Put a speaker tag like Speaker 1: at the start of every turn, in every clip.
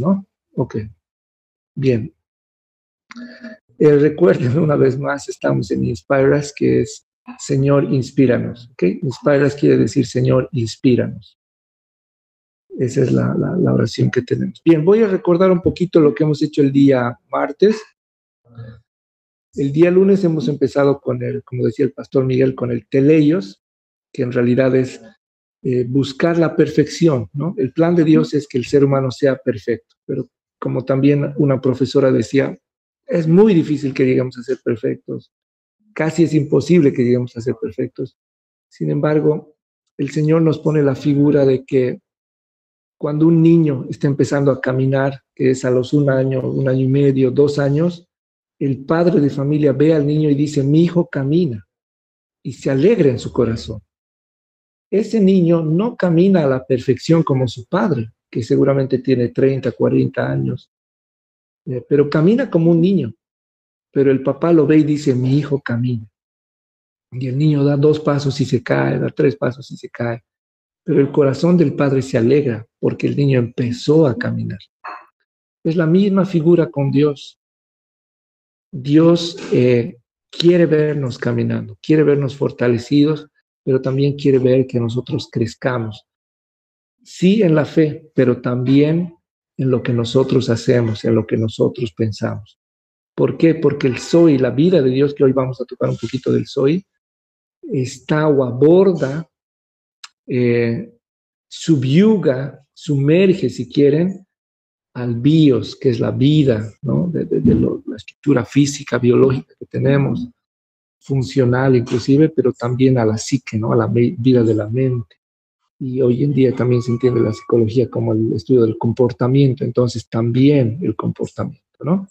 Speaker 1: ¿no? Ok, bien. Recuerden una vez más, estamos en Inspire Us, que es Señor, inspíranos. ¿Ok? Inspire Us quiere decir Señor, inspíranos. Esa es la oración que tenemos. Bien, voy a recordar un poquito lo que hemos hecho el día martes. El día lunes hemos empezado con como decía el pastor Miguel, con el teleios, que en realidad es buscar la perfección, ¿no? El plan de Dios es que el ser humano sea perfecto, pero como también una profesora decía, es muy difícil que lleguemos a ser perfectos, casi es imposible que lleguemos a ser perfectos. Sin embargo, el Señor nos pone la figura de que cuando un niño está empezando a caminar, que es a los 1 año y medio, 2 años, el padre de familia ve al niño y dice, mi hijo camina, y se alegra en su corazón. Ese niño no camina a la perfección como su padre, que seguramente tiene 30, 40 años, pero camina como un niño. Pero el papá lo ve y dice, mi hijo camina. Y el niño da 2 pasos y se cae, da 3 pasos y se cae. Pero el corazón del padre se alegra porque el niño empezó a caminar. Es la misma figura con Dios. Dios quiere vernos caminando, quiere vernos fortalecidos, pero también quiere ver que nosotros crezcamos. Sí en la fe, pero también en lo que nosotros hacemos, en lo que nosotros pensamos. ¿Por qué? Porque el Zoe, la vida de Dios, que hoy vamos a tocar un poquito del Zoe, está o aborda, subyuga, sumerge, si quieren, al bios, que es la vida, ¿no? La estructura física, biológica que tenemos, funcional inclusive, pero también a la psique, ¿no? A la vida de la mente. Y hoy en día también se entiende la psicología como el estudio del comportamiento, entonces también el comportamiento, ¿no?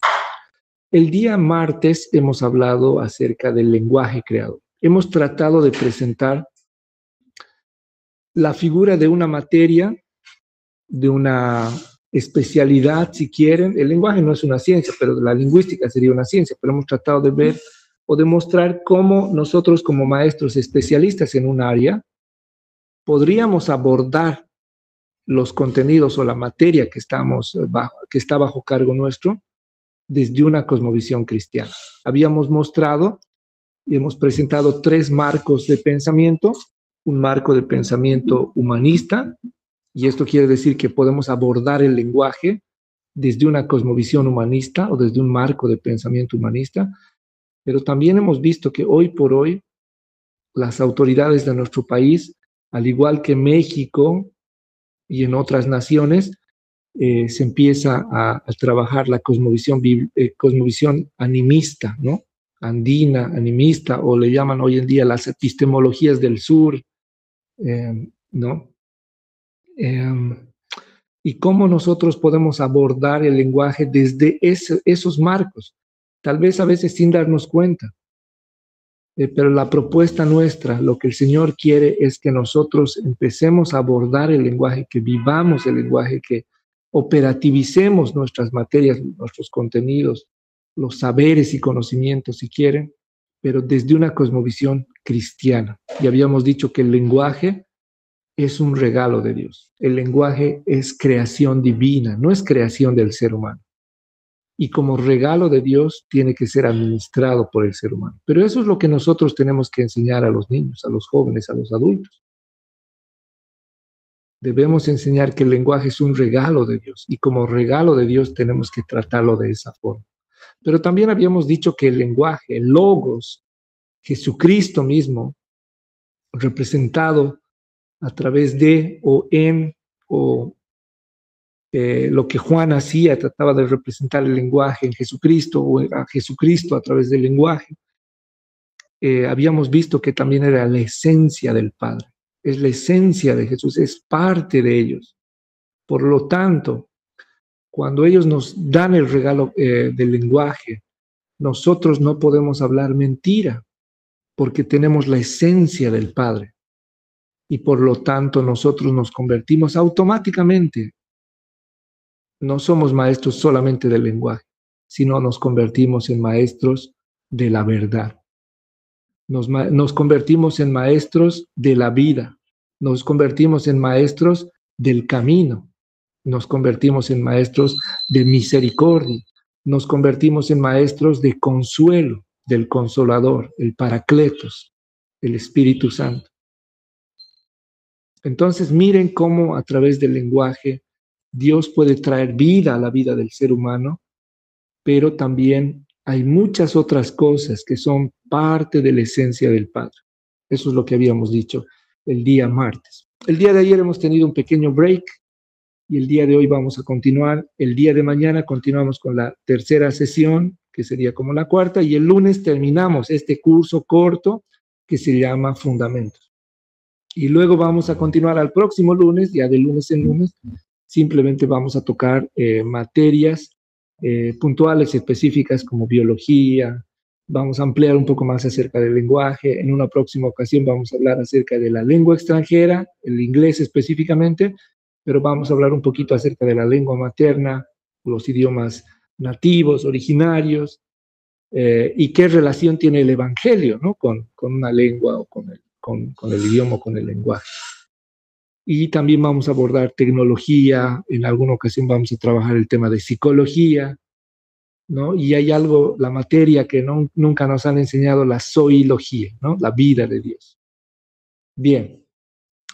Speaker 1: El día martes hemos hablado acerca del lenguaje creador. Hemos tratado de presentar la figura de una materia, de una especialidad, si quieren. El lenguaje no es una ciencia, pero la lingüística sería una ciencia, pero hemos tratado de ver o demostrar cómo nosotros como maestros especialistas en un área podríamos abordar los contenidos o la materia que está bajo cargo nuestro desde una cosmovisión cristiana. Habíamos mostrado y hemos presentado 3 marcos de pensamiento: un marco de pensamiento humanista, y esto quiere decir que podemos abordar el lenguaje desde una cosmovisión humanista o desde un marco de pensamiento humanista, pero también hemos visto que hoy por hoy las autoridades de nuestro país, al igual que México y en otras naciones, se empieza a trabajar la cosmovisión animista, ¿no? Andina, animista, o le llaman hoy en día las epistemologías del sur, ¿no? Y cómo nosotros podemos abordar el lenguaje desde esos marcos, tal vez a veces sin darnos cuenta. Pero la propuesta nuestra, lo que el Señor quiere es que nosotros empecemos a abordar el lenguaje, que vivamos el lenguaje, que operativicemos nuestras materias, nuestros contenidos, los saberes y conocimientos, si quieren, pero desde una cosmovisión cristiana. Y habíamos dicho que el lenguaje es un regalo de Dios. El lenguaje es creación divina, no es creación del ser humano. Y como regalo de Dios tiene que ser administrado por el ser humano. Pero eso es lo que nosotros tenemos que enseñar a los niños, a los jóvenes, a los adultos. Debemos enseñar que el lenguaje es un regalo de Dios y como regalo de Dios tenemos que tratarlo de esa forma. Pero también habíamos dicho que el lenguaje, el logos, Jesucristo mismo, representado a través de o en o lo que Juan hacía, trataba de representar el lenguaje en Jesucristo o a Jesucristo a través del lenguaje. Habíamos visto que también era la esencia del Padre, es la esencia de Jesús, es parte de ellos. Por lo tanto, cuando ellos nos dan el regalo del lenguaje, nosotros no podemos hablar mentira porque tenemos la esencia del Padre. Y por lo tanto nosotros nos convertimos automáticamente. No somos maestros solamente del lenguaje, sino nos convertimos en maestros de la verdad. Nos convertimos en maestros de la vida. Nos convertimos en maestros del camino. nos convertimos en maestros de misericordia, nos convertimos en maestros de consuelo, del Consolador, el Paracletos, el Espíritu Santo. Entonces miren cómo a través del lenguaje Dios puede traer vida a la vida del ser humano, pero también hay muchas otras cosas que son parte de la esencia del Padre. Eso es lo que habíamos dicho el día martes. El día de ayer hemos tenido un pequeño break y el día de hoy vamos a continuar. El día de mañana continuamos con la tercera sesión, que sería como la cuarta, y el lunes terminamos este curso corto que se llama Fundamentos. Y luego vamos a continuar al próximo lunes, ya de lunes en lunes, simplemente vamos a tocar materias puntuales, específicas como biología, vamos a ampliar un poco más acerca del lenguaje, en una próxima ocasión vamos a hablar acerca de la lengua extranjera, el inglés específicamente, pero vamos a hablar un poquito acerca de la lengua materna, los idiomas nativos, originarios, y qué relación tiene el evangelio, ¿no? con una lengua o con el idioma o con el lenguaje. Y también vamos a abordar tecnología, en alguna ocasión vamos a trabajar el tema de psicología, ¿no? Y hay algo, la materia que nunca nos han enseñado, la zoología, ¿no? La vida de Dios. Bien,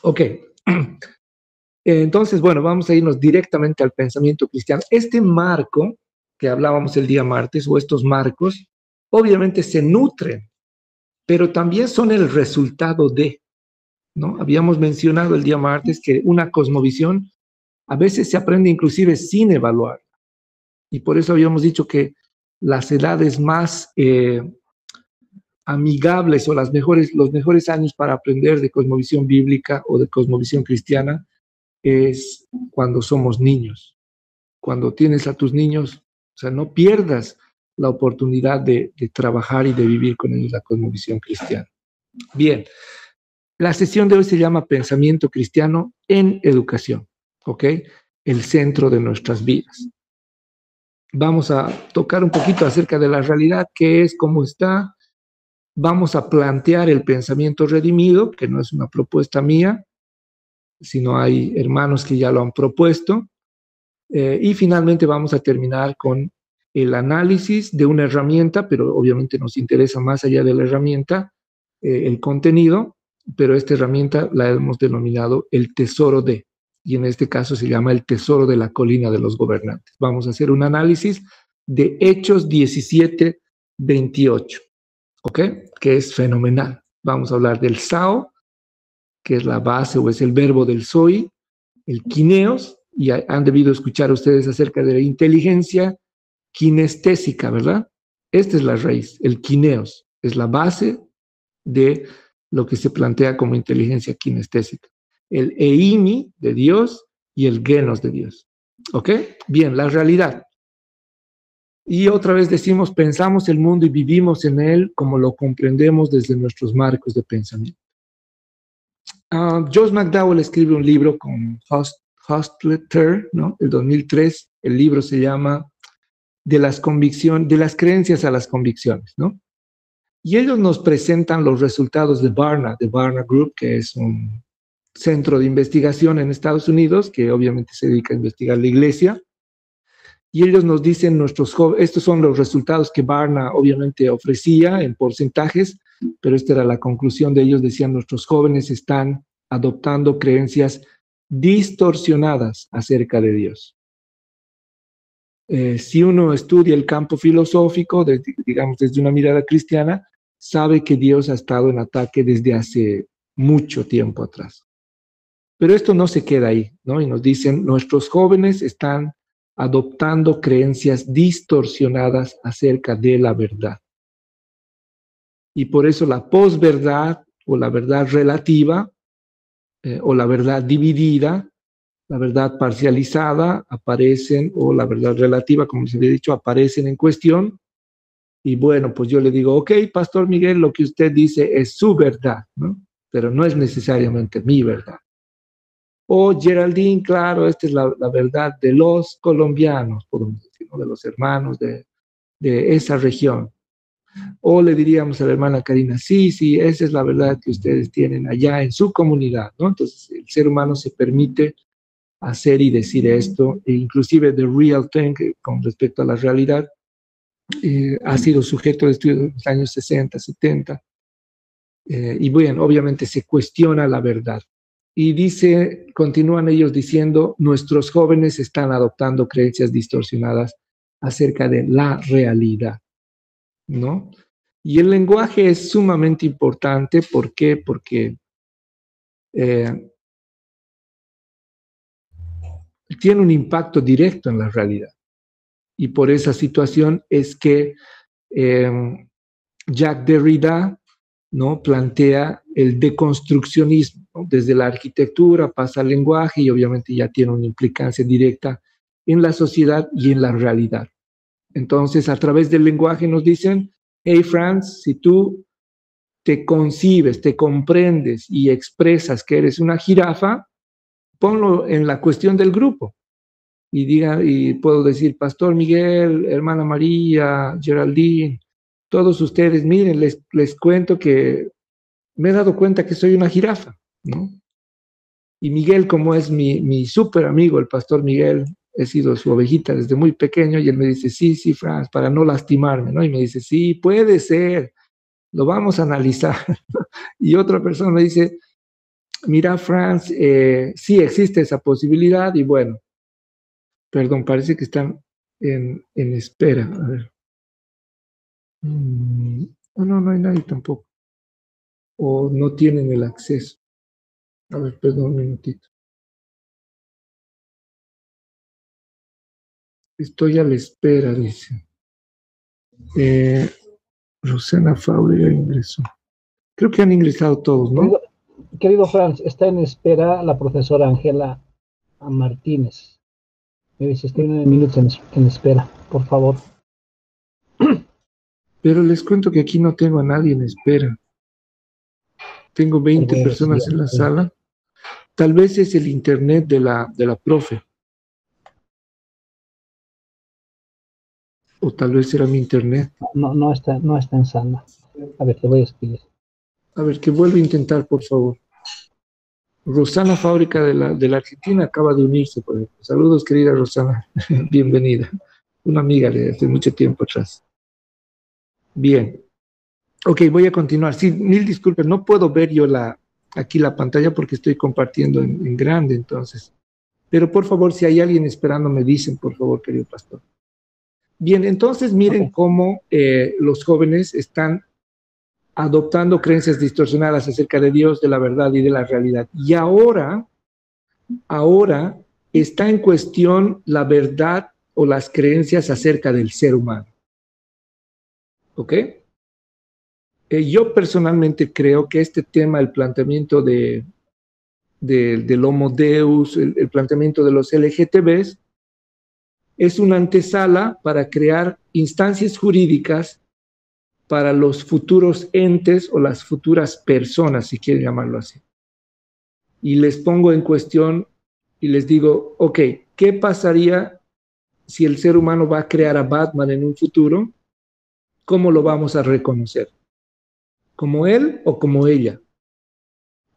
Speaker 1: ok. Entonces, bueno, vamos a irnos directamente al pensamiento cristiano. Este marco que hablábamos el día martes, o estos marcos, obviamente se nutren, pero también son el resultado de, ¿no? Habíamos mencionado el día martes que una cosmovisión a veces se aprende inclusive sin evaluar. Y por eso habíamos dicho que las edades más amigables o los mejores años para aprender de cosmovisión bíblica o de cosmovisión cristiana es cuando somos niños. Cuando tienes a tus niños, o sea, no pierdas la oportunidad de trabajar y de vivir con ellos la cosmovisión cristiana. Bien. La sesión de hoy se llama Pensamiento Cristiano en Educación, ¿ok? El centro de nuestras vidas. Vamos a tocar un poquito acerca de la realidad, qué es, cómo está. Vamos a plantear el pensamiento redimido, que no es una propuesta mía, sino hay hermanos que ya lo han propuesto. Y finalmente vamos a terminar con el análisis de una herramienta, pero obviamente nos interesa más allá de la herramienta, el contenido, pero esta herramienta la hemos denominado el tesoro de, y en este caso se llama el tesoro de la colina de los gobernantes. Vamos a hacer un análisis de Hechos 17:28, ¿ok? Que es fenomenal. Vamos a hablar del sao, que es la base o es el verbo del soi, el kineos, y han debido escuchar ustedes acerca de la inteligencia kinestésica, ¿verdad? Esta es la raíz, el kineos, es la base de lo que se plantea como inteligencia kinestésica. El eimi de Dios y el genos de Dios. ¿Ok? Bien, la realidad. Y otra vez decimos, pensamos el mundo y vivimos en él como lo comprendemos desde nuestros marcos de pensamiento. Josh McDowell escribe un libro con Hostleter, ¿no? El 2003. El libro se llama de las creencias a las convicciones, ¿no? Y ellos nos presentan los resultados de Barna Group, que es un centro de investigación en Estados Unidos, que obviamente se dedica a investigar la iglesia. Y ellos nos dicen, estos son los resultados que Barna obviamente ofrecía en porcentajes, pero esta era la conclusión de ellos. Decían, nuestros jóvenes están adoptando creencias distorsionadas acerca de Dios. Si uno estudia el campo filosófico, digamos desde una mirada cristiana, sabe que Dios ha estado en ataque desde hace mucho tiempo atrás. Pero esto no se queda ahí, ¿no? Y nos dicen, nuestros jóvenes están adoptando creencias distorsionadas acerca de la verdad. Y por eso la posverdad o la verdad relativa o la verdad dividida, la verdad parcializada aparecen, o la verdad relativa, como se había dicho, aparecen en cuestión. Y bueno, pues yo le digo, ok, Pastor Miguel, lo que usted dice es su verdad, ¿no? Pero no es necesariamente mi verdad. O Geraldine, claro, esta es la verdad de los colombianos, podemos decir, ¿no? De los hermanos de esa región. O le diríamos a la hermana Karina, sí, esa es la verdad que ustedes tienen allá en su comunidad, ¿no? Entonces el ser humano se permite hacer y decir esto, e inclusive the real thing, con respecto a la realidad, ha sido sujeto de estudio en los años 60, 70, y bueno, obviamente se cuestiona la verdad. Y dice, continúan ellos diciendo, nuestros jóvenes están adoptando creencias distorsionadas acerca de la realidad, ¿no? Y el lenguaje es sumamente importante. ¿Por qué? Porque tiene un impacto directo en la realidad. Y por esa situación es que Jacques Derrida, ¿no?, plantea el deconstruccionismo, ¿no? Desde la arquitectura pasa al lenguaje y obviamente ya tiene una implicancia directa en la sociedad y en la realidad. Entonces, a través del lenguaje nos dicen, hey Franz, si tú te concibes, te comprendes y expresas que eres una jirafa, ponlo en la cuestión del grupo. Y diga, y puedo decir, Pastor Miguel, hermana María, Geraldine, todos ustedes, miren, les cuento que me he dado cuenta que soy una jirafa, ¿no? Y Miguel, como es mi súper amigo, el pastor Miguel, he sido su ovejita desde muy pequeño, y él me dice, sí, sí, Franz, para no lastimarme, ¿no? Y me dice, sí, puede ser, lo vamos a analizar. Y otra persona me dice, mira, Franz, sí existe esa posibilidad, y bueno, perdón, parece que están en espera. A ver. No hay nadie tampoco. O no tienen el acceso. A ver, perdón un minutito. Estoy a la espera, dice. Rosana Fábrega ingresó. Creo que han ingresado todos, ¿no?
Speaker 2: Querido Franz, está en espera la profesora Ángela Martínez. Me dice, estoy 9 minutos en espera, por favor.
Speaker 1: Pero les cuento que aquí no tengo a nadie en espera. Tengo 20 personas en la sala. Tal vez es el internet de la profe. O tal vez era mi internet.
Speaker 2: No está en sala. A ver, te voy a escribir.
Speaker 1: A ver, que vuelva a intentar, por favor. Rosana Fábrica de la Argentina acaba de unirse, por ejemplo. Saludos, querida Rosana. Bienvenida. Una amiga de hace mucho tiempo atrás. Bien. Ok, voy a continuar. Sí, mil disculpas. No puedo ver yo aquí la pantalla porque estoy compartiendo en grande, entonces. Pero por favor, si hay alguien esperando, me dicen, por favor, querido pastor. Bien, entonces miren cómo los jóvenes están adoptando creencias distorsionadas acerca de Dios, de la verdad y de la realidad. Y ahora está en cuestión la verdad o las creencias acerca del ser humano. ¿Ok? Yo personalmente creo que este tema, el planteamiento del Homo Deus, el planteamiento de los LGTBs, es una antesala para crear instancias jurídicas para los futuros entes o las futuras personas, si quieren llamarlo así. Y les pongo en cuestión y les digo, ok, ¿qué pasaría si el ser humano va a crear a Batman en un futuro? ¿Cómo lo vamos a reconocer? ¿Como él o como ella?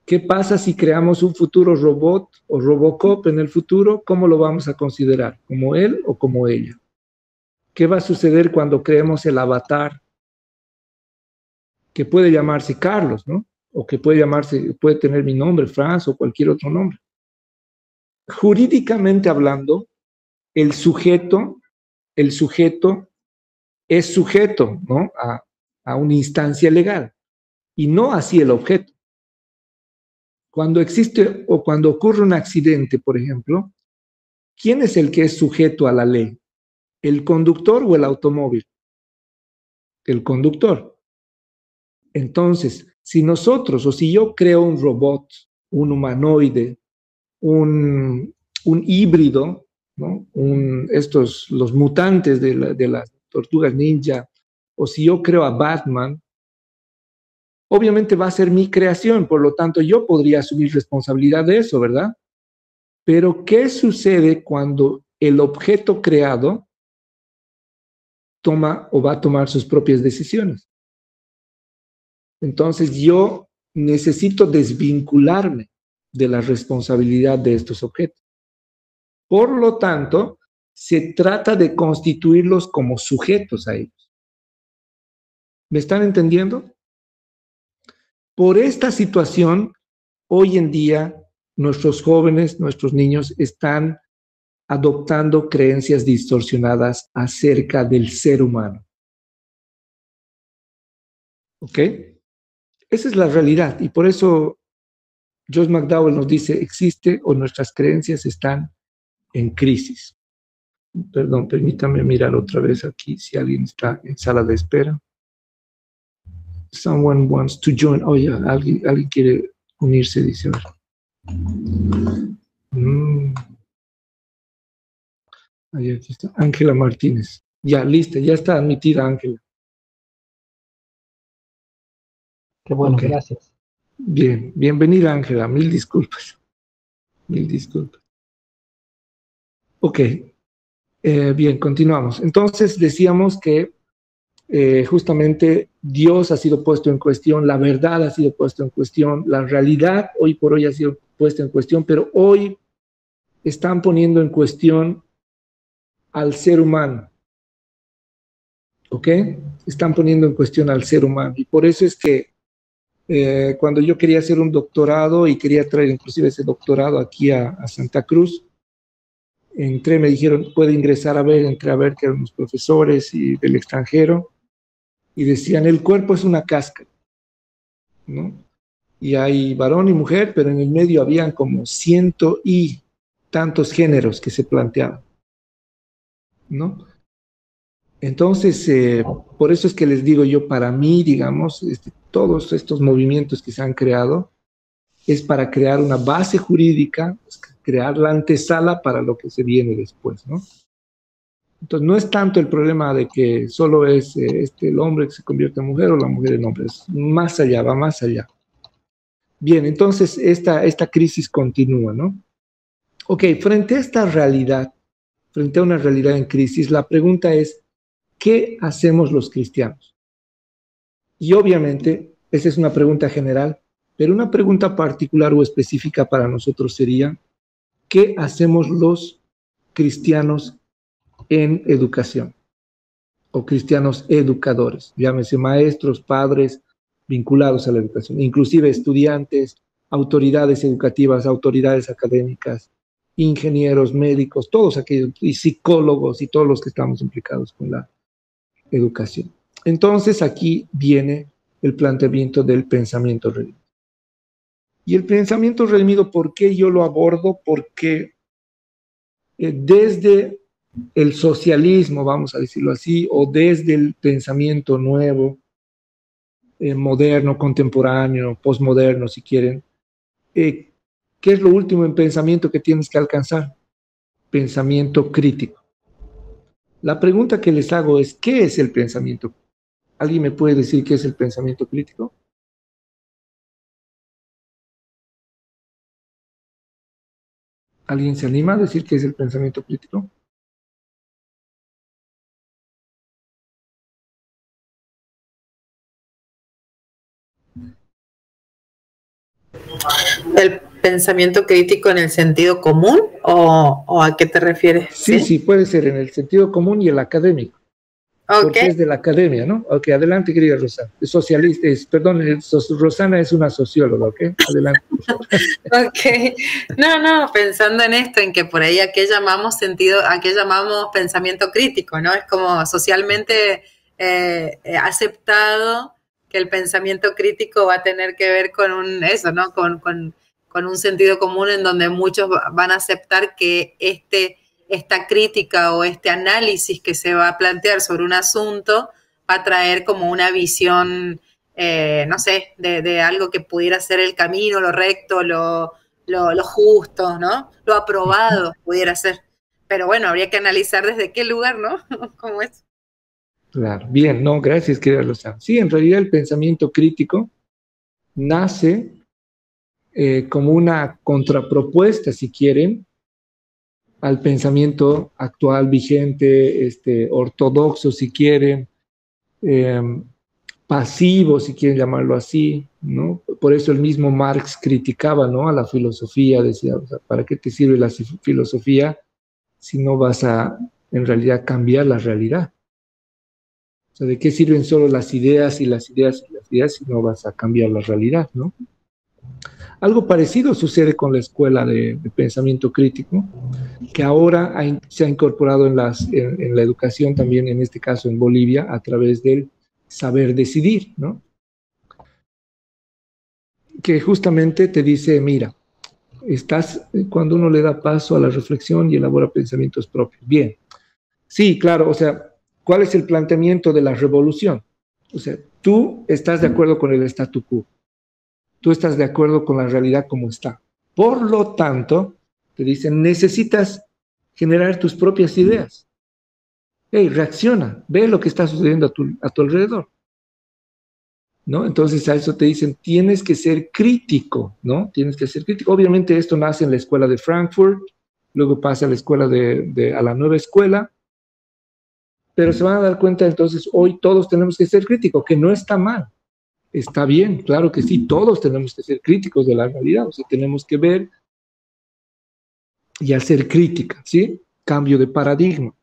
Speaker 1: ¿Qué pasa si creamos un futuro robot o Robocop en el futuro? ¿Cómo lo vamos a considerar? ¿Como él o como ella? ¿Qué va a suceder cuando creemos el avatar? Que puede llamarse Carlos, ¿no? O que puede tener mi nombre, Franz, o cualquier otro nombre. Jurídicamente hablando, el sujeto es sujeto, ¿no?, a una instancia legal, y no así el objeto. Cuando existe o cuando ocurre un accidente, por ejemplo, ¿quién es el que es sujeto a la ley? ¿El conductor o el automóvil? El conductor. Entonces, si nosotros o si yo creo un robot, un humanoide, un híbrido, ¿no?, los mutantes de las tortugas ninja, o si yo creo a Batman, obviamente va a ser mi creación, por lo tanto yo podría asumir responsabilidad de eso, ¿verdad? Pero ¿qué sucede cuando el objeto creado toma o va a tomar sus propias decisiones? Entonces yo necesito desvincularme de la responsabilidad de estos objetos. Por lo tanto, se trata de constituirlos como sujetos a ellos. ¿Me están entendiendo? Por esta situación, hoy en día, nuestros jóvenes, nuestros niños están adoptando creencias distorsionadas acerca del ser humano. ¿Ok? Esa es la realidad y por eso Joyce McDowell nos dice, existe o nuestras creencias están en crisis. Perdón, permítame mirar otra vez aquí si alguien está en sala de espera. Someone wants to join. Oh, ya, yeah, alguien quiere unirse, dice. Ahí aquí está. Ángela Martínez. Ya, lista, ya está admitida Ángela.
Speaker 2: Qué bueno, okay. Gracias.
Speaker 1: Bien, bienvenida Ángela, mil disculpas. Mil disculpas. Ok, bien, continuamos. Entonces decíamos que justamente Dios ha sido puesto en cuestión, la verdad ha sido puesta en cuestión, la realidad hoy por hoy ha sido puesta en cuestión, pero hoy están poniendo en cuestión al ser humano. ¿Ok? Están poniendo en cuestión al ser humano. Y por eso es que cuando yo quería hacer un doctorado y quería traer inclusive ese doctorado aquí a Santa Cruz, entré, me dijeron, puede ingresar a ver, entré a ver que eran los profesores y del extranjero, y decían, el cuerpo es una cáscara, ¿no? Y hay varón y mujer, pero en el medio habían como 100 y tantos géneros que se planteaban, ¿no? Entonces, por eso es que les digo yo, para mí, digamos, todos estos movimientos que se han creado es para crear una base jurídica, crear la antesala para lo que se viene después, ¿no? Entonces, no es tanto el problema de que solo es el hombre que se convierte en mujer o la mujer en hombre, es más allá, va más allá. Bien, entonces esta crisis continúa, ¿no? Ok, frente a esta realidad, frente a una realidad en crisis, la pregunta es, ¿qué hacemos los cristianos? Y obviamente, esa es una pregunta general, pero una pregunta particular o específica para nosotros sería, ¿qué hacemos los cristianos en educación? O cristianos educadores, llámese maestros, padres vinculados a la educación, inclusive estudiantes, autoridades educativas, autoridades académicas, ingenieros, médicos, todos aquellos, y psicólogos y todos los que estamos implicados con la educación. Entonces aquí viene el planteamiento del pensamiento redimido. Y el pensamiento redimido, ¿por qué yo lo abordo? Porque desde el socialismo, vamos a decirlo así, o desde el pensamiento nuevo, moderno, contemporáneo, posmoderno, si quieren, ¿qué es lo último en pensamiento que tienes que alcanzar? Pensamiento crítico. La pregunta que les hago es, ¿qué es el pensamiento? ¿Alguien me puede decir qué es el pensamiento crítico? ¿Alguien se anima a decir qué es el pensamiento crítico?
Speaker 3: ¿El pensamiento crítico en el sentido común o a qué te refieres?
Speaker 1: Sí, puede ser en el sentido común y el académico. Okay. Porque es de la academia, ¿no? Ok, adelante, querida Rosana. Socialista, Rosana es una socióloga, ¿ok? Adelante.
Speaker 3: Ok. No, pensando en esto, en que por ahí a qué llamamos pensamiento crítico, ¿no? Es como socialmente aceptado que el pensamiento crítico va a tener que ver con eso, ¿no? Con un sentido común en donde muchos van a aceptar que esta crítica o este análisis que se va a plantear sobre un asunto va a traer como una visión, no sé, de algo que pudiera ser el camino, lo recto, lo justo, ¿no? Lo aprobado pudiera ser. Pero bueno, habría que analizar desde qué lugar, ¿no? ¿Cómo es?
Speaker 1: Claro, bien, no, gracias, querida Rosana. Sí, en realidad el pensamiento crítico nace como una contrapropuesta, si quieren, al pensamiento actual vigente, ortodoxo, si quieren, pasivo, si quieren llamarlo así, ¿no? Por eso el mismo Marx criticaba, ¿no?, a la filosofía, decía, o sea, ¿para qué te sirve la filosofía si no vas a, en realidad, cambiar la realidad? O sea, ¿de qué sirven solo las ideas y las ideas y las ideas si no vas a cambiar la realidad, ¿no? Algo parecido sucede con la escuela de pensamiento crítico, que ahora se ha incorporado en la educación también, en este caso en Bolivia, a través del saber decidir, ¿no? Que justamente te dice, mira, cuando uno le da paso a la reflexión y elabora pensamientos propios. Bien, sí, claro, o sea, ¿cuál es el planteamiento de la revolución? O sea, tú estás de acuerdo con el statu quo, tú estás de acuerdo con la realidad como está. Por lo tanto, te dicen, necesitas generar tus propias ideas. Hey, reacciona, ve lo que está sucediendo a tu alrededor, ¿no? Entonces a eso te dicen, tienes que ser crítico, ¿no? Tienes que ser crítico. Obviamente esto nace en la escuela de Frankfurt, luego pasa a la escuela a la nueva escuela, pero se van a dar cuenta entonces, hoy todos tenemos que ser críticos, que no está mal, está bien, claro que sí, todos tenemos que ser críticos de la realidad, o sea, tenemos que ver y hacer crítica, ¿sí? Cambio de paradigma.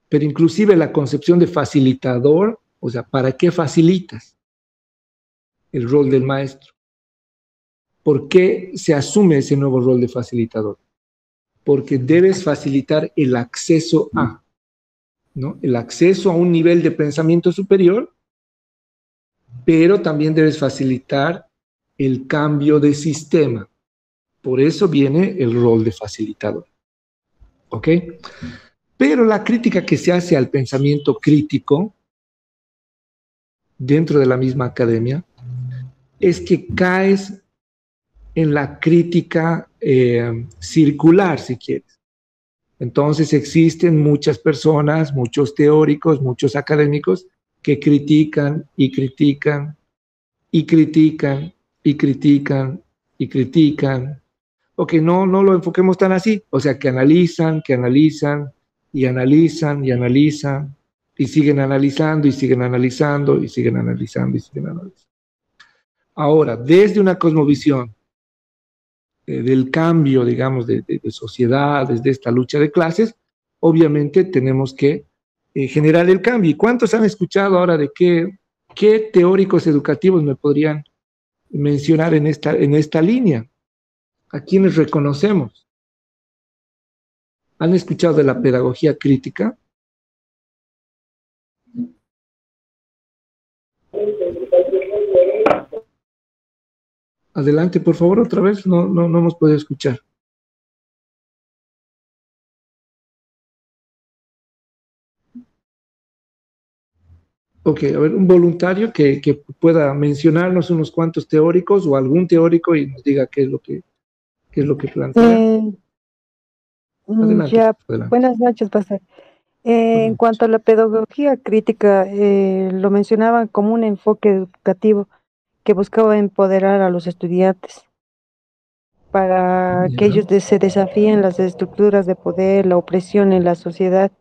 Speaker 1: Pero inclusive la concepción de facilitador, o sea, ¿para qué facilitas el rol del maestro? ¿Por qué se asume ese nuevo rol de facilitador? Porque debes facilitar el acceso a, ¿no? El acceso a un nivel de pensamiento superior, pero también debes facilitar el cambio de sistema. Por eso viene el rol de facilitador. ¿Ok? Pero la crítica que se hace al pensamiento crítico dentro de la misma academia es que caes en la crítica circular, si quieres. Entonces existen muchas personas, muchos teóricos, muchos académicos que critican y critican y critican y critican y critican. Ok, no lo enfoquemos tan así. O sea, que analizan y analizan y analizan y siguen analizando y siguen analizando y siguen analizando y siguen analizando. Ahora, desde una cosmovisión del cambio, digamos, de sociedad, desde esta lucha de clases, obviamente tenemos que generar el cambio. ¿Y cuántos han escuchado ahora de qué teóricos educativos me podrían mencionar en esta línea? ¿A quiénes reconocemos? ¿Han escuchado de la pedagogía crítica? Adelante, por favor, otra vez. No hemos podido escuchar. Ok, a ver, un voluntario que pueda mencionarnos unos cuantos teóricos o algún teórico y nos diga qué es lo que plantea. Adelante,
Speaker 4: Ya,
Speaker 1: adelante.
Speaker 4: buenas noches, pastor.
Speaker 1: Buenas
Speaker 4: En cuanto a la pedagogía crítica, lo mencionaban como un enfoque educativo que buscaba empoderar a los estudiantes para que
Speaker 1: Ya.
Speaker 4: ellos se desafíen las estructuras de poder, la opresión en la sociedad.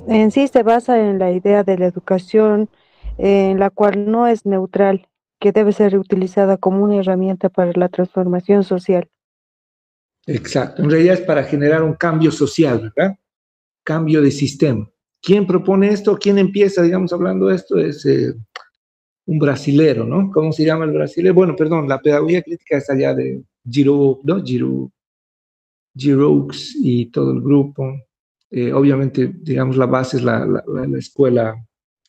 Speaker 4: En sí se basa en la idea de la educación, en la cual no es neutral, que debe ser utilizada como una herramienta para la transformación social.
Speaker 1: Exacto. En realidad es para generar un cambio social, ¿verdad? Cambio de sistema. ¿Quién propone esto? ¿Quién empieza, digamos, hablando de esto? Es un brasilero, ¿no? ¿Cómo se llama el brasilero? Bueno, perdón, la pedagogía crítica es allá de Giraud, ¿no? Giroux y todo el grupo. Obviamente, digamos, la base es la escuela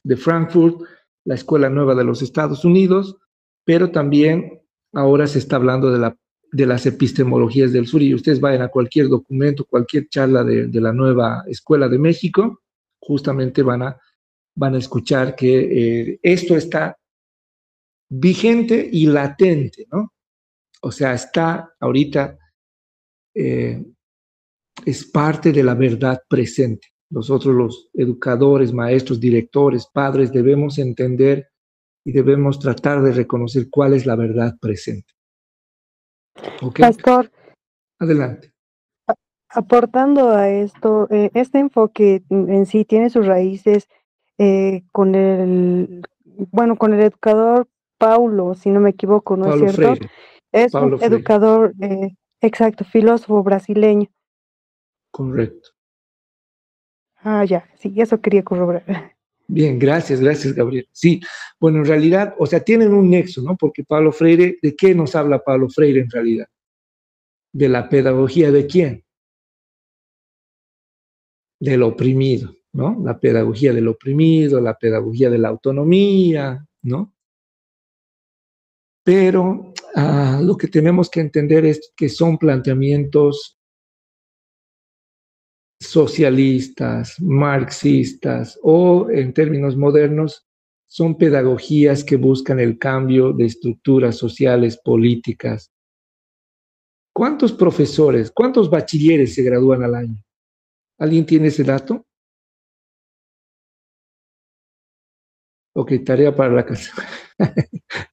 Speaker 1: de Frankfurt, la escuela nueva de los Estados Unidos, pero también ahora se está hablando de las epistemologías del sur y ustedes vayan a cualquier documento, cualquier charla de la nueva escuela de México, justamente van a escuchar que esto está vigente y latente, ¿no? O sea, está ahorita, es parte de la verdad presente. Nosotros los educadores, maestros, directores, padres, debemos entender y debemos tratar de reconocer cuál es la verdad presente. ¿Ok?
Speaker 4: Pastor,
Speaker 1: Adelante.
Speaker 4: aportando a esto, este enfoque en sí tiene sus raíces con con el educador Paulo, si no me equivoco, ¿no es
Speaker 1: Paulo
Speaker 4: cierto?
Speaker 1: Freire.
Speaker 4: Es un
Speaker 1: Paulo Freire.
Speaker 4: educador, exacto, filósofo brasileño.
Speaker 1: Correcto.
Speaker 4: Ah, ya, sí, eso quería corroborar.
Speaker 1: Bien, gracias, Gabriel. Sí, bueno, en realidad, o sea, tienen un nexo, ¿no? Porque Pablo Freire, ¿de qué nos habla Pablo Freire en realidad? De la pedagogía de quién? Del oprimido, ¿no? La pedagogía del oprimido, la pedagogía de la autonomía, ¿no? Pero lo que tenemos que entender es que son planteamientos socialistas, marxistas o en términos modernos, son pedagogías que buscan el cambio de estructuras sociales, políticas. ¿Cuántos profesores, cuántos bachilleres se gradúan al año? ¿Alguien tiene ese dato? Ok, tarea para la casa.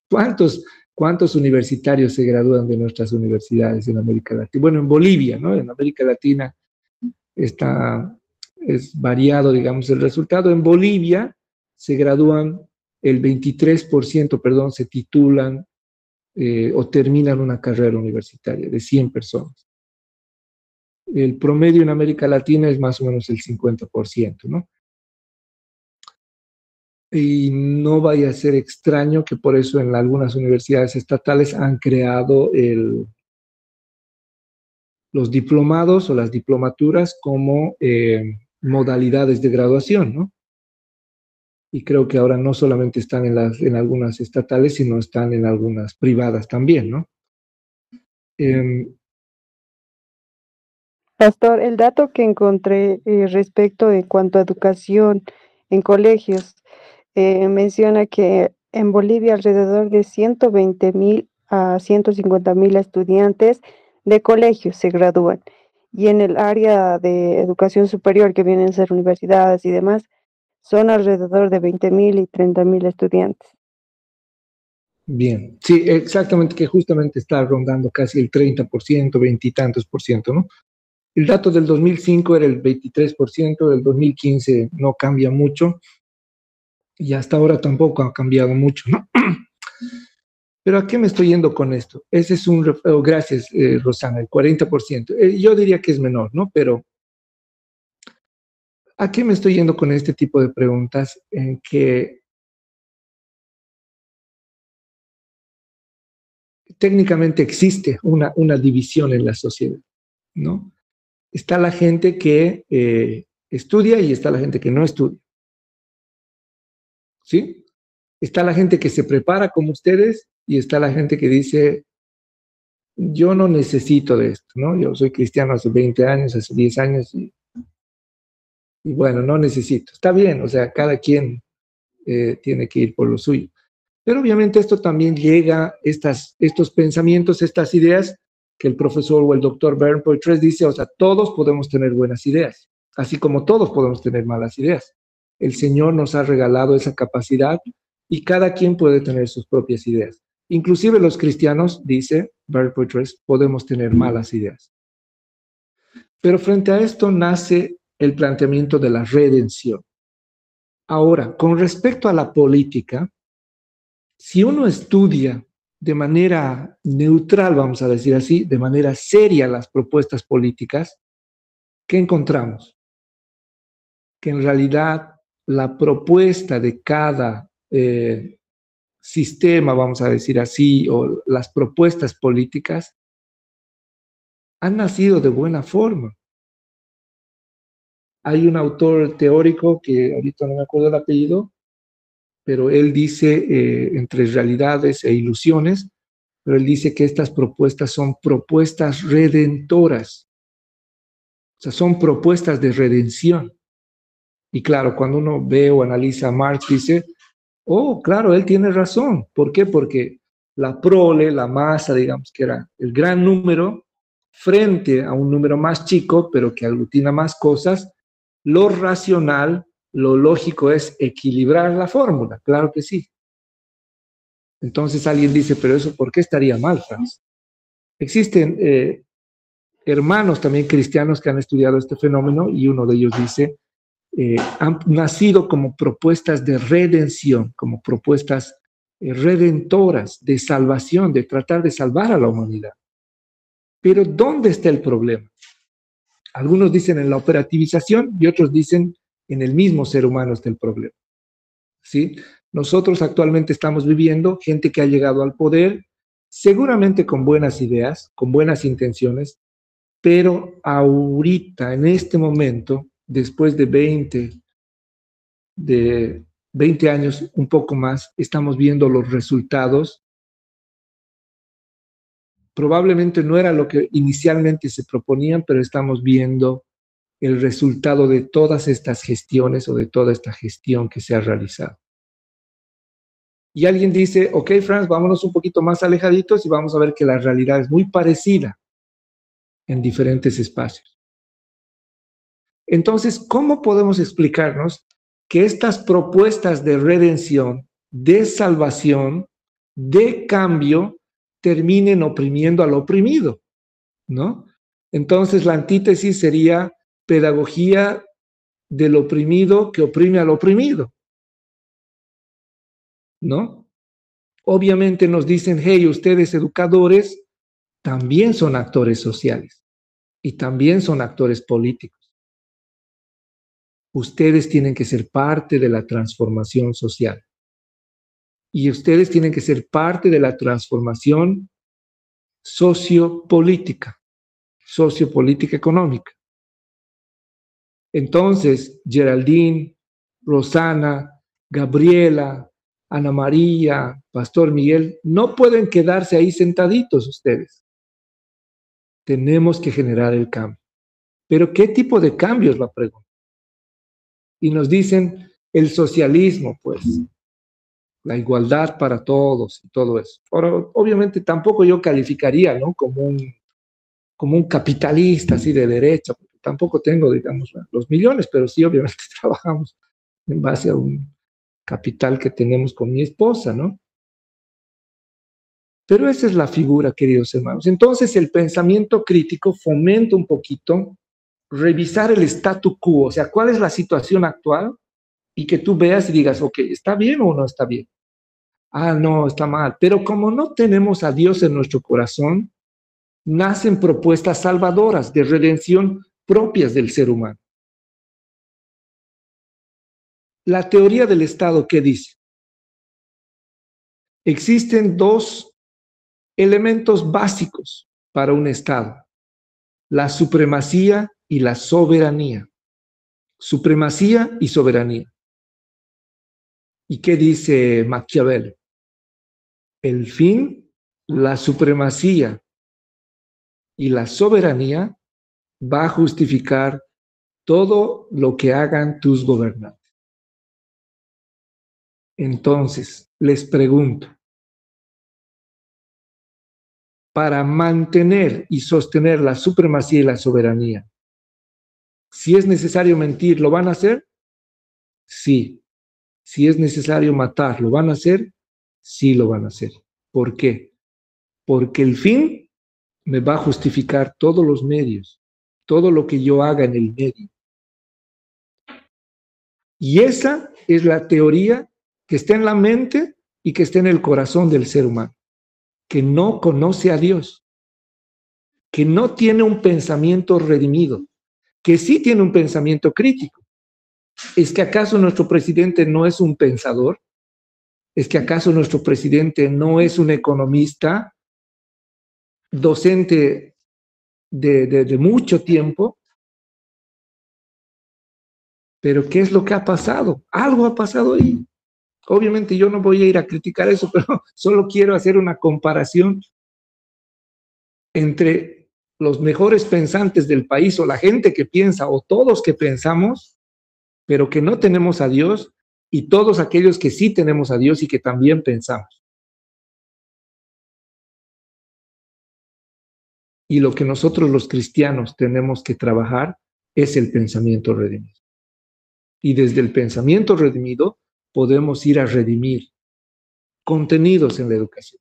Speaker 1: ¿Cuántos universitarios se gradúan de nuestras universidades en América Latina? Bueno, en Bolivia, ¿no? En América Latina es variado, digamos, el resultado. En Bolivia se gradúan el 23%, perdón, se titulan o terminan una carrera universitaria de 100 personas. El promedio en América Latina es más o menos el 50%, ¿no? Y no vaya a ser extraño que por eso en algunas universidades estatales han creado los diplomados o las diplomaturas como modalidades de graduación, ¿no? Y creo que ahora no solamente están en algunas estatales, sino están en algunas privadas también, ¿no?
Speaker 4: Pastor, el dato que encontré respecto en cuanto a educación en colegios menciona que en Bolivia alrededor de 120.000 a 150.000 estudiantes de colegios se gradúan. Y en el área de educación superior, que vienen a ser universidades y demás, son alrededor de 20.000 y 30.000 estudiantes.
Speaker 1: Bien, sí, exactamente, que justamente está rondando casi el 30%, 20 y tantos por ciento, ¿no? El dato del 2005 era el 23%, del 2015 no cambia mucho y hasta ahora tampoco ha cambiado mucho, ¿no? Pero ¿a qué me estoy yendo con esto? Ese es gracias, Rosana, el 40%. Yo diría que es menor, ¿no? Pero ¿a qué me estoy yendo con este tipo de preguntas? En que técnicamente existe una división en la sociedad, ¿no? Está la gente que estudia y está la gente que no estudia, ¿sí? Está la gente que se prepara como ustedes y está la gente que dice, yo no necesito de esto, ¿no? Yo soy cristiano hace 20 años, hace 10 años y bueno, no necesito. Está bien, o sea, cada quien tiene que ir por lo suyo. Pero obviamente esto también llega, estos pensamientos, estas ideas que el profesor o el doctor Bernd Poitras dice, o sea, todos podemos tener buenas ideas, así como todos podemos tener malas ideas. El Señor nos ha regalado esa capacidad y cada quien puede tener sus propias ideas. Inclusive los cristianos, dice Bernd Poitras, podemos tener malas ideas. Pero frente a esto nace el planteamiento de la redención. Ahora, con respecto a la política, si uno estudia de manera neutral, vamos a decir así, de manera seria las propuestas políticas, ¿qué encontramos? Que en realidad la propuesta de cada sistema, vamos a decir así, o las propuestas políticas han nacido de buena forma. Hay un autor teórico que ahorita no me acuerdo el apellido, pero él dice entre realidades e ilusiones, pero él dice que estas propuestas son propuestas redentoras, o sea, son propuestas de redención. Y claro, cuando uno ve o analiza a Marx, dice, oh, claro, él tiene razón. ¿Por qué? Porque la prole, la masa, digamos que era el gran número, frente a un número más chico, pero que aglutina más cosas, lo racional, lo lógico es equilibrar la fórmula, claro que sí. Entonces alguien dice, pero eso, ¿por qué estaría mal, Franz? Existen hermanos también cristianos que han estudiado este fenómeno y uno de ellos dice, han nacido como propuestas de redención, como propuestas redentoras de salvación, de tratar de salvar a la humanidad. Pero ¿dónde está el problema? Algunos dicen en la operativización y otros dicen en el mismo ser humano está el problema. ¿Sí? Nosotros actualmente estamos viviendo gente que ha llegado al poder, seguramente con buenas ideas, con buenas intenciones, pero ahorita, en este momento, después de 20 años, un poco más, estamos viendo los resultados. Probablemente no era lo que inicialmente se proponían, pero estamos viendo el resultado de todas estas gestiones o de toda esta gestión que se ha realizado. Y alguien dice, ok, Franz, vámonos un poquito más alejaditos y vamos a ver que la realidad es muy parecida en diferentes espacios. Entonces, ¿cómo podemos explicarnos que estas propuestas de redención, de salvación, de cambio, terminen oprimiendo al oprimido, ¿no? Entonces, la antítesis sería pedagogía del oprimido que oprime al oprimido, ¿no? Obviamente nos dicen, hey, ustedes educadores también son actores sociales y también son actores políticos. Ustedes tienen que ser parte de la transformación social. Y ustedes tienen que ser parte de la transformación sociopolítica económica. Entonces, Geraldine, Rosana, Gabriela, Ana María, Pastor Miguel, no pueden quedarse ahí sentaditos ustedes. Tenemos que generar el cambio. Pero ¿qué tipo de cambio es la pregunta? Y nos dicen el socialismo, pues, la igualdad para todos y todo eso. Ahora, obviamente tampoco yo calificaría, ¿no?, como un capitalista así de derecha, porque tampoco tengo, digamos, los millones, pero sí, obviamente trabajamos en base a un capital que tenemos con mi esposa, ¿no? Pero esa es la figura, queridos hermanos. Entonces, el pensamiento crítico fomenta un poquito revisar el statu quo, o sea, cuál es la situación actual y que tú veas y digas, ok, ¿está bien o no está bien? Ah, no, está mal. Pero como no tenemos a Dios en nuestro corazón, nacen propuestas salvadoras de redención propias del ser humano. La teoría del Estado, ¿qué dice? Existen dos elementos básicos para un Estado: la supremacía y la soberanía. Supremacía y soberanía. ¿Y qué dice Maquiavelo? El fin, la supremacía y la soberanía va a justificar todo lo que hagan tus gobernantes. Entonces, les pregunto, para mantener y sostener la supremacía y la soberanía, si es necesario mentir, ¿lo van a hacer? Sí. Si es necesario matar, ¿lo van a hacer? Sí, lo van a hacer. ¿Por qué? Porque el fin me va a justificar todos los medios, todo lo que yo haga en el medio. Y esa es la teoría que está en la mente y que está en el corazón del ser humano, que no conoce a Dios, que no tiene un pensamiento redimido, que sí tiene un pensamiento crítico. ¿Es que acaso nuestro presidente no es un pensador? ¿Es que acaso nuestro presidente no es un economista, docente de mucho tiempo? Pero ¿qué es lo que ha pasado? Algo ha pasado ahí. Obviamente yo no voy a ir a criticar eso, pero solo quiero hacer una comparación entre los mejores pensantes del país, o la gente que piensa, o todos que pensamos, pero que no tenemos a Dios, y todos aquellos que sí tenemos a Dios y que también pensamos. Y lo que nosotros los cristianos tenemos que trabajar es el pensamiento redimido. Y desde el pensamiento redimido podemos ir a redimir contenidos en la educación.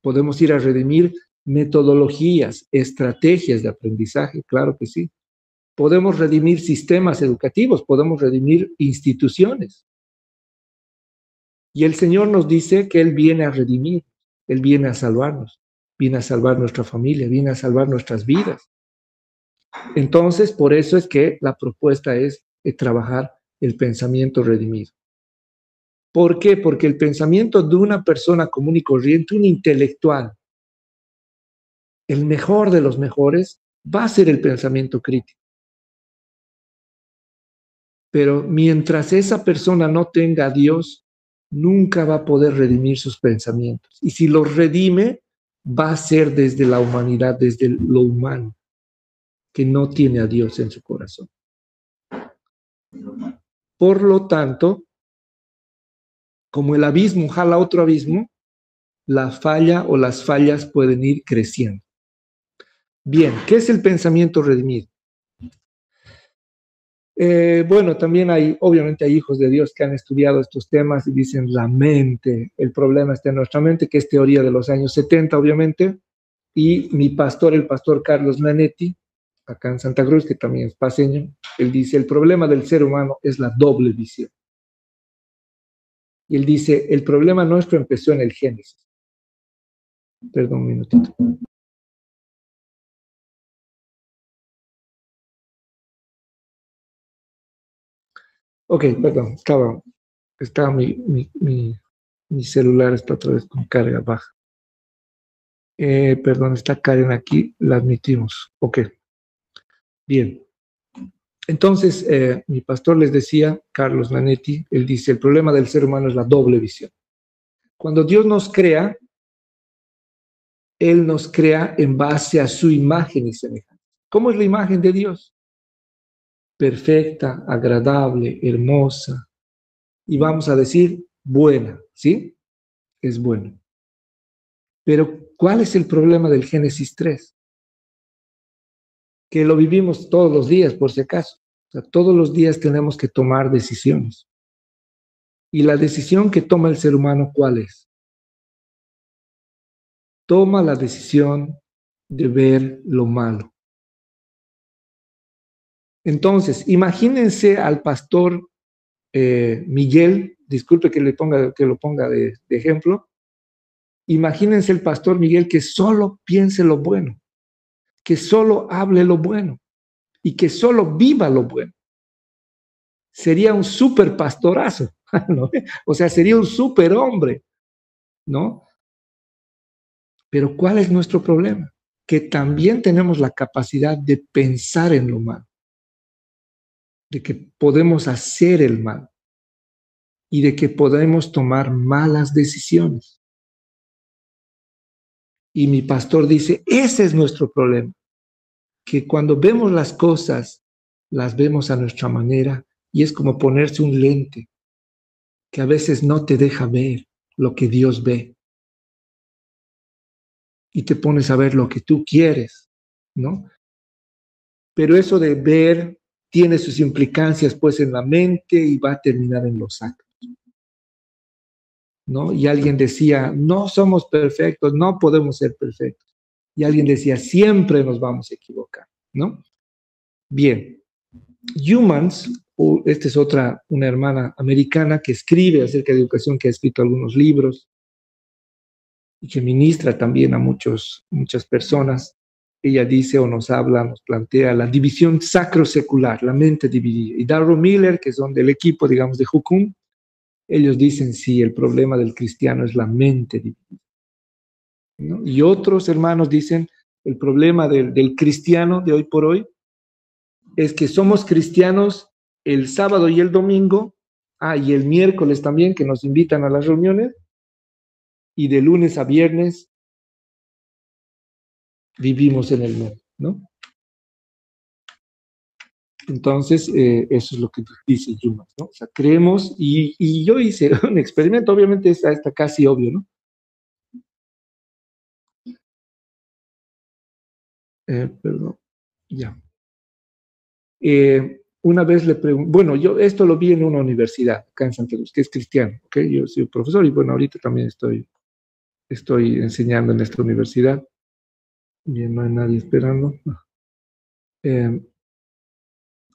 Speaker 1: Podemos ir a redimir metodologías, estrategias de aprendizaje, claro que sí. Podemos redimir sistemas educativos, podemos redimir instituciones. Y el Señor nos dice que Él viene a redimir, Él viene a salvarnos, viene a salvar nuestra familia, viene a salvar nuestras vidas. Entonces, por eso es que la propuesta es trabajar el pensamiento redimido. ¿Por qué? Porque el pensamiento de una persona común y corriente, un intelectual, el mejor de los mejores, va a ser el pensamiento crítico. Pero mientras esa persona no tenga a Dios, nunca va a poder redimir sus pensamientos. Y si los redime, va a ser desde la humanidad, desde lo humano, que no tiene a Dios en su corazón. Por lo tanto, como el abismo jala otro abismo, la falla o las fallas pueden ir creciendo. Bien, ¿qué es el pensamiento redimido? Bueno, también obviamente hay hijos de Dios que han estudiado estos temas y dicen la mente, el problema está en nuestra mente, que es teoría de los años 70, obviamente, y mi pastor, el pastor Carlos Nanetti, acá en Santa Cruz, que también es paseño, él dice, el problema del ser humano es la doble visión. Y él dice, el problema nuestro empezó en el Génesis. Perdón un minutito. Ok, perdón, estaba mi celular está otra vez con carga baja. Perdón, está Karen aquí, la admitimos. Ok, bien. Entonces, mi pastor les decía, Carlos Nanetti, él dice, el problema del ser humano es la doble visión. Cuando Dios nos crea, Él nos crea en base a su imagen y semejanza. ¿Cómo es la imagen de Dios? Perfecta, agradable, hermosa, y vamos a decir buena, ¿sí? Es bueno. Pero, ¿cuál es el problema del Génesis 3? Que lo vivimos todos los días, por si acaso. O sea, todos los días tenemos que tomar decisiones. Y la decisión que toma el ser humano, ¿cuál es? Toma la decisión de ver lo malo. Entonces, imagínense al pastor Miguel, disculpe que lo ponga de ejemplo, imagínense el pastor Miguel que solo piense lo bueno, que solo hable lo bueno y que solo viva lo bueno. Sería un súper pastorazo, ¿no? O sea, sería un súper hombre, ¿no? Pero ¿cuál es nuestro problema? Que también tenemos la capacidad de pensar en lo malo, de que podemos hacer el mal y de que podemos tomar malas decisiones. Y mi pastor dice, ese es nuestro problema, que cuando vemos las cosas, las vemos a nuestra manera y es como ponerse un lente que a veces no te deja ver lo que Dios ve. Y te pones a ver lo que tú quieres, ¿no? Pero eso de ver tiene sus implicancias pues en la mente y va a terminar en los actos, ¿no? Y alguien decía, no somos perfectos, no podemos ser perfectos. Y alguien decía, siempre nos vamos a equivocar, ¿no? Bien, Humans, esta es una hermana americana que escribe acerca de educación, que ha escrito algunos libros y que ministra también a muchas personas. Ella dice o nos habla, nos plantea la división sacro-secular, la mente dividida. Y Darrell Miller, que son del equipo, digamos, de Hukum, ellos dicen, sí, el problema del cristiano es la mente dividida, ¿no? Y otros hermanos dicen, el problema del cristiano de hoy por hoy es que somos cristianos el sábado y el domingo, y el miércoles también, que nos invitan a las reuniones, y de lunes a viernes vivimos en el mundo, ¿no? Entonces, eso es lo que dice Yuma, ¿no? O sea, creemos, y yo hice un experimento, obviamente está casi obvio, ¿no? Perdón, ya. Una vez le pregunté, bueno, yo esto lo vi en una universidad, acá en Santa Cruz, que es cristiano, ¿ok? Yo soy profesor y bueno, ahorita también estoy enseñando en esta universidad. Bien, no hay nadie esperando.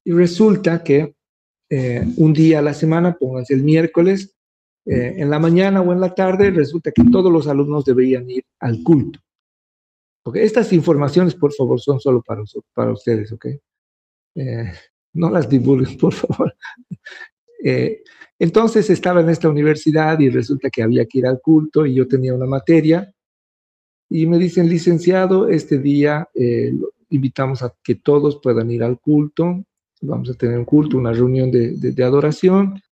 Speaker 1: Y resulta que un día a la semana, pónganse el miércoles, en la mañana o en la tarde, resulta que todos los alumnos deberían ir al culto. Porque estas informaciones, por favor, son solo para ustedes, ¿ok? No las divulguen, por favor. Entonces estaba en esta universidad y resulta que había que ir al culto y yo tenía una materia y me dicen, licenciado, este día invitamos a que todos puedan ir al culto, vamos a tener un culto, una reunión de adoración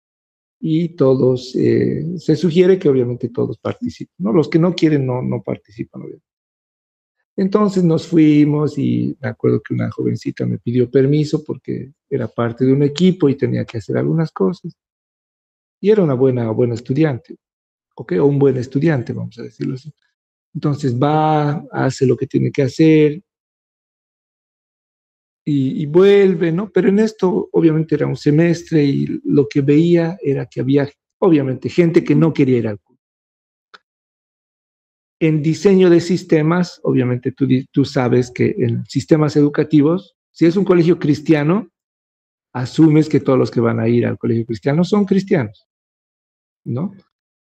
Speaker 1: y todos, se sugiere que obviamente todos participen, ¿no? Los que no quieren no participan, obviamente. Entonces nos fuimos y me acuerdo que una jovencita me pidió permiso porque era parte de un equipo y tenía que hacer algunas cosas. Y era una buena estudiante, ¿ok? O un buen estudiante, vamos a decirlo así. Entonces va, hace lo que tiene que hacer y vuelve, ¿no? Pero en esto obviamente era un semestre y lo que veía era que había obviamente gente que no quería ir al curso. En diseño de sistemas, obviamente tú sabes que en sistemas educativos, si es un colegio cristiano, asumes que todos los que van a ir al colegio cristiano son cristianos, ¿no?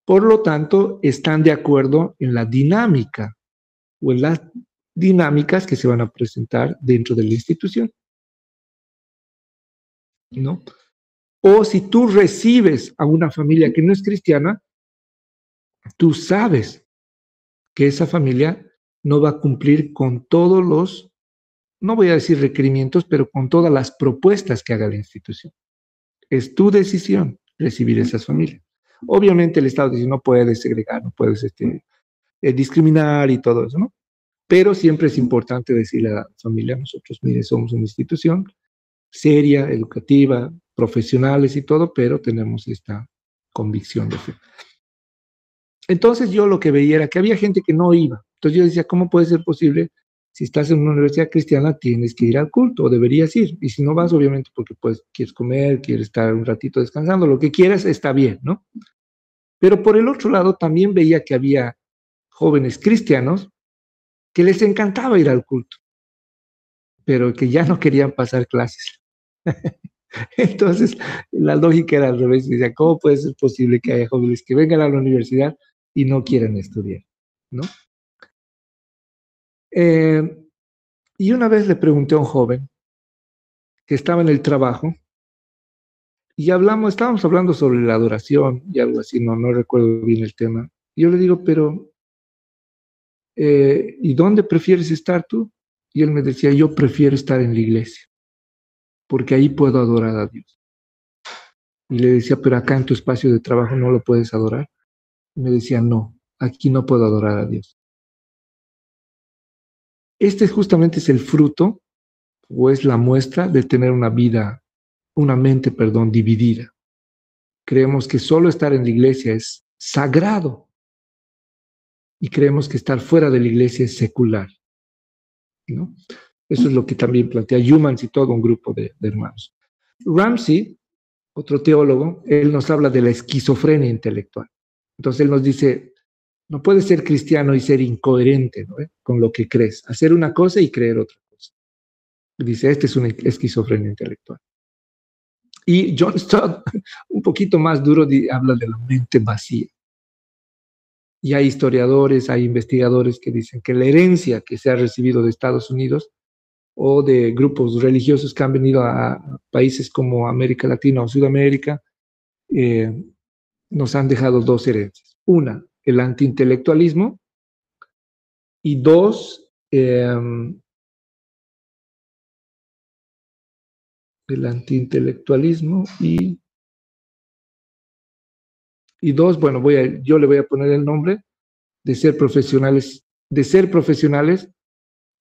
Speaker 1: Por lo tanto, están de acuerdo en la dinámica o en las dinámicas que se van a presentar dentro de la institución, ¿no? O si tú recibes a una familia que no es cristiana, tú sabes que esa familia no va a cumplir con todos los, no voy a decir requerimientos, pero con todas las propuestas que haga la institución. Es tu decisión recibir esas familias. Obviamente el Estado dice, no puedes segregar, no puedes discriminar y todo eso, ¿no? Pero siempre es importante decirle a la familia, nosotros, mire, somos una institución seria, educativa, profesionales y todo, pero tenemos esta convicción de fe. Entonces yo lo que veía era que había gente que no iba. Entonces yo decía, ¿cómo puede ser posible? Si estás en una universidad cristiana, tienes que ir al culto, o deberías ir. Y si no vas, obviamente, porque pues quieres comer, quieres estar un ratito descansando, lo que quieras, está bien, ¿no? Pero por el otro lado, también veía que había jóvenes cristianos que les encantaba ir al culto, pero que ya no querían pasar clases. Entonces, la lógica era al revés. Decía, ¿cómo puede ser posible que haya jóvenes que vengan a la universidad y no quieran estudiar, ¿no? Y una vez le pregunté a un joven que estaba en el trabajo y estábamos hablando sobre la adoración y algo así, no recuerdo bien el tema. Yo le digo, pero, ¿y dónde prefieres estar tú? Y él me decía, yo prefiero estar en la iglesia, porque ahí puedo adorar a Dios. Y le decía, pero acá en tu espacio de trabajo no lo puedes adorar. Y me decía, no, aquí no puedo adorar a Dios. Este justamente es el fruto, o es la muestra de tener una mente, dividida. Creemos que solo estar en la iglesia es sagrado y creemos que estar fuera de la iglesia es secular, ¿no? Eso es lo que también plantea Humans y todo un grupo de hermanos. Ramsey, otro teólogo, él nos habla de la esquizofrenia intelectual. Entonces él nos dice, no puedes ser cristiano y ser incoherente, ¿no? Con lo que crees, hacer una cosa y creer otra cosa. Dice, esta es una esquizofrenia intelectual. Y John Stott, un poquito más duro, habla de la mente vacía. Y hay historiadores, hay investigadores que dicen que la herencia que se ha recibido de Estados Unidos o de grupos religiosos que han venido a países como América Latina o Sudamérica, nos han dejado dos herencias. Una, el antiintelectualismo, y dos, el antiintelectualismo y dos, bueno, yo le voy a poner el nombre de ser profesionales,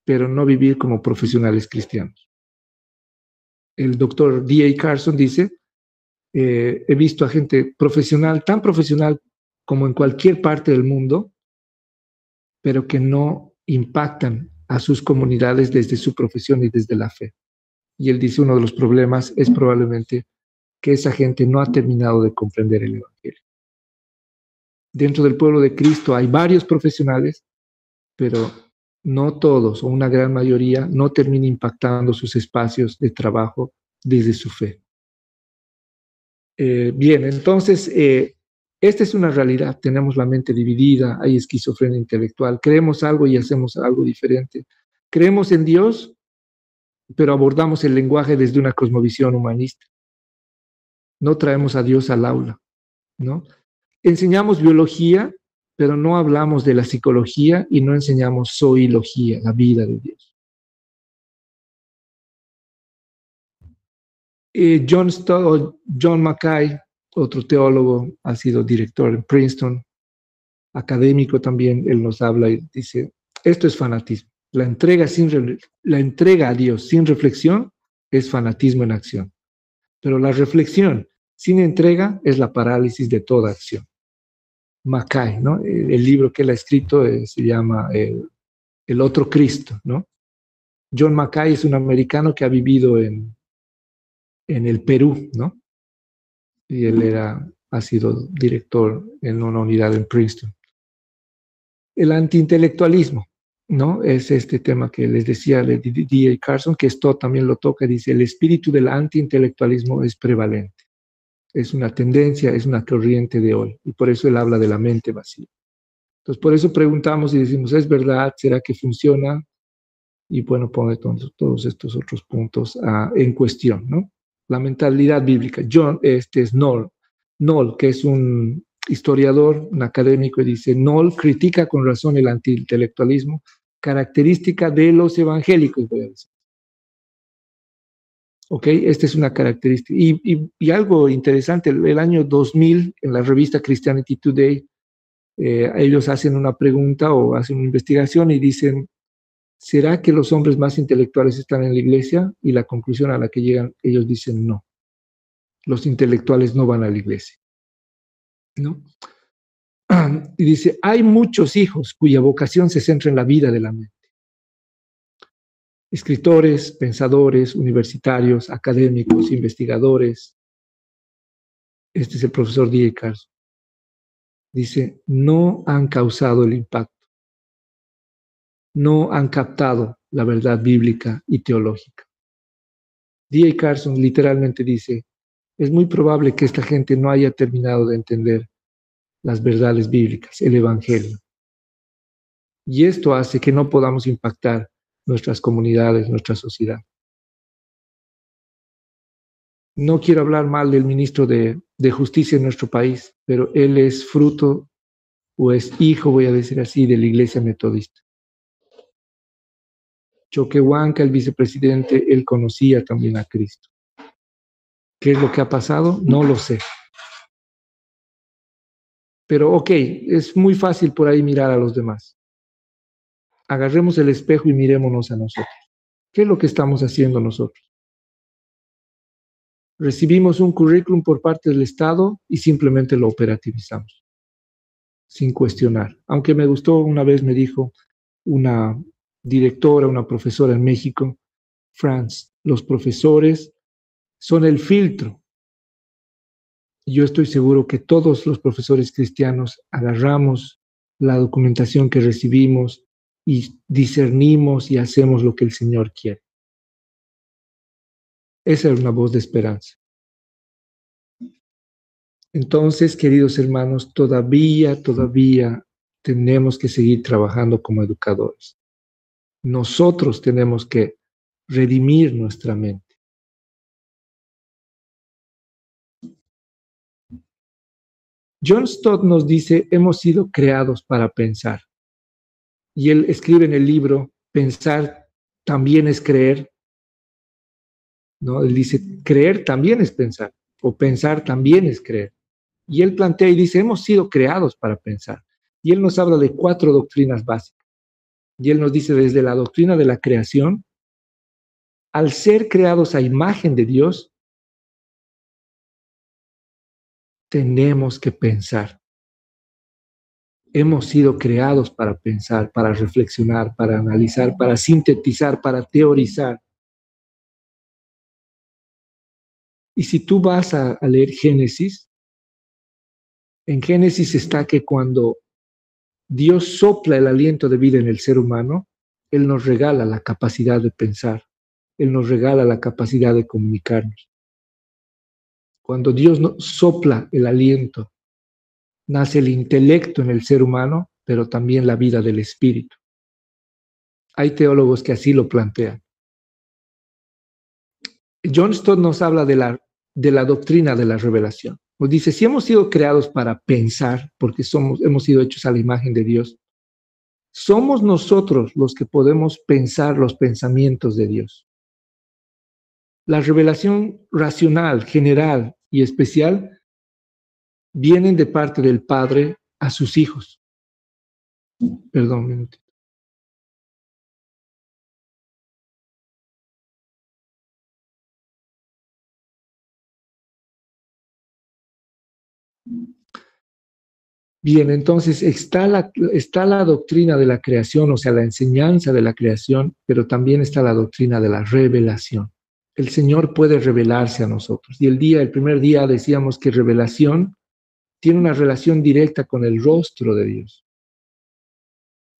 Speaker 1: pero no vivir como profesionales cristianos. El doctor D.A. Carson dice, he visto a gente profesional, tan profesional como en cualquier parte del mundo, pero que no impactan a sus comunidades desde su profesión y desde la fe. Y él dice, uno de los problemas es probablemente que esa gente no ha terminado de comprender el Evangelio. Dentro del pueblo de Cristo hay varios profesionales, pero no todos, o una gran mayoría, no termina impactando sus espacios de trabajo desde su fe. Bien, entonces, Esta es una realidad, tenemos la mente dividida, hay esquizofrenia intelectual, creemos algo y hacemos algo diferente. Creemos en Dios, pero abordamos el lenguaje desde una cosmovisión humanista. No traemos a Dios al aula, ¿no? Enseñamos biología, pero no hablamos de la psicología y no enseñamos zoología, la vida de Dios. John Mackay, otro teólogo, ha sido director en Princeton, académico también, él nos habla y dice, esto es fanatismo. La entrega a Dios sin reflexión es fanatismo en acción. Pero la reflexión sin entrega es la parálisis de toda acción. Mackay, ¿no? El libro que él ha escrito se llama El otro Cristo, ¿no? John Mackay es un americano que ha vivido en el Perú, ¿no? Y él ha sido director en una unidad en Princeton. El antiintelectualismo, ¿no? Es este tema que les decía de D.A. Carson, que esto también lo toca, dice, el espíritu del antiintelectualismo es prevalente. Es una tendencia, es una corriente de hoy, y por eso él habla de la mente vacía. Entonces, por eso preguntamos y decimos, ¿es verdad? ¿Será que funciona? Y bueno, pone todos estos otros puntos en cuestión, ¿no? La mentalidad bíblica. Este es Knoll, que es un historiador, un académico, y dice, Knoll critica con razón el antiintelectualismo, característica de los evangélicos, voy a decir. ¿Ok? Esta es una característica. Y algo interesante, el año 2000, en la revista Christianity Today, ellos hacen una pregunta o hacen una investigación y dicen, ¿será que los hombres más intelectuales están en la iglesia? Y la conclusión a la que llegan, ellos dicen no. Los intelectuales no van a la iglesia, ¿no? Y dice, hay muchos hijos cuya vocación se centra en la vida de la mente. Escritores, pensadores, universitarios, académicos, investigadores. Este es el profesor D.A. Carson. Dice, no han causado el impacto. No han captado la verdad bíblica y teológica. D.A. Carson literalmente dice, es muy probable que esta gente no haya terminado de entender las verdades bíblicas, el Evangelio. Y esto hace que no podamos impactar nuestras comunidades, nuestra sociedad. No quiero hablar mal del ministro de Justicia en nuestro país, pero él es fruto o es hijo, voy a decir así, de la Iglesia Metodista. Choquehuanca, el vicepresidente, él conocía también a Cristo. ¿Qué es lo que ha pasado? No lo sé. Pero ok, es muy fácil por ahí mirar a los demás. Agarremos el espejo y mirémonos a nosotros. ¿Qué es lo que estamos haciendo nosotros? Recibimos un currículum por parte del Estado y simplemente lo operativizamos, sin cuestionar. Aunque me gustó, una vez me dijo una directora, una profesora en México, Franz, los profesores son el filtro. Yo estoy seguro que todos los profesores cristianos agarramos la documentación que recibimos y discernimos y hacemos lo que el Señor quiere. Esa es una voz de esperanza. Entonces, queridos hermanos, todavía tenemos que seguir trabajando como educadores. Nosotros tenemos que redimir nuestra mente. John Stott nos dice, hemos sido creados para pensar. Y él escribe en el libro, pensar también es creer. ¿No? Él dice, creer también es pensar, o pensar también es creer. Y él plantea y dice, hemos sido creados para pensar. Y él nos habla de 4 doctrinas básicas. Y él nos dice, desde la doctrina de la creación, al ser creados a imagen de Dios, tenemos que pensar. Hemos sido creados para pensar, para reflexionar, para analizar, para sintetizar, para teorizar. Y si tú vas a leer Génesis, en Génesis está que cuando Dios sopla el aliento de vida en el ser humano, Él nos regala la capacidad de pensar, Él nos regala la capacidad de comunicarnos. Cuando Dios sopla el aliento nace el intelecto en el ser humano, pero también la vida del espíritu. Hay teólogos que así lo plantean. John Stott nos habla de la doctrina de la revelación. Nos dice, si hemos sido creados para pensar, porque hemos sido hechos a la imagen de Dios, somos nosotros los que podemos pensar los pensamientos de Dios. La revelación racional, general y especial vienen de parte del Padre a sus hijos. Perdón, un minuto. Bien, entonces está la doctrina de la creación, o sea, la enseñanza de la creación, pero también está la doctrina de la revelación. El Señor puede revelarse a nosotros. Y el primer día decíamos que revelación tiene una relación directa con el rostro de Dios.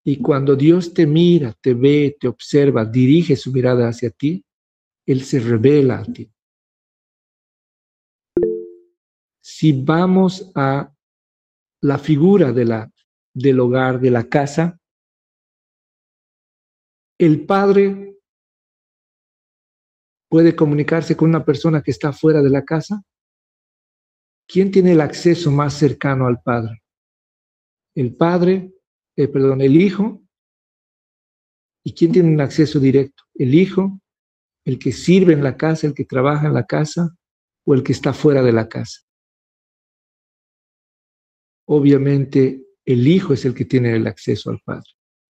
Speaker 1: Y cuando Dios te mira, te ve, te observa, dirige su mirada hacia ti, Él se revela a ti. Si vamos a la figura del hogar, de la casa, el padre puede comunicarse con una persona que está fuera de la casa. ¿Quién tiene el acceso más cercano al padre? El hijo. ¿Y quién tiene un acceso directo? El hijo, el que sirve en la casa, el que trabaja en la casa, o el que está fuera de la casa. Obviamente, el hijo es el que tiene el acceso al padre.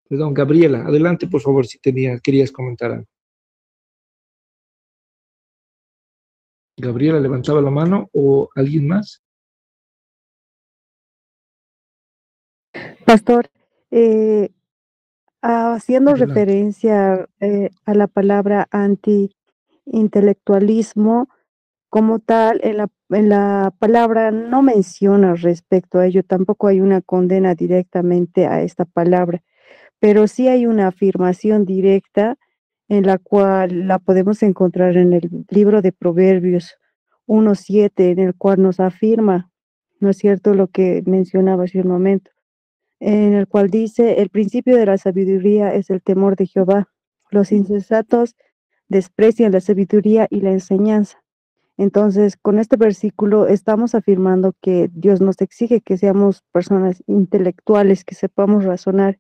Speaker 1: Perdón, Gabriela, adelante, por favor, si querías comentar algo. Gabriela levantaba la mano, o alguien más.
Speaker 4: Pastor, haciendo
Speaker 1: Adelante.
Speaker 4: referencia a la palabra anti-intelectualismo, como tal, en la palabra no menciona respecto a ello, tampoco hay una condena directamente a esta palabra, pero sí hay una afirmación directa en la cual la podemos encontrar en el libro de Proverbios 1:7, en el cual nos afirma, ¿no es cierto?, lo que mencionaba hace un momento, en el cual dice, el principio de la sabiduría es el temor de Jehová. Los insensatos desprecian la sabiduría y la enseñanza. Entonces, con este versículo estamos afirmando que Dios nos exige que seamos personas intelectuales, que sepamos razonar,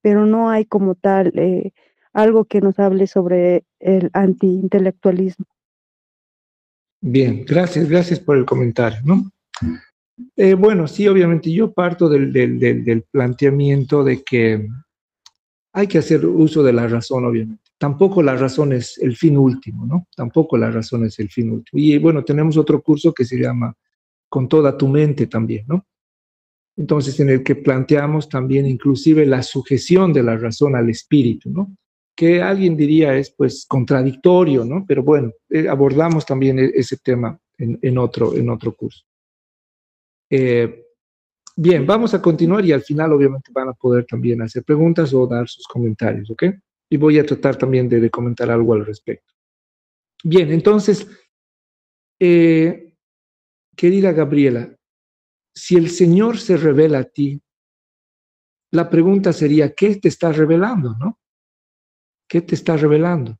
Speaker 4: pero no hay como tal algo que nos hable sobre el anti-intelectualismo.
Speaker 1: Bien, gracias por el comentario, ¿no? Bueno, sí, obviamente yo parto del planteamiento de que hay que hacer uso de la razón, obviamente. Tampoco la razón es el fin último, ¿no? Tampoco la razón es el fin último. Y bueno, tenemos otro curso que se llama Con toda tu mente también, ¿no? Entonces, en el que planteamos también inclusive la sujeción de la razón al espíritu, ¿no? Que alguien diría es pues contradictorio, ¿no? Pero bueno, abordamos también ese tema en otro curso. Bien, vamos a continuar y al final obviamente van a poder también hacer preguntas o dar sus comentarios, ¿ok? Y voy a tratar también de comentar algo al respecto. Bien, entonces, querida Gabriela, si el Señor se revela a ti, la pregunta sería, ¿qué te está revelando, no? ¿Qué te está revelando?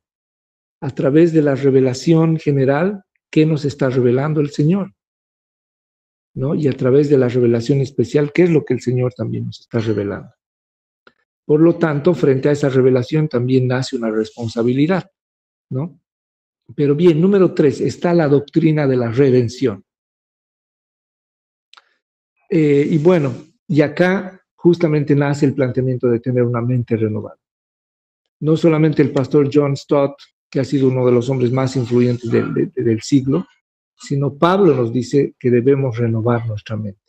Speaker 1: A través de la revelación general, ¿qué nos está revelando el Señor? ¿No? Y a través de la revelación especial, ¿qué es lo que el Señor también nos está revelando? Por lo tanto, frente a esa revelación también nace una responsabilidad, ¿no? Pero bien, número 3, está la doctrina de la redención. Y bueno, y acá justamente nace el planteamiento de tener una mente renovada. No solamente el pastor John Stott, que ha sido uno de los hombres más influyentes del siglo, sino Pablo nos dice que debemos renovar nuestra mente.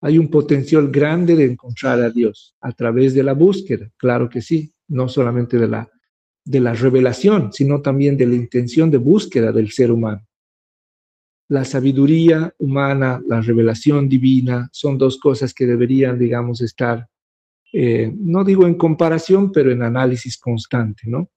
Speaker 1: Hay un potencial grande de encontrar a Dios a través de la búsqueda, claro que sí, no solamente de la revelación, sino también de la intención de búsqueda del ser humano. La sabiduría humana, la revelación divina, son dos cosas que deberían, digamos, estar, no digo en comparación, pero en análisis constante, ¿no?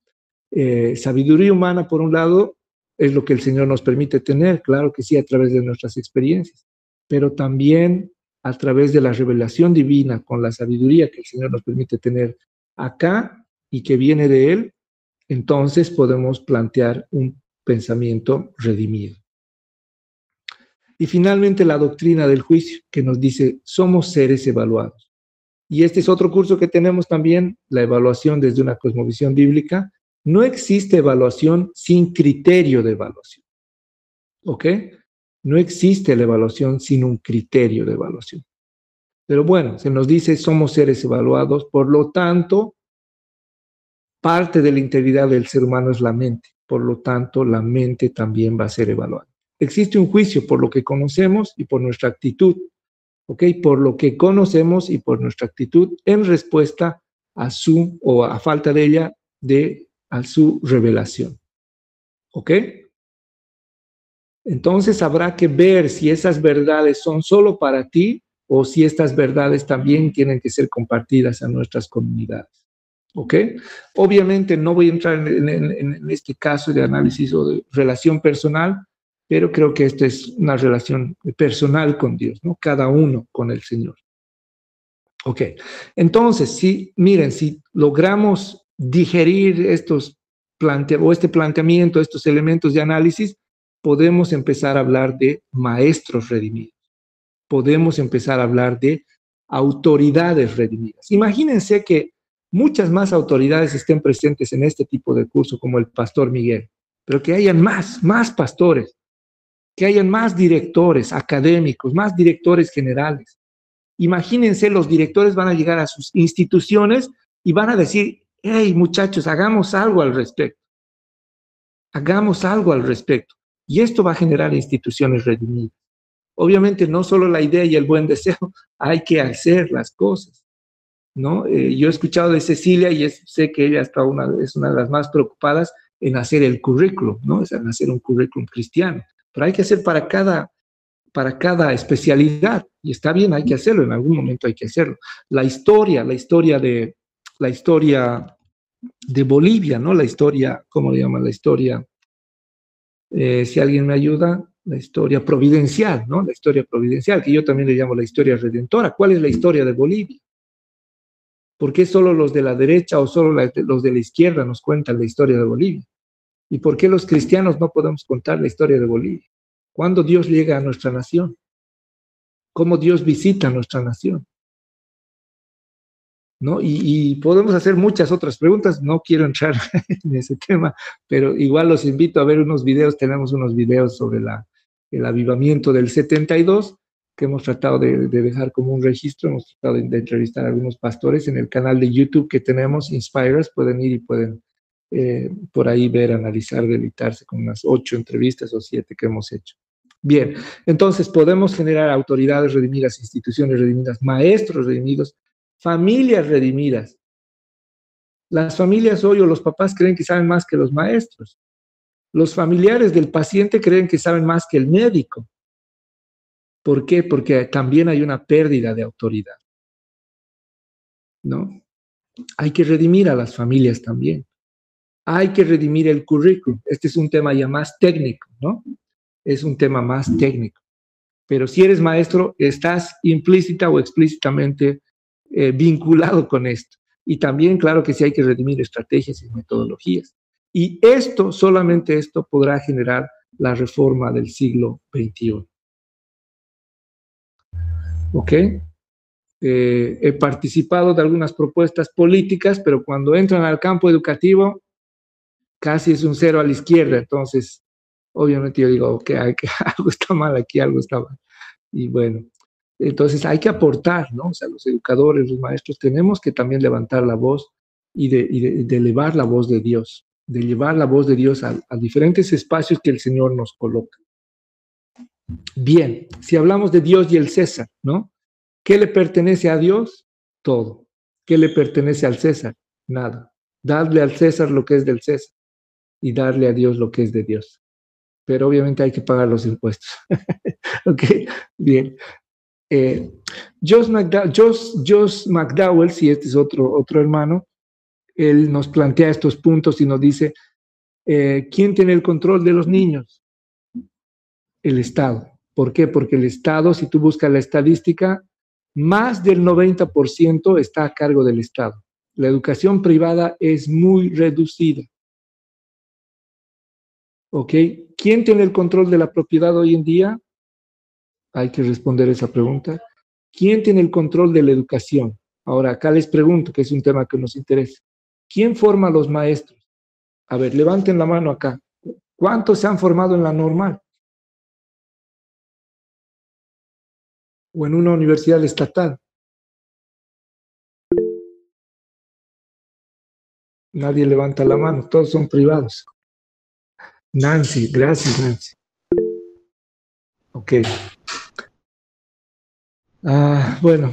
Speaker 1: Sabiduría humana, por un lado, es lo que el Señor nos permite tener, claro que sí, a través de nuestras experiencias, pero también a través de la revelación divina, con la sabiduría que el Señor nos permite tener acá y que viene de Él, entonces podemos plantear un pensamiento redimido. Y finalmente la doctrina del juicio, que nos dice, somos seres evaluados. Y este es otro curso que tenemos también, la evaluación desde una cosmovisión bíblica. No existe evaluación sin criterio de evaluación. ¿Ok? No existe la evaluación sin un criterio de evaluación. Pero bueno, se nos dice, somos seres evaluados, por lo tanto, parte de la integridad del ser humano es la mente. Por lo tanto, la mente también va a ser evaluada. Existe un juicio por lo que conocemos y por nuestra actitud, ¿ok? Por lo que conocemos y por nuestra actitud en respuesta a su, o a falta de ella, a su revelación, ¿ok? Entonces habrá que ver si esas verdades son solo para ti o si estas verdades también tienen que ser compartidas a nuestras comunidades, ¿ok? Obviamente no voy a entrar en este caso de análisis o de relación personal, pero creo que esta es una relación personal con Dios, ¿no? Cada uno con el Señor. Ok, entonces, miren, si logramos digerir este planteamiento, estos elementos de análisis, podemos empezar a hablar de maestros redimidos. Podemos empezar a hablar de autoridades redimidas. Imagínense que muchas más autoridades estén presentes en este tipo de curso, como el pastor Miguel, pero que hayan más pastores, que hayan más directores académicos, más directores generales. Imagínense, los directores van a llegar a sus instituciones y van a decir, hey, muchachos, hagamos algo al respecto. Hagamos algo al respecto. Y esto va a generar instituciones redimidas. Obviamente, no solo la idea y el buen deseo, hay que hacer las cosas, ¿no? Yo he escuchado de Cecilia y sé que ella es una de las más preocupadas en hacer el currículum, ¿no? En hacer un currículum cristiano. Pero hay que hacer para cada especialidad, y está bien, hay que hacerlo, en algún momento hay que hacerlo. La historia de Bolivia, ¿no? La historia, ¿cómo le llaman? La historia, si alguien me ayuda, la historia providencial, ¿no? La historia providencial, que yo también le llamo la historia redentora. ¿Cuál es la historia de Bolivia? ¿Por qué solo los de la derecha o solo los de la izquierda nos cuentan la historia de Bolivia? ¿Y por qué los cristianos no podemos contar la historia de Bolivia? ¿Cuándo Dios llega a nuestra nación? ¿Cómo Dios visita a nuestra nación? ¿No? Y podemos hacer muchas otras preguntas, no quiero entrar en ese tema, pero igual los invito a ver unos videos, tenemos unos videos sobre el avivamiento del 72, que hemos tratado de dejar como un registro, hemos tratado de entrevistar a algunos pastores en el canal de YouTube que tenemos, Inspire Us, pueden ir y pueden por ahí ver, analizar, deleitarse con unas 8 entrevistas o 7 que hemos hecho. Bien, entonces podemos generar autoridades redimidas, instituciones redimidas, maestros redimidos, familias redimidas. Las familias hoy o los papás creen que saben más que los maestros. Los familiares del paciente creen que saben más que el médico. ¿Por qué? Porque también hay una pérdida de autoridad, ¿no? Hay que redimir a las familias también. Hay que redimir el currículum. Este es un tema ya más técnico, ¿no? Es un tema más técnico. Pero si eres maestro, estás implícita o explícitamente vinculado con esto. Y también, claro que sí hay que redimir estrategias y metodologías. Y solamente esto podrá generar la reforma del siglo XXI. ¿Ok? He participado de algunas propuestas políticas, pero cuando entran al campo educativo, casi es un 0 a la izquierda. Entonces, obviamente yo digo, que algo está mal aquí, algo está mal. Y bueno, entonces hay que aportar, ¿no? O sea, los educadores, los maestros, tenemos que también levantar la voz y de elevar la voz de Dios, de llevar la voz de Dios a diferentes espacios que el Señor nos coloca. Bien, si hablamos de Dios y el César, ¿no? ¿Qué le pertenece a Dios? Todo. ¿Qué le pertenece al César? Nada. Darle al César lo que es del César y darle a Dios lo que es de Dios. Pero obviamente hay que pagar los impuestos. Ok, bien. Josh McDowell, si este es otro hermano, él nos plantea estos puntos y nos dice, ¿quién tiene el control de los niños? El Estado. ¿Por qué? Porque el Estado, si tú buscas la estadística, más del 90% está a cargo del Estado. La educación privada es muy reducida. ¿Ok? ¿Quién tiene el control de la propiedad hoy en día? Hay que responder esa pregunta. ¿Quién tiene el control de la educación? Ahora, acá les pregunto, que es un tema que nos interesa. ¿Quién forma a los maestros? A ver, levanten la mano acá. ¿Cuántos se han formado en la normal? ¿O en una universidad estatal? Nadie levanta la mano, todos son privados. Nancy, gracias Nancy. Ok. Bueno,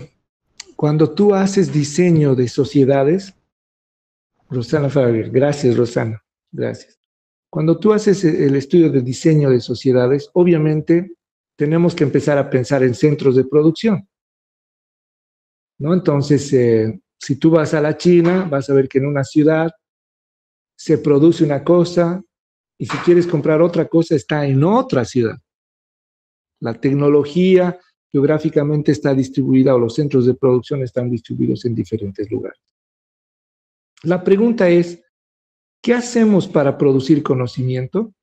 Speaker 1: cuando tú haces diseño de sociedades, Rosana Faber, gracias Rosana, gracias. Cuando tú haces el estudio de diseño de sociedades, obviamente tenemos que empezar a pensar en centros de producción, ¿no? Entonces, si tú vas a la China, vas a ver que en una ciudad se produce una cosa y si quieres comprar otra cosa está en otra ciudad. La tecnología geográficamente está distribuida o los centros de producción están distribuidos en diferentes lugares. La pregunta es, ¿qué hacemos para producir conocimiento?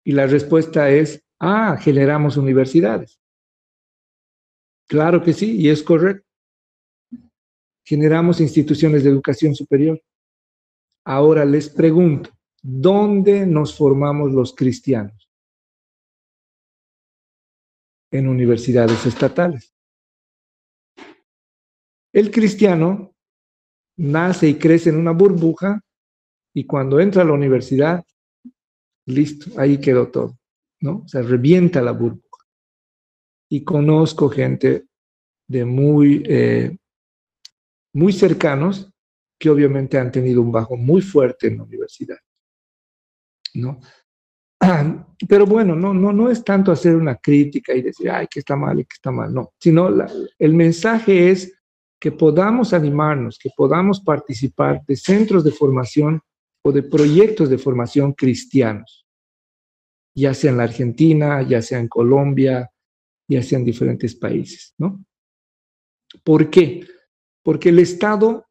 Speaker 1: Y la respuesta es, generamos universidades. Claro que sí, y es correcto. Generamos instituciones de educación superior. Ahora les pregunto, ¿dónde nos formamos los cristianos? En universidades estatales. El cristiano nace y crece en una burbuja y cuando entra a la universidad, listo, ahí quedó todo, ¿no? Se revienta la burbuja. Y conozco gente de muy cercanos que obviamente han tenido un bajo muy fuerte en la universidad, ¿no? Pero bueno, no es tanto hacer una crítica y decir, ay, que está mal y que está mal, no, sino el mensaje es que podamos animarnos, que podamos participar de centros de formación o de proyectos de formación cristianos, ya sea en la Argentina, ya sea en Colombia, ya sea en diferentes países, ¿no? ¿Por qué? Porque el Estado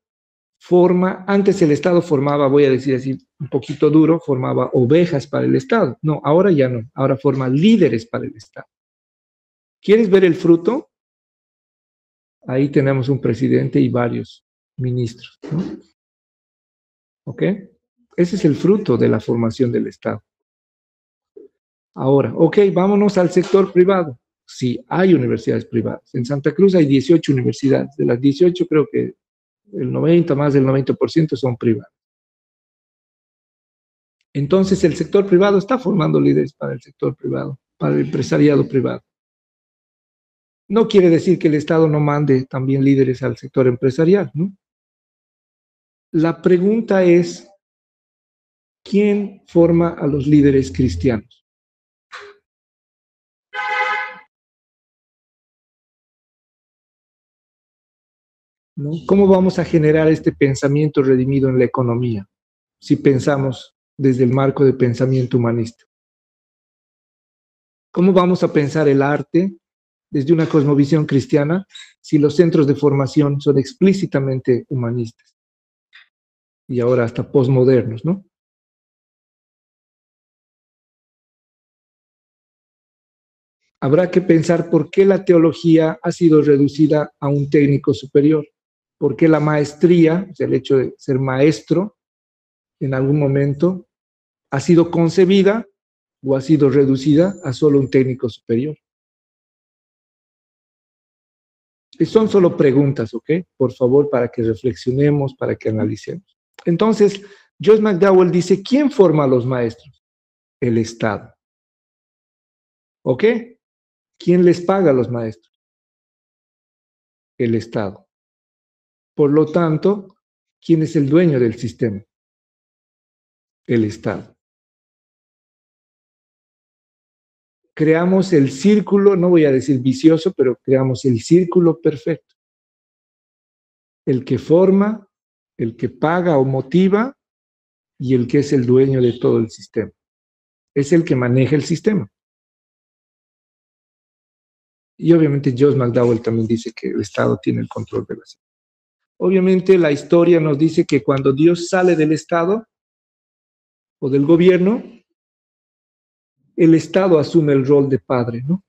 Speaker 1: antes el Estado formaba, voy a decir así, un poquito duro, formaba ovejas para el Estado. No, ahora ya no, ahora forma líderes para el Estado. ¿Quieres ver el fruto? Ahí tenemos un presidente y varios ministros, ¿no? ¿Ok? Ese es el fruto de la formación del Estado. Ahora, ok, vámonos al sector privado. Sí, hay universidades privadas. En Santa Cruz hay 18 universidades. De las 18 creo que más del 90% son privadas. Entonces el sector privado está formando líderes para el sector privado, para el empresariado privado. No quiere decir que el Estado no mande también líderes al sector empresarial, ¿no? La pregunta es, ¿quién forma a los líderes cristianos? ¿No? ¿Cómo vamos a generar este pensamiento redimido en la economía si pensamos desde el marco de pensamiento humanista? ¿Cómo vamos a pensar el arte desde una cosmovisión cristiana si los centros de formación son explícitamente humanistas? Y ahora hasta posmodernos, ¿no? Habrá que pensar por qué la teología ha sido reducida a un técnico superior, por qué la maestría, o sea, el hecho de ser maestro, en algún momento ha sido concebida o ha sido reducida a solo un técnico superior. Y son solo preguntas, ¿ok? Por favor, para que reflexionemos, para que analicemos. Entonces, Joyce McDowell dice, ¿quién forma a los maestros? El Estado. ¿Ok? ¿Quién les paga a los maestros? El Estado. Por lo tanto, ¿quién es el dueño del sistema? El Estado. Creamos el círculo, no voy a decir vicioso, pero creamos el círculo perfecto. El que forma, el que paga o motiva y el que es el dueño de todo el sistema. Es el que maneja el sistema. Y obviamente Josh McDowell también dice que el Estado tiene el control de la salud. Obviamente la historia nos dice que cuando Dios sale del Estado o del gobierno, el Estado asume el rol de padre, ¿no?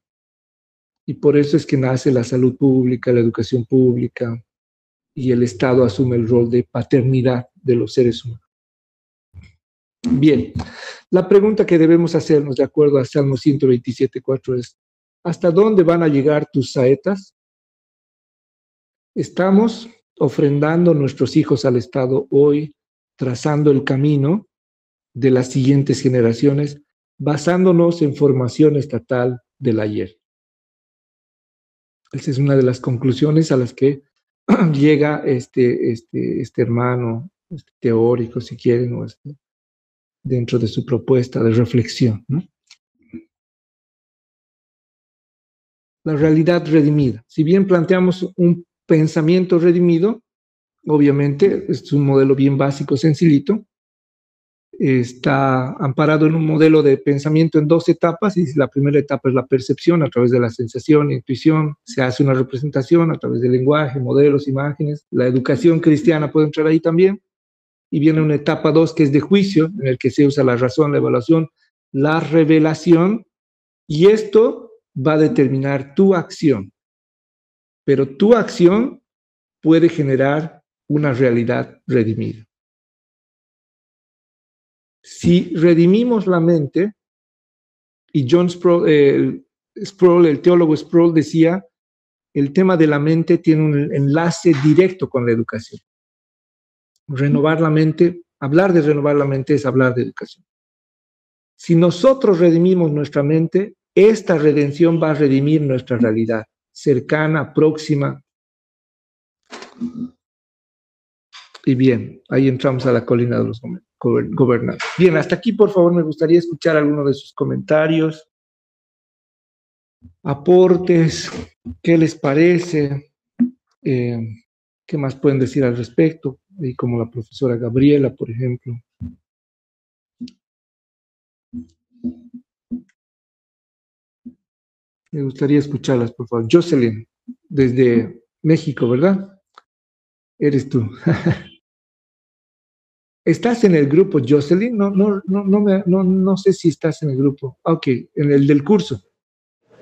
Speaker 1: Y por eso es que nace la salud pública, la educación pública, y el Estado asume el rol de paternidad de los seres humanos. Bien, la pregunta que debemos hacernos de acuerdo a Salmo 127:4 es, ¿hasta dónde van a llegar tus saetas? Estamos ofrendando nuestros hijos al Estado hoy, trazando el camino de las siguientes generaciones, basándonos en formación estatal del ayer. Esa es una de las conclusiones a las que llega este hermano, este teórico, si quieren, o dentro de su propuesta de reflexión, ¿no? La realidad redimida. Si bien planteamos un pensamiento redimido, obviamente es un modelo bien básico, sencillito, está amparado en un modelo de pensamiento en 2 etapas, y la primera etapa es la percepción a través de la sensación, intuición, se hace una representación a través del lenguaje, modelos, imágenes, la educación cristiana puede entrar ahí también, y viene una etapa 2 que es de juicio, en el que se usa la razón, la evaluación, la revelación, y esto va a determinar tu acción, pero tu acción puede generar una realidad redimida. Si redimimos la mente, y John Sproul, el teólogo Sproul decía, el tema de la mente tiene un enlace directo con la educación. Renovar la mente, hablar de renovar la mente es hablar de educación. Si nosotros redimimos nuestra mente, esta redención va a redimir nuestra realidad, cercana, próxima. Y bien, ahí entramos a la colina de los gobernantes. Bien, hasta aquí, por favor, me gustaría escuchar algunos de sus comentarios, aportes, qué les parece, qué más pueden decir al respecto, y como la profesora Gabriela, por ejemplo. Me gustaría escucharlas, por favor. Jocelyn, desde México, ¿verdad? Eres tú. ¿Estás en el grupo, Jocelyn? No sé si estás en el grupo. Ok, en el del curso.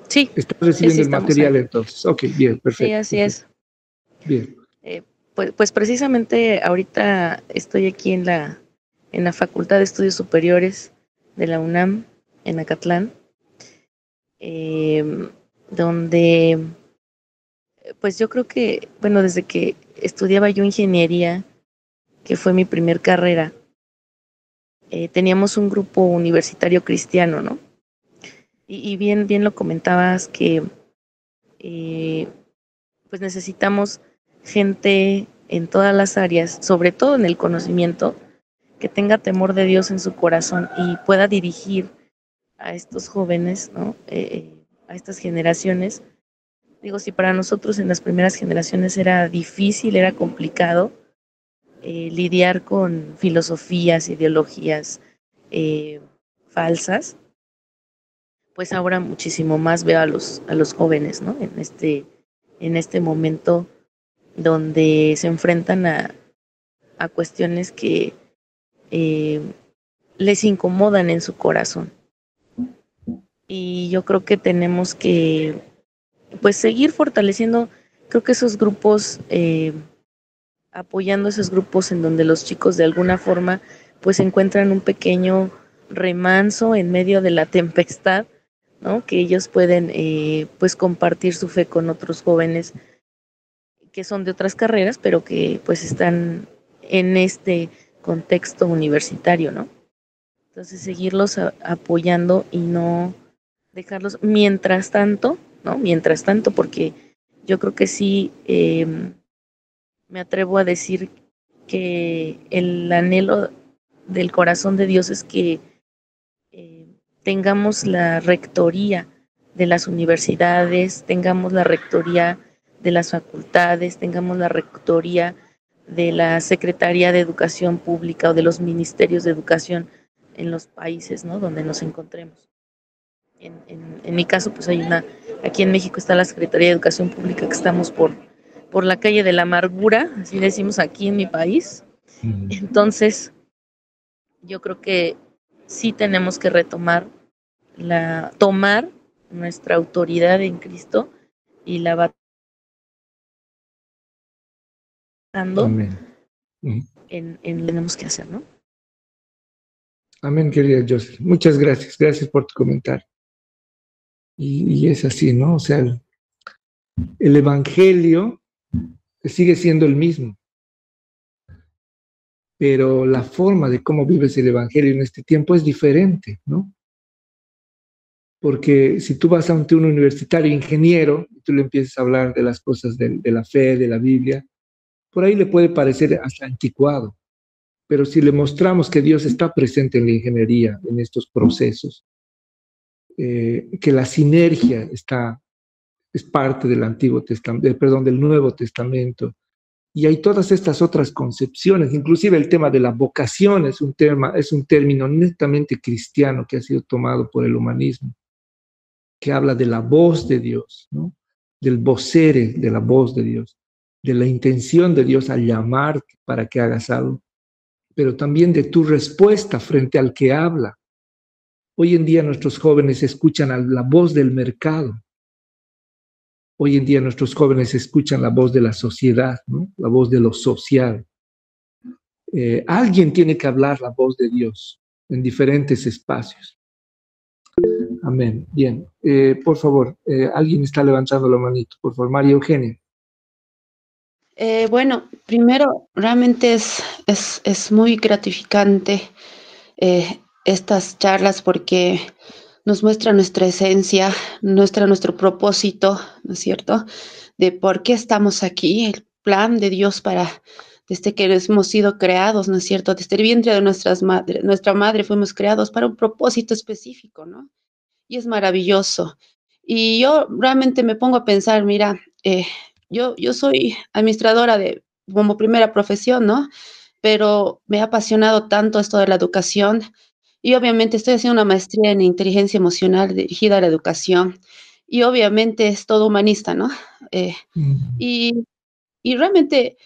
Speaker 5: Sí.
Speaker 1: Estás recibiendo
Speaker 5: sí,
Speaker 1: el material
Speaker 5: ahí.
Speaker 1: entonces. Ok, bien, perfecto.
Speaker 5: Sí, así
Speaker 1: perfecto.
Speaker 5: es.
Speaker 1: Bien.
Speaker 5: Pues precisamente ahorita estoy aquí en la Facultad de Estudios Superiores de la UNAM, en Acatlán, donde pues yo creo que, bueno, desde que estudiaba yo ingeniería, que fue mi primer carrera, teníamos un grupo universitario cristiano, ¿no? Y bien lo comentabas que pues necesitamos gente en todas las áreas, sobre todo en el conocimiento, que tenga temor de Dios en su corazón y pueda dirigir a estos jóvenes, ¿no? A estas generaciones. Digo, si para nosotros en las primeras generaciones era difícil, era complicado lidiar con filosofías, ideologías falsas, pues ahora muchísimo más veo a los jóvenes, ¿no? En este momento donde se enfrentan a cuestiones que les incomodan en su corazón. Y yo creo que tenemos que pues seguir fortaleciendo, creo que esos grupos, apoyando esos grupos en donde los chicos de alguna forma pues encuentran un pequeño remanso en medio de la tempestad, ¿no? Que ellos pueden pues compartir su fe con otros jóvenes que son de otras carreras, pero que pues están en este contexto universitario, ¿no? Entonces seguirlos apoyando y no dejarlos mientras tanto, ¿no? Mientras tanto, porque yo creo que sí me atrevo a decir que el anhelo del corazón de Dios es que tengamos la rectoría de las universidades, tengamos la rectoría de las facultades, tengamos la rectoría de la Secretaría de Educación Pública o de los ministerios de educación en los países, ¿no? Donde nos encontremos. En mi caso, pues aquí en México está la Secretaría de Educación Pública, que estamos por la calle de la amargura, así decimos aquí en mi país. Entonces, yo creo que sí tenemos que tomar nuestra autoridad en Cristo y la va dando en lo que tenemos que hacer, ¿no?
Speaker 1: Amén, querida Joseph. Muchas gracias. Gracias por tu comentario. Y es así, ¿no? O sea, el Evangelio sigue siendo el mismo, pero la forma de cómo vives el Evangelio en este tiempo es diferente, ¿no? Porque si tú vas ante un universitario ingeniero y tú le empiezas a hablar de las cosas de la fe, de la Biblia, por ahí le puede parecer hasta anticuado. Pero si le mostramos que Dios está presente en la ingeniería, en estos procesos, que la sinergia es parte del Antiguo Testamento, perdón, del Nuevo Testamento, y hay todas estas otras concepciones, inclusive el tema de la vocación es un término netamente cristiano que ha sido tomado por el humanismo, que habla de la voz de Dios, ¿no? Del vocere de la voz de Dios, de la intención de Dios al llamarte para que hagas algo, pero también de tu respuesta frente al que habla. Hoy en día nuestros jóvenes escuchan a la voz del mercado. Hoy en día nuestros jóvenes escuchan la voz de la sociedad, ¿no? La voz de lo social. Alguien tiene que hablar la voz de Dios en diferentes espacios. Amén. Bien. Por favor, alguien está levantando la manito. Por favor, María Eugenia.
Speaker 6: Bueno, primero, realmente es muy gratificante estas charlas porque nos muestra nuestra esencia, nuestro propósito, ¿no es cierto? De por qué estamos aquí, el plan de Dios desde que hemos sido creados, ¿no es cierto? Desde el vientre de nuestra madre fuimos creados para un propósito específico, ¿no? Y es maravilloso. Y yo realmente me pongo a pensar, mira, yo soy administradora como primera profesión, ¿no? Pero me ha apasionado tanto esto de la educación y obviamente estoy haciendo una maestría en inteligencia emocional dirigida a la educación y obviamente es todo humanista, ¿no? Y, y realmente,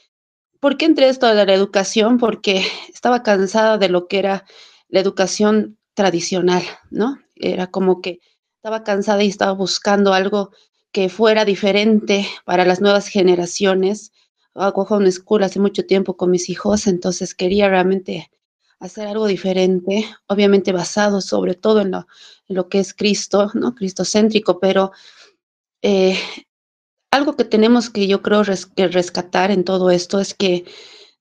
Speaker 6: ¿por qué entré esto de la educación? Porque estaba cansada de lo que era la educación tradicional, ¿no? Era como que estaba cansada y estaba buscando algo que fuera diferente para las nuevas generaciones. Hago homeschool hace mucho tiempo con mis hijos, entonces quería realmente hacer algo diferente, obviamente basado sobre todo en lo que es Cristo, ¿no? Cristocéntrico, pero eh, algo que tenemos que yo creo que rescatar en todo esto es que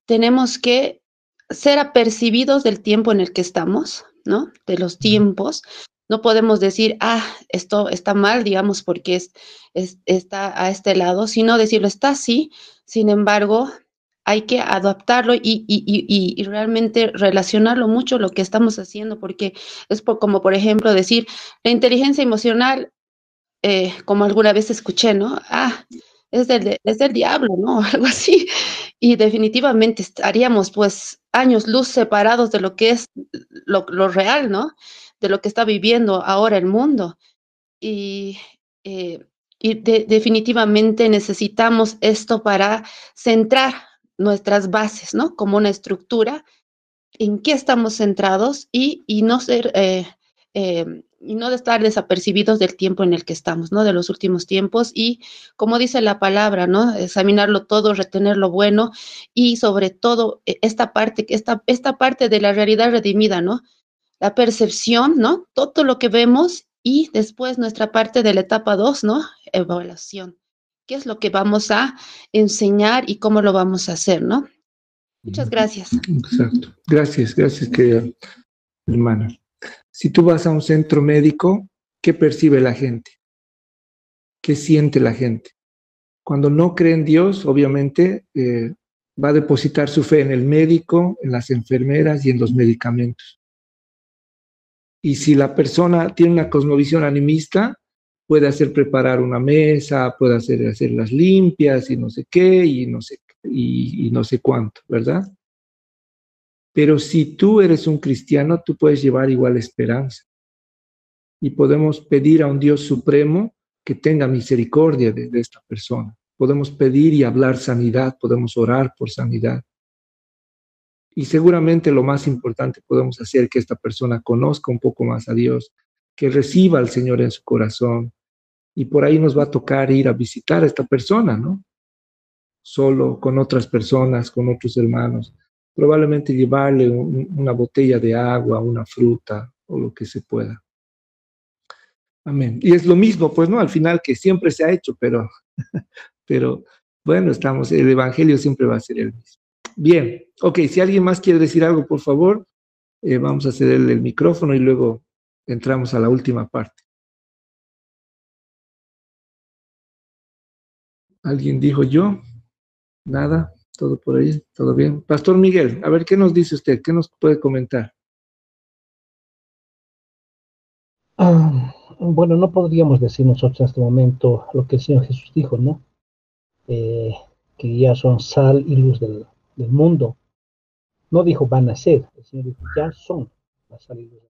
Speaker 6: tenemos que ser apercibidos del tiempo en el que estamos, ¿no? De los tiempos. No podemos decir, esto está mal, digamos, porque está a este lado, sino decirlo, está así, sin embargo, hay que adaptarlo y realmente relacionarlo mucho lo que estamos haciendo, porque como, por ejemplo, decir, la inteligencia emocional, como alguna vez escuché, ¿no? Es del diablo, ¿no? Algo así. Y definitivamente estaríamos pues años luz separados de lo que es lo real, ¿no? De lo que está viviendo ahora el mundo. Y, definitivamente necesitamos esto para centrar nuestras bases, ¿no? Como una estructura en qué estamos centrados y no ser y no de estar desapercibidos del tiempo en el que estamos, ¿no? De los últimos tiempos y como dice la palabra, ¿no? Examinarlo todo, retener lo bueno y sobre todo esta parte de la realidad redimida, ¿no? La percepción, ¿no? Todo lo que vemos y después nuestra parte de la etapa 2, ¿no? Evaluación. ¿Qué es lo que vamos a enseñar y cómo lo vamos a hacer, ¿no? Muchas gracias.
Speaker 1: Exacto. Gracias, querida hermana. Si tú vas a un centro médico, ¿qué percibe la gente? ¿Qué siente la gente? Cuando no cree en Dios, obviamente, va a depositar su fe en el médico, en las enfermeras y en los medicamentos. Y si la persona tiene una cosmovisión animista, puede hacer preparar una mesa, puede hacer las limpias y no sé qué, y no sé cuánto, ¿verdad? Pero si tú eres un cristiano, tú puedes llevar igual esperanza. y podemos pedir a un Dios supremo que tenga misericordia de esta persona. Podemos pedir y hablar sanidad, podemos orar por sanidad. Y seguramente lo más importante podemos hacer que esta persona conozca un poco más a Dios, que reciba al Señor en su corazón. Y por ahí nos va a tocar ir a visitar a esta persona, ¿no? Solo, con otras personas, con otros hermanos. Probablemente llevarle una botella de agua, una fruta o lo que se pueda. Amén. Y es lo mismo, pues, ¿no? Al final que siempre se ha hecho, pero bueno, el Evangelio siempre va a ser el mismo. Bien, ok, si alguien más quiere decir algo, por favor, vamos a cederle el micrófono y luego entramos a la última parte. ¿Alguien dijo yo? Nada, todo por ahí, todo bien. Pastor Miguel, a ver, ¿qué nos dice usted? ¿Qué nos puede comentar?
Speaker 2: Bueno, no podríamos decir nosotros en este momento lo que el Señor Jesús dijo, ¿no? Que ya son sal y luz del mundo. No dijo van a ser, el Señor dijo ya son la sal y luz.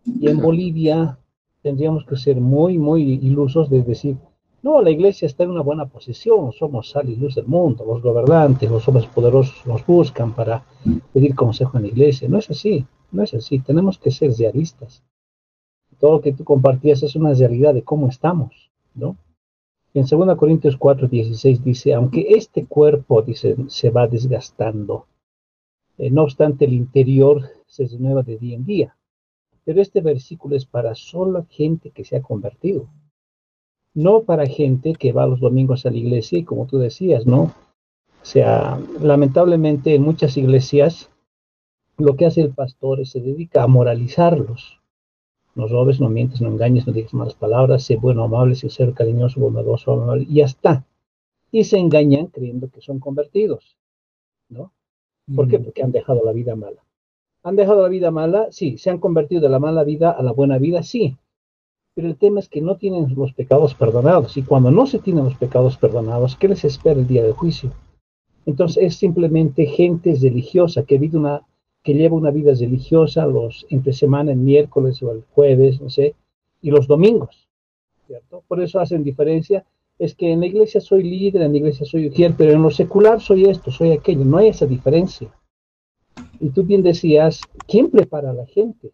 Speaker 2: Y en Bolivia tendríamos que ser muy, muy ilusos de decir, no, la iglesia está en una buena posición, somos sal y luz del mundo, los gobernantes, los hombres poderosos nos buscan para pedir consejo en la iglesia. No es así, no es así, tenemos que ser realistas. Todo lo que tú compartías es una realidad de cómo estamos, ¿no? En 2 Corintios 4:16 dice, aunque este cuerpo, dice, se va desgastando, no obstante el interior se renueva de día en día. Pero este versículo es para solo gente que se ha convertido, no para gente que va los domingos a la iglesia y como tú decías, ¿no? O sea, lamentablemente en muchas iglesias lo que hace el pastor es se dedica a moralizarlos. No robes, no mientes, no engañes, no digas malas palabras, sé bueno, amable, sincero, cariñoso, bondadoso, amable, y ya está. Y se engañan creyendo que son convertidos, ¿no? ¿Por qué? Porque han dejado la vida mala. ¿Han dejado la vida mala? Sí. ¿Se han convertido de la mala vida a la buena vida? Sí. Pero el tema es que no tienen los pecados perdonados. Y cuando no se tienen los pecados perdonados, ¿qué les espera el día del juicio? Entonces es simplemente gente religiosa que lleva una vida religiosa entre semana, el miércoles o el jueves, no sé, y los domingos, ¿cierto? Por eso hacen diferencia. Es que en la iglesia soy líder, en la iglesia soy ujier, pero en lo secular soy esto, soy aquello. No hay esa diferencia. Y tú bien decías, ¿quién prepara a la gente?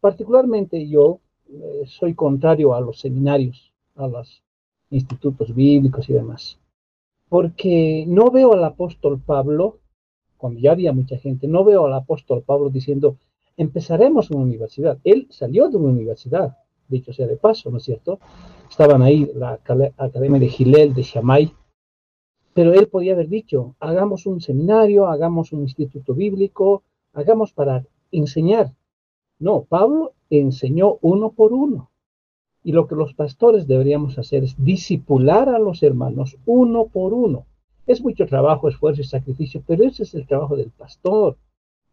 Speaker 2: Particularmente yo soy contrario a los seminarios, a los institutos bíblicos y demás. Porque no veo al apóstol Pablo, cuando ya había mucha gente, no veo al apóstol Pablo diciendo, empezaremos una universidad. Él salió de una universidad, dicho sea de paso, ¿no es cierto? Estaban ahí la Academia de Hillel, de Shammai, pero él podía haber dicho, hagamos un seminario, hagamos un instituto bíblico, hagamos para enseñar. No, Pablo enseñó uno por uno. Y lo que los pastores deberíamos hacer es discipular a los hermanos uno por uno. Es mucho trabajo, esfuerzo y sacrificio, pero ese es el trabajo del pastor.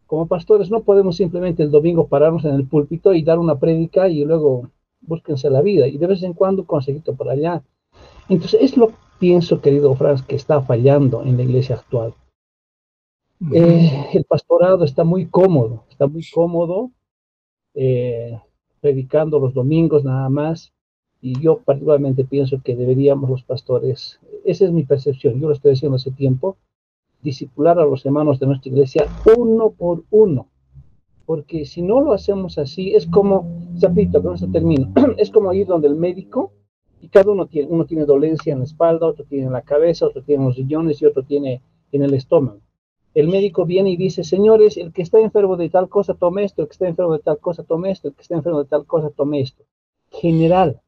Speaker 2: Como pastores no podemos simplemente el domingo pararnos en el púlpito y dar una prédica y luego búsquense la vida y de vez en cuando conseguirlo por allá. Entonces es lo que pienso, querido Franz, que está fallando en la iglesia actual. El pastorado está muy cómodo, predicando los domingos nada más, y yo particularmente pienso que deberíamos los pastores, esa es mi percepción, yo lo estoy diciendo hace tiempo, discipular a los hermanos de nuestra iglesia uno por uno, porque si no lo hacemos así, es como, repito, con eso termino, es como ir donde el médico, y cada uno tiene dolencia en la espalda, otro tiene en la cabeza, otro tiene en los riñones y otro tiene en el estómago. El médico viene y dice, señores, el que está enfermo de tal cosa, tome esto, el que está enfermo de tal cosa, tome esto, el que está enfermo de tal cosa, tome esto. General,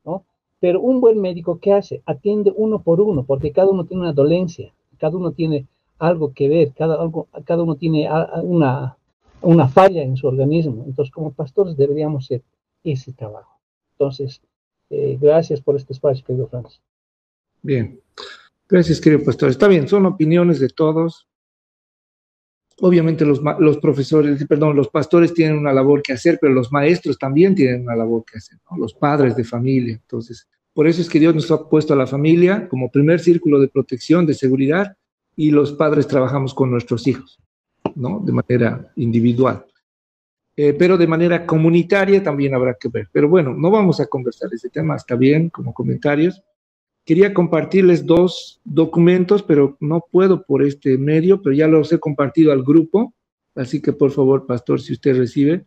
Speaker 2: ¿no? Pero un buen médico, ¿qué hace? Atiende uno por uno, porque cada uno tiene una dolencia, cada uno tiene algo que ver, cada uno tiene una falla en su organismo. Entonces, como pastores deberíamos hacer ese trabajo. Entonces, gracias por este espacio, querido Franz.
Speaker 1: Bien. Gracias, querido pastor. Está bien, son opiniones de todos. Obviamente los pastores tienen una labor que hacer, pero los maestros también tienen una labor que hacer, ¿no? Los padres de familia. Entonces, por eso es que Dios nos ha puesto a la familia como primer círculo de protección, de seguridad, y los padres trabajamos con nuestros hijos, ¿no? De manera individual. pero de manera comunitaria también habrá que ver. Pero bueno, no vamos a conversar ese tema, está bien, como comentarios. Quería compartirles 2 documentos, pero no puedo por este medio, pero ya los he compartido al grupo, así que por favor, pastor, si usted recibe,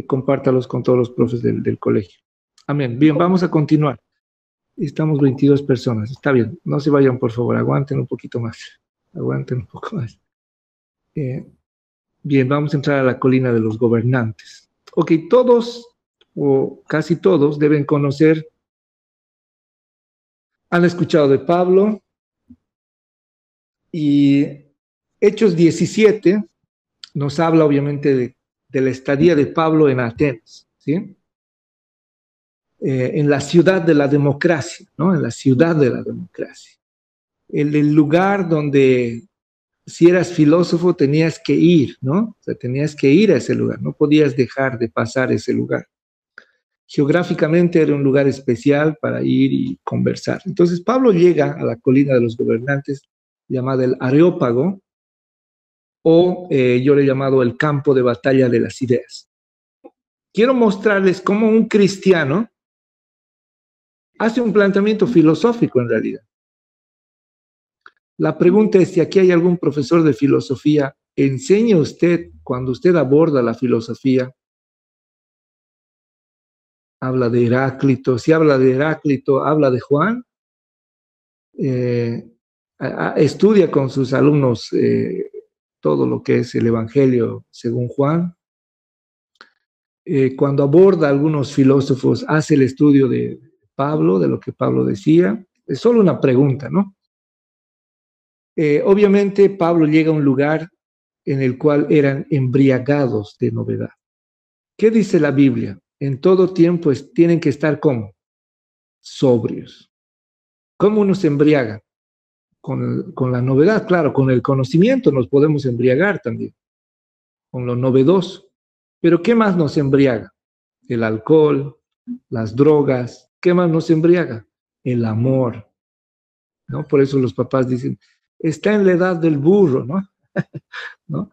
Speaker 1: compártalos con todos los profes del colegio. Amén. Bien, vamos a continuar. Estamos 22 personas, está bien, no se vayan por favor, aguanten un poquito más, aguanten un poco más. Bien, vamos a entrar a la colina de los gobernantes. Ok, todos o casi todos deben conocer, han escuchado de Pablo, y Hechos 17 nos habla obviamente de la estadía de Pablo en Atenas, ¿sí? En la ciudad de la democracia, ¿no? En la ciudad de la democracia. El lugar donde si eras filósofo tenías que ir, ¿no? O sea, tenías que ir a ese lugar, no podías dejar de pasar ese lugar. Geográficamente era un lugar especial para ir y conversar. Entonces Pablo llega a la colina de los gobernantes, llamada el Areópago, o yo le he llamado el campo de batalla de las ideas. Quiero mostrarles cómo un cristiano hace un planteamiento filosófico en realidad. La pregunta es si aquí hay algún profesor de filosofía, ¿enseña usted cuando usted aborda la filosofía? Habla de Heráclito, si habla de Heráclito, habla de Juan, estudia con sus alumnos todo lo que es el Evangelio según Juan. Cuando aborda a algunos filósofos, hace el estudio de Pablo, de lo que Pablo decía. Es solo una pregunta, ¿no? Obviamente Pablo llega a un lugar en el cual eran embriagados de novedad. ¿Qué dice la Biblia? En todo tiempo tienen que estar ¿cómo? Sobrios. ¿Cómo uno se embriaga? Con la novedad, claro, con el conocimiento nos podemos embriagar también, con lo novedoso. Pero ¿qué más nos embriaga? El alcohol, las drogas. ¿Qué más nos embriaga? El amor, ¿no? Por eso los papás dicen, está en la edad del burro, ¿no? ¿No?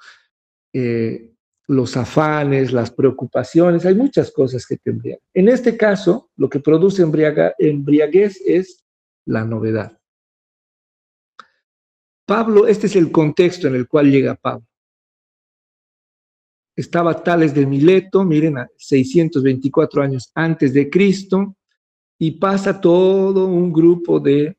Speaker 1: Los afanes, las preocupaciones, hay muchas cosas que te embriagan. En este caso, lo que produce embriaguez es la novedad. Pablo, este es el contexto en el cual llega Pablo. Estaba Tales de Mileto, miren, a 624 años antes de Cristo, y pasa todo un grupo de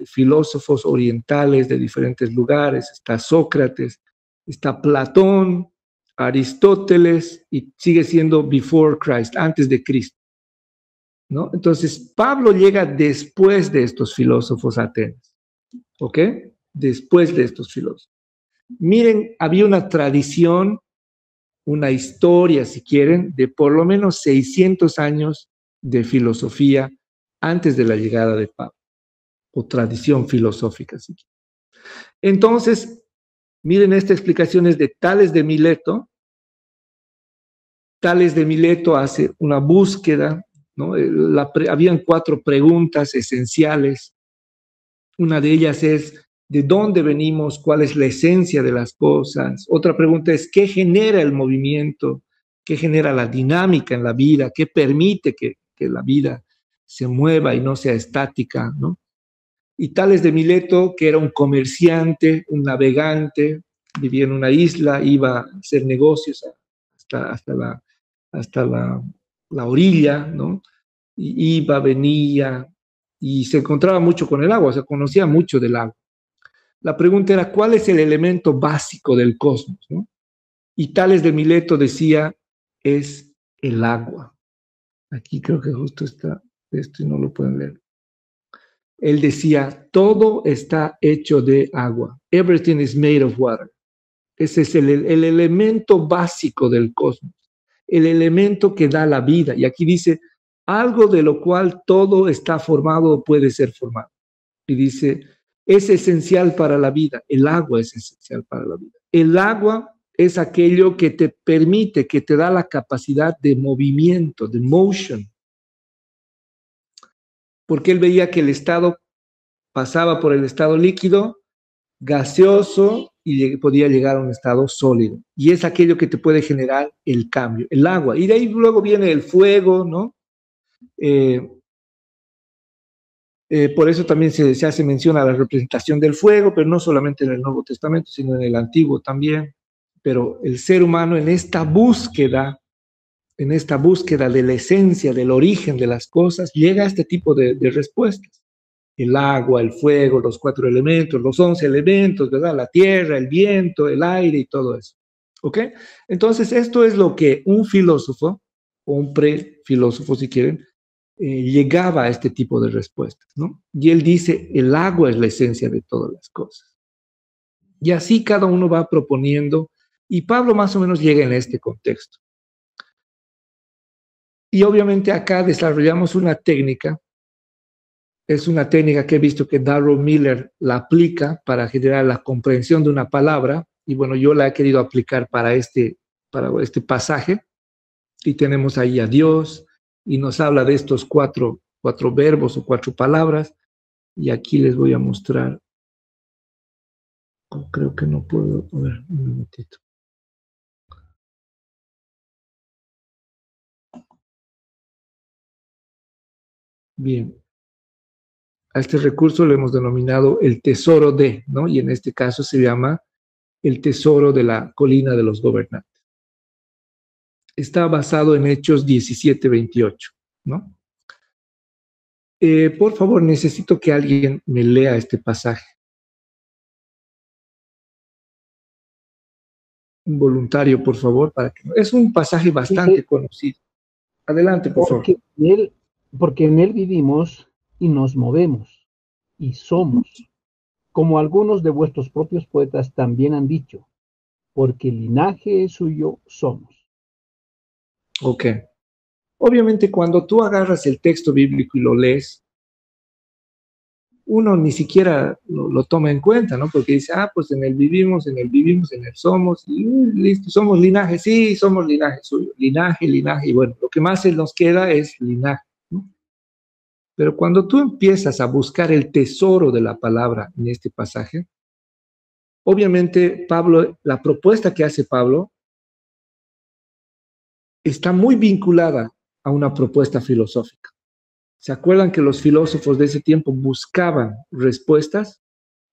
Speaker 1: filósofos orientales de diferentes lugares. Está Sócrates, está Platón, Aristóteles, y sigue siendo before Christ, antes de Cristo, ¿no? Entonces, Pablo llega después de estos filósofos a Atenas, ¿ok? Después de estos filósofos. Miren, había una tradición, una historia, si quieren, de por lo menos 600 años de filosofía antes de la llegada de Pablo, o tradición filosófica, si quieren. Entonces, miren, esta explicación es de Tales de Mileto. Tales de Mileto hace una búsqueda, ¿no? Habían 4 preguntas esenciales. Una de ellas es, ¿de dónde venimos? ¿Cuál es la esencia de las cosas? Otra pregunta es, ¿qué genera el movimiento? ¿Qué genera la dinámica en la vida? ¿Qué permite que la vida se mueva y no sea estática, ¿no? Y Tales de Mileto, que era un comerciante, un navegante, vivía en una isla, iba a hacer negocios hasta la orilla, ¿no? Y iba, venía, y se encontraba mucho con el agua, o sea, conocía mucho del agua. La pregunta era, ¿cuál es el elemento básico del cosmos, ¿no? Y Tales de Mileto decía, es el agua. Aquí creo que justo está esto y no lo pueden leer. Él decía, todo está hecho de agua. Everything is made of water. Ese es el elemento básico del cosmos, el elemento que da la vida. Y aquí dice, algo de lo cual todo está formado o puede ser formado. Y dice, es esencial para la vida. El agua es esencial para la vida. El agua es aquello que te permite, que te da la capacidad de movimiento, de motion. Porque él veía que el estado pasaba por el estado líquido, gaseoso y podía llegar a un estado sólido. Y es aquello que te puede generar el cambio, el agua. Y de ahí luego viene el fuego, ¿no? Por eso también se hace mención a la representación del fuego, pero no solamente en el Nuevo Testamento, sino en el Antiguo también. Pero el ser humano en esta búsqueda de la esencia, del origen de las cosas, llega a este tipo de respuestas. El agua, el fuego, los 4 elementos, los 11 elementos, ¿verdad? La tierra, el viento, el aire y todo eso. ¿Ok? Entonces, esto es lo que un filósofo, o un pre-filósofo, si quieren, llegaba a este tipo de respuestas, ¿no? Y él dice, el agua es la esencia de todas las cosas. Y así cada uno va proponiendo, y Pablo más o menos llega en este contexto. Y obviamente acá desarrollamos una técnica, es una técnica que he visto que Darrell Miller la aplica para generar la comprensión de una palabra, y bueno, yo la he querido aplicar para este pasaje, y tenemos ahí a Dios, y nos habla de estos cuatro verbos o 4 palabras, y aquí les voy a mostrar, creo que no puedo, a ver, un minutito. Bien, a este recurso lo hemos denominado el tesoro de, ¿no? Y en este caso se llama el tesoro de la colina de los gobernantes. Está basado en Hechos 17:28, ¿no? Por favor, necesito que alguien me lea este pasaje. Un voluntario, por favor, es un pasaje bastante conocido. Adelante, por favor.
Speaker 2: Porque en él vivimos y nos movemos y somos, como algunos de vuestros propios poetas también han dicho, porque el linaje suyo somos.
Speaker 1: Ok. Obviamente, cuando tú agarras el texto bíblico y lo lees, uno ni siquiera lo toma en cuenta, ¿no? Porque dice, pues en él vivimos, en él somos, y listo, somos linaje, sí, somos linaje suyo, linaje, y bueno, lo que más nos queda es linaje, ¿no? Pero cuando tú empiezas a buscar el tesoro de la palabra en este pasaje, obviamente la propuesta que hace Pablo está muy vinculada a una propuesta filosófica. ¿Se acuerdan que los filósofos de ese tiempo buscaban respuestas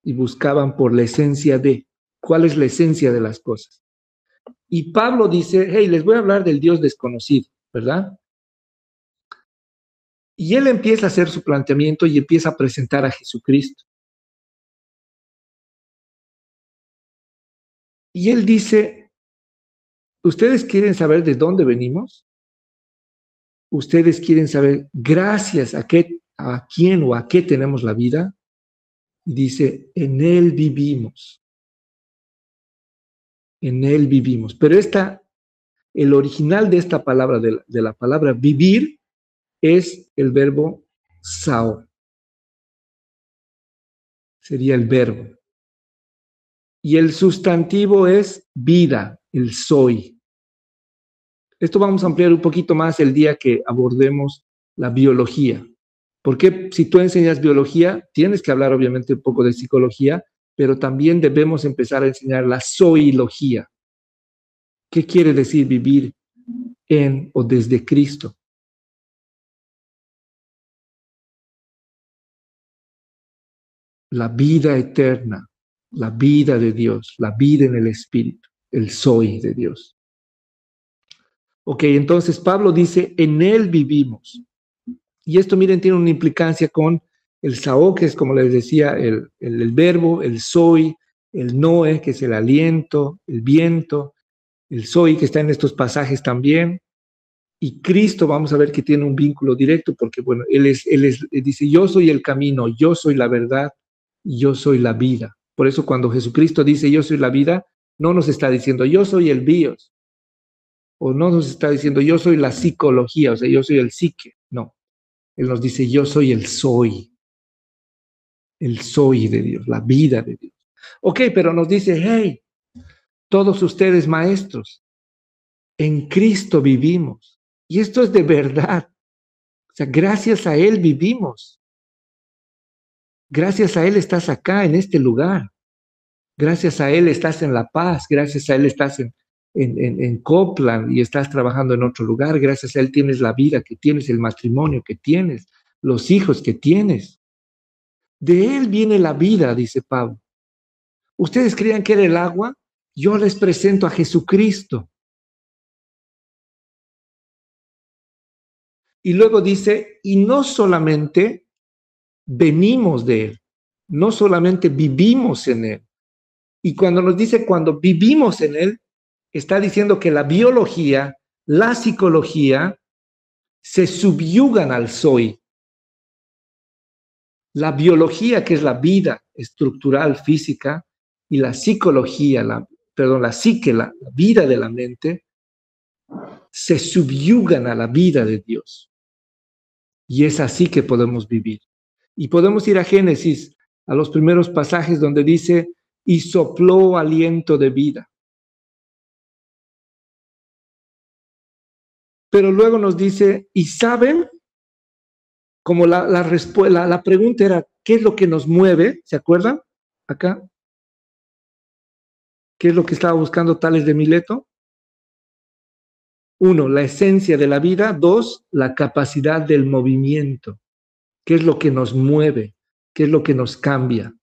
Speaker 1: y buscaban por la esencia de? ¿Cuál es la esencia de las cosas? Y Pablo dice, hey, les voy a hablar del Dios desconocido, ¿verdad? Y él empieza a hacer su planteamiento y empieza a presentar a Jesucristo. Y él dice, ¿ustedes quieren saber de dónde venimos? ¿Ustedes quieren saber gracias a quién o a qué tenemos la vida? Y dice, en él vivimos. En él vivimos. Pero el original de esta palabra, de la palabra vivir, es el verbo sao. Sería el verbo. Y el sustantivo es vida, el soy. Esto vamos a ampliar un poquito más el día que abordemos la biología. Porque si tú enseñas biología, tienes que hablar obviamente un poco de psicología, pero también debemos empezar a enseñar la zoología. ¿Qué quiere decir vivir en o desde Cristo? La vida eterna, la vida de Dios, la vida en el Espíritu, el soy de Dios. Ok, entonces Pablo dice, en él vivimos. Y esto, miren, tiene una implicancia con el sao, que es, como les decía, el verbo, el soy, el noe, que es el aliento, el viento, el soy, que está en estos pasajes también. Y Cristo, vamos a ver que tiene un vínculo directo, porque, bueno, él dice, yo soy el camino, yo soy la verdad, y yo soy la vida. Por eso cuando Jesucristo dice, yo soy la vida, no nos está diciendo, yo soy el bios, o no nos está diciendo, yo soy la psicología, o sea, yo soy el psique, no. Él nos dice, yo soy el soy de Dios, la vida de Dios. Ok, pero nos dice, hey, todos ustedes maestros, en Cristo vivimos. Y esto es de verdad. O sea, gracias a Él vivimos. Gracias a Él estás acá, en este lugar. Gracias a Él estás en La Paz, gracias a Él estás en Copland y estás trabajando en otro lugar, gracias a Él tienes la vida que tienes, el matrimonio que tienes, los hijos que tienes. De Él viene la vida, dice Pablo. ¿Ustedes creían que era el agua? Yo les presento a Jesucristo. Y luego dice, y no solamente venimos de Él, no solamente vivimos en Él. Y cuando nos dice cuando vivimos en Él, está diciendo que la biología, la psicología, se subyugan al soy. La biología, que es la vida estructural, física, y la psicología, la psique, la vida de la mente, se subyugan a la vida de Dios. Y es así que podemos vivir. Y podemos ir a Génesis, a los primeros pasajes donde dice, y sopló aliento de vida. Pero luego nos dice, ¿y saben? Como la pregunta era, ¿qué es lo que nos mueve? ¿Se acuerdan? Acá. ¿Qué es lo que estaba buscando Tales de Mileto? 1, la esencia de la vida. 2, la capacidad del movimiento. ¿Qué es lo que nos mueve? ¿Qué es lo que nos cambia?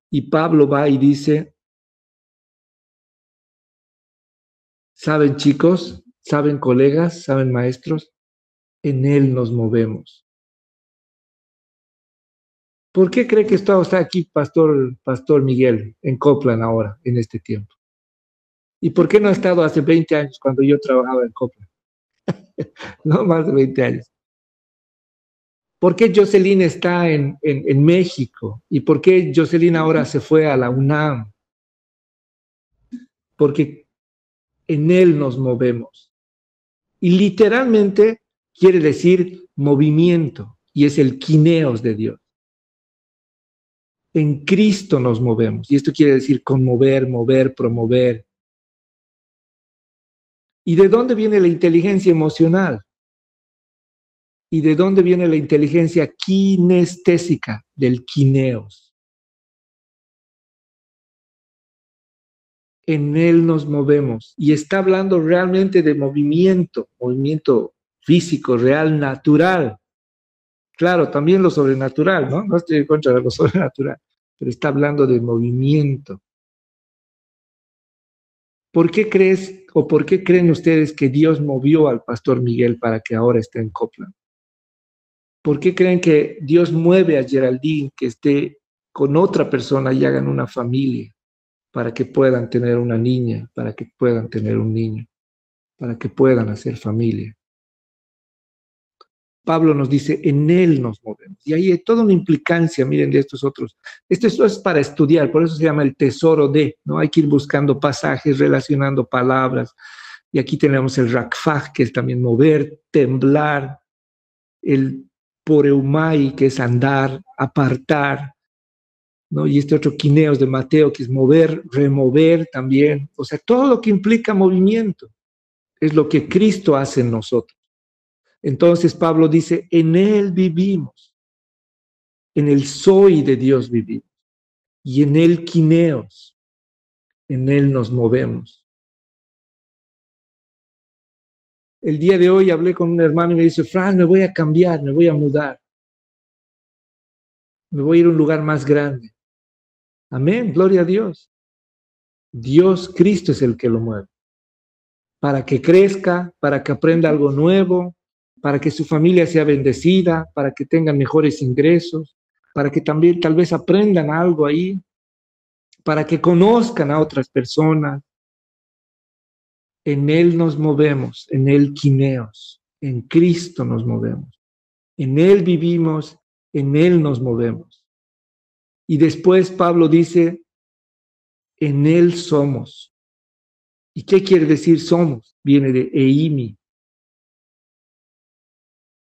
Speaker 1: Y Pablo va y dice, ¿saben, chicos? ¿Saben, colegas? ¿Saben, maestros? En Él nos movemos. ¿Por qué cree que está aquí Pastor Miguel en Copland ahora, en este tiempo? ¿Y por qué no ha estado hace 20 años cuando yo trabajaba en Copland? No, más de 20 años. ¿Por qué Jocelyn está en México? ¿Y por qué Jocelyn ahora se fue a la UNAM? Porque en Él nos movemos. Y literalmente quiere decir movimiento, y es el kineos de Dios. En Cristo nos movemos, y esto quiere decir conmover, mover, promover. ¿Y de dónde viene la inteligencia emocional? ¿Y de dónde viene la inteligencia kinestésica? Del kineos. En Él nos movemos. Y está hablando realmente de movimiento físico, real, natural. Claro, también lo sobrenatural, ¿no? No estoy en contra de lo sobrenatural, pero está hablando de movimiento. ¿Por qué crees o por qué creen ustedes que Dios movió al pastor Miguel para que ahora esté en Copland? ¿Por qué creen que Dios mueve a Geraldine que esté con otra persona y hagan una familia para que puedan tener una niña, para que puedan tener un niño, para que puedan hacer familia? Pablo nos dice, en Él nos movemos. Y ahí hay toda una implicancia, miren, de estos otros. Esto es para estudiar, por eso se llama el tesoro de, ¿no? Hay que ir buscando pasajes, relacionando palabras. Y aquí tenemos el rakfaj, que es también mover, temblar, el poreumai, que es andar, apartar, ¿no? Y este otro quineos de Mateo, que es mover, remover también. O sea, todo lo que implica movimiento es lo que Cristo hace en nosotros. Entonces Pablo dice, en Él vivimos, en el soy de Dios vivimos, y en Él quineos, en Él nos movemos. El día de hoy hablé con un hermano y me dice, Fran, me voy a cambiar, me voy a mudar, me voy a ir a un lugar más grande. Amén, gloria a Dios. Dios, Cristo es el que lo mueve, para que crezca, para que aprenda algo nuevo, para que su familia sea bendecida, para que tengan mejores ingresos, para que también tal vez aprendan algo ahí, para que conozcan a otras personas. En Él nos movemos, en Él quineos, en Cristo nos movemos. En Él vivimos, en Él nos movemos. Y después Pablo dice, en Él somos. ¿Y qué quiere decir somos? Viene de eimi,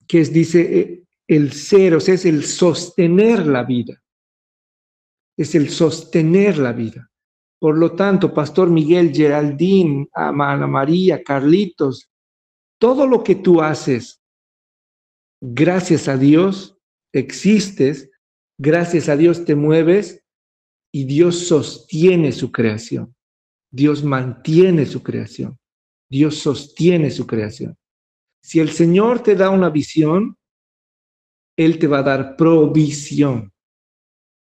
Speaker 1: que dice el ser, o sea, es el sostener la vida. Es el sostener la vida. Por lo tanto, Pastor Miguel, Geraldine, Ana María, Carlitos, todo lo que tú haces, gracias a Dios existes, gracias a Dios te mueves, Y Dios sostiene su creación. Dios mantiene su creación. Dios sostiene su creación. Si el Señor te da una visión, Él te va a dar provisión.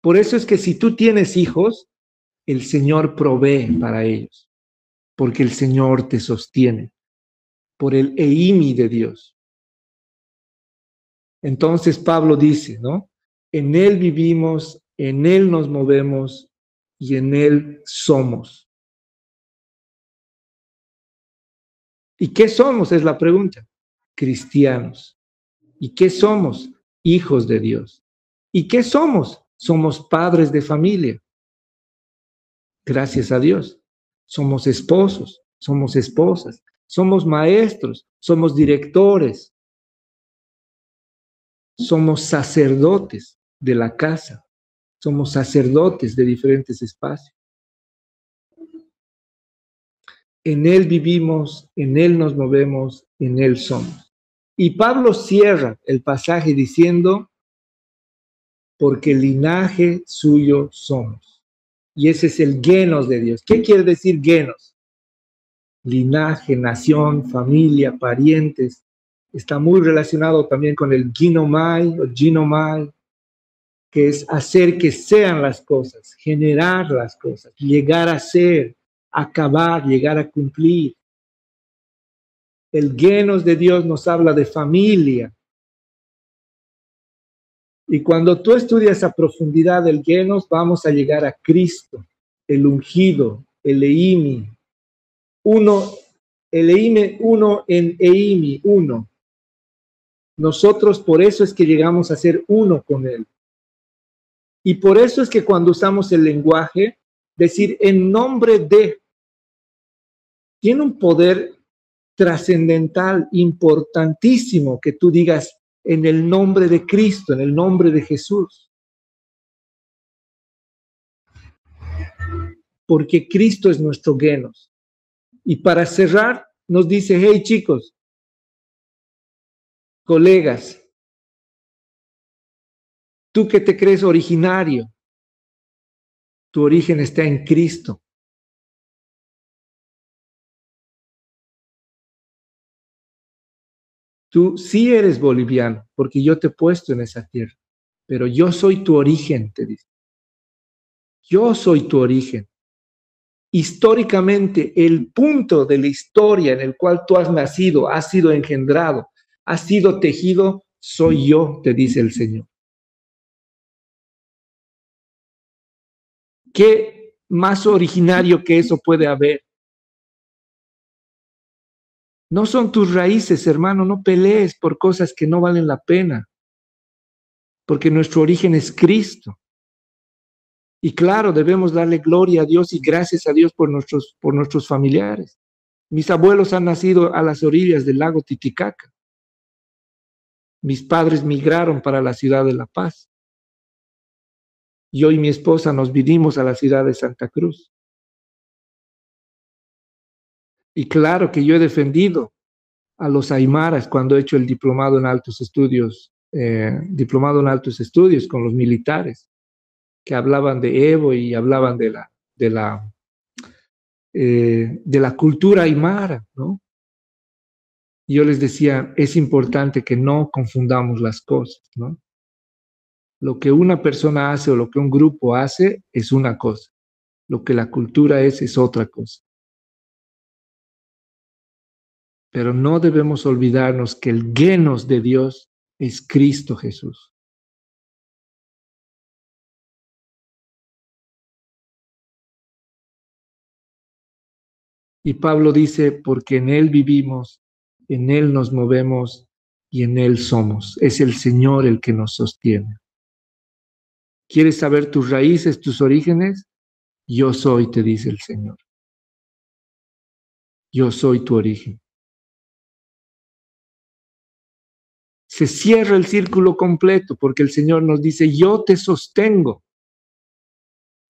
Speaker 1: Por eso es que si tú tienes hijos, el Señor provee para ellos, porque el Señor te sostiene, por el eimi de Dios. Entonces Pablo dice, ¿no? En Él vivimos, en Él nos movemos y en Él somos. ¿Y qué somos? Es la pregunta. Cristianos. ¿Y qué somos? Hijos de Dios. ¿Y qué somos? Somos padres de familia. Gracias a Dios. Somos esposos, somos esposas, somos maestros, somos directores, somos sacerdotes de la casa, somos sacerdotes de diferentes espacios. En Él vivimos, en Él nos movemos, en Él somos. Y Pablo cierra el pasaje diciendo, porque linaje suyo somos. Y ese es el genos de Dios. ¿Qué quiere decir genos? Linaje, nación, familia, parientes. Está muy relacionado también con el ginomai o ginomai, que es hacer que sean las cosas, generar las cosas, llegar a ser, acabar, llegar a cumplir. El genos de Dios nos habla de familia. Y cuando tú estudias a profundidad el genos, vamos a llegar a Cristo, el ungido, el eimi, uno, el eimi, uno en eimi, uno. Nosotros por eso es que llegamos a ser uno con Él. Y por eso es que cuando usamos el lenguaje, decir en nombre de, tiene un poder trascendental, importantísimo, que tú digas en el nombre de Cristo, en el nombre de Jesús. Porque Cristo es nuestro genos. Y para cerrar, nos dice, hey chicos, colegas, tú que te crees originario, tu origen está en Cristo. Tú sí eres boliviano, porque yo te he puesto en esa tierra, pero yo soy tu origen, te dice. Yo soy tu origen. Históricamente, el punto de la historia en el cual tú has nacido, has sido engendrado, has sido tejido, soy yo, te dice el Señor. ¿Qué más originario que eso puede haber? No son tus raíces, hermano, no pelees por cosas que no valen la pena, porque nuestro origen es Cristo. Y claro, debemos darle gloria a Dios y gracias a Dios por nuestros familiares. Mis abuelos han nacido a las orillas del lago Titicaca. Mis padres migraron para la ciudad de La Paz. Yo y mi esposa nos vinimos a la ciudad de Santa Cruz. Y claro que yo he defendido a los aymaras cuando he hecho el diplomado en altos estudios con los militares que hablaban de Evo y hablaban de la cultura aymara, ¿no? Yo les decía, es importante que no confundamos las cosas, ¿no? Lo que una persona hace o lo que un grupo hace es una cosa. Lo que la cultura es otra cosa. Pero no debemos olvidarnos que el genos de Dios es Cristo Jesús. Y Pablo dice, porque en Él vivimos, en Él nos movemos y en Él somos. Es el Señor el que nos sostiene. ¿Quieres saber tus raíces, tus orígenes? Yo soy, te dice el Señor. Yo soy tu origen. Se cierra el círculo completo porque el Señor nos dice, yo te sostengo.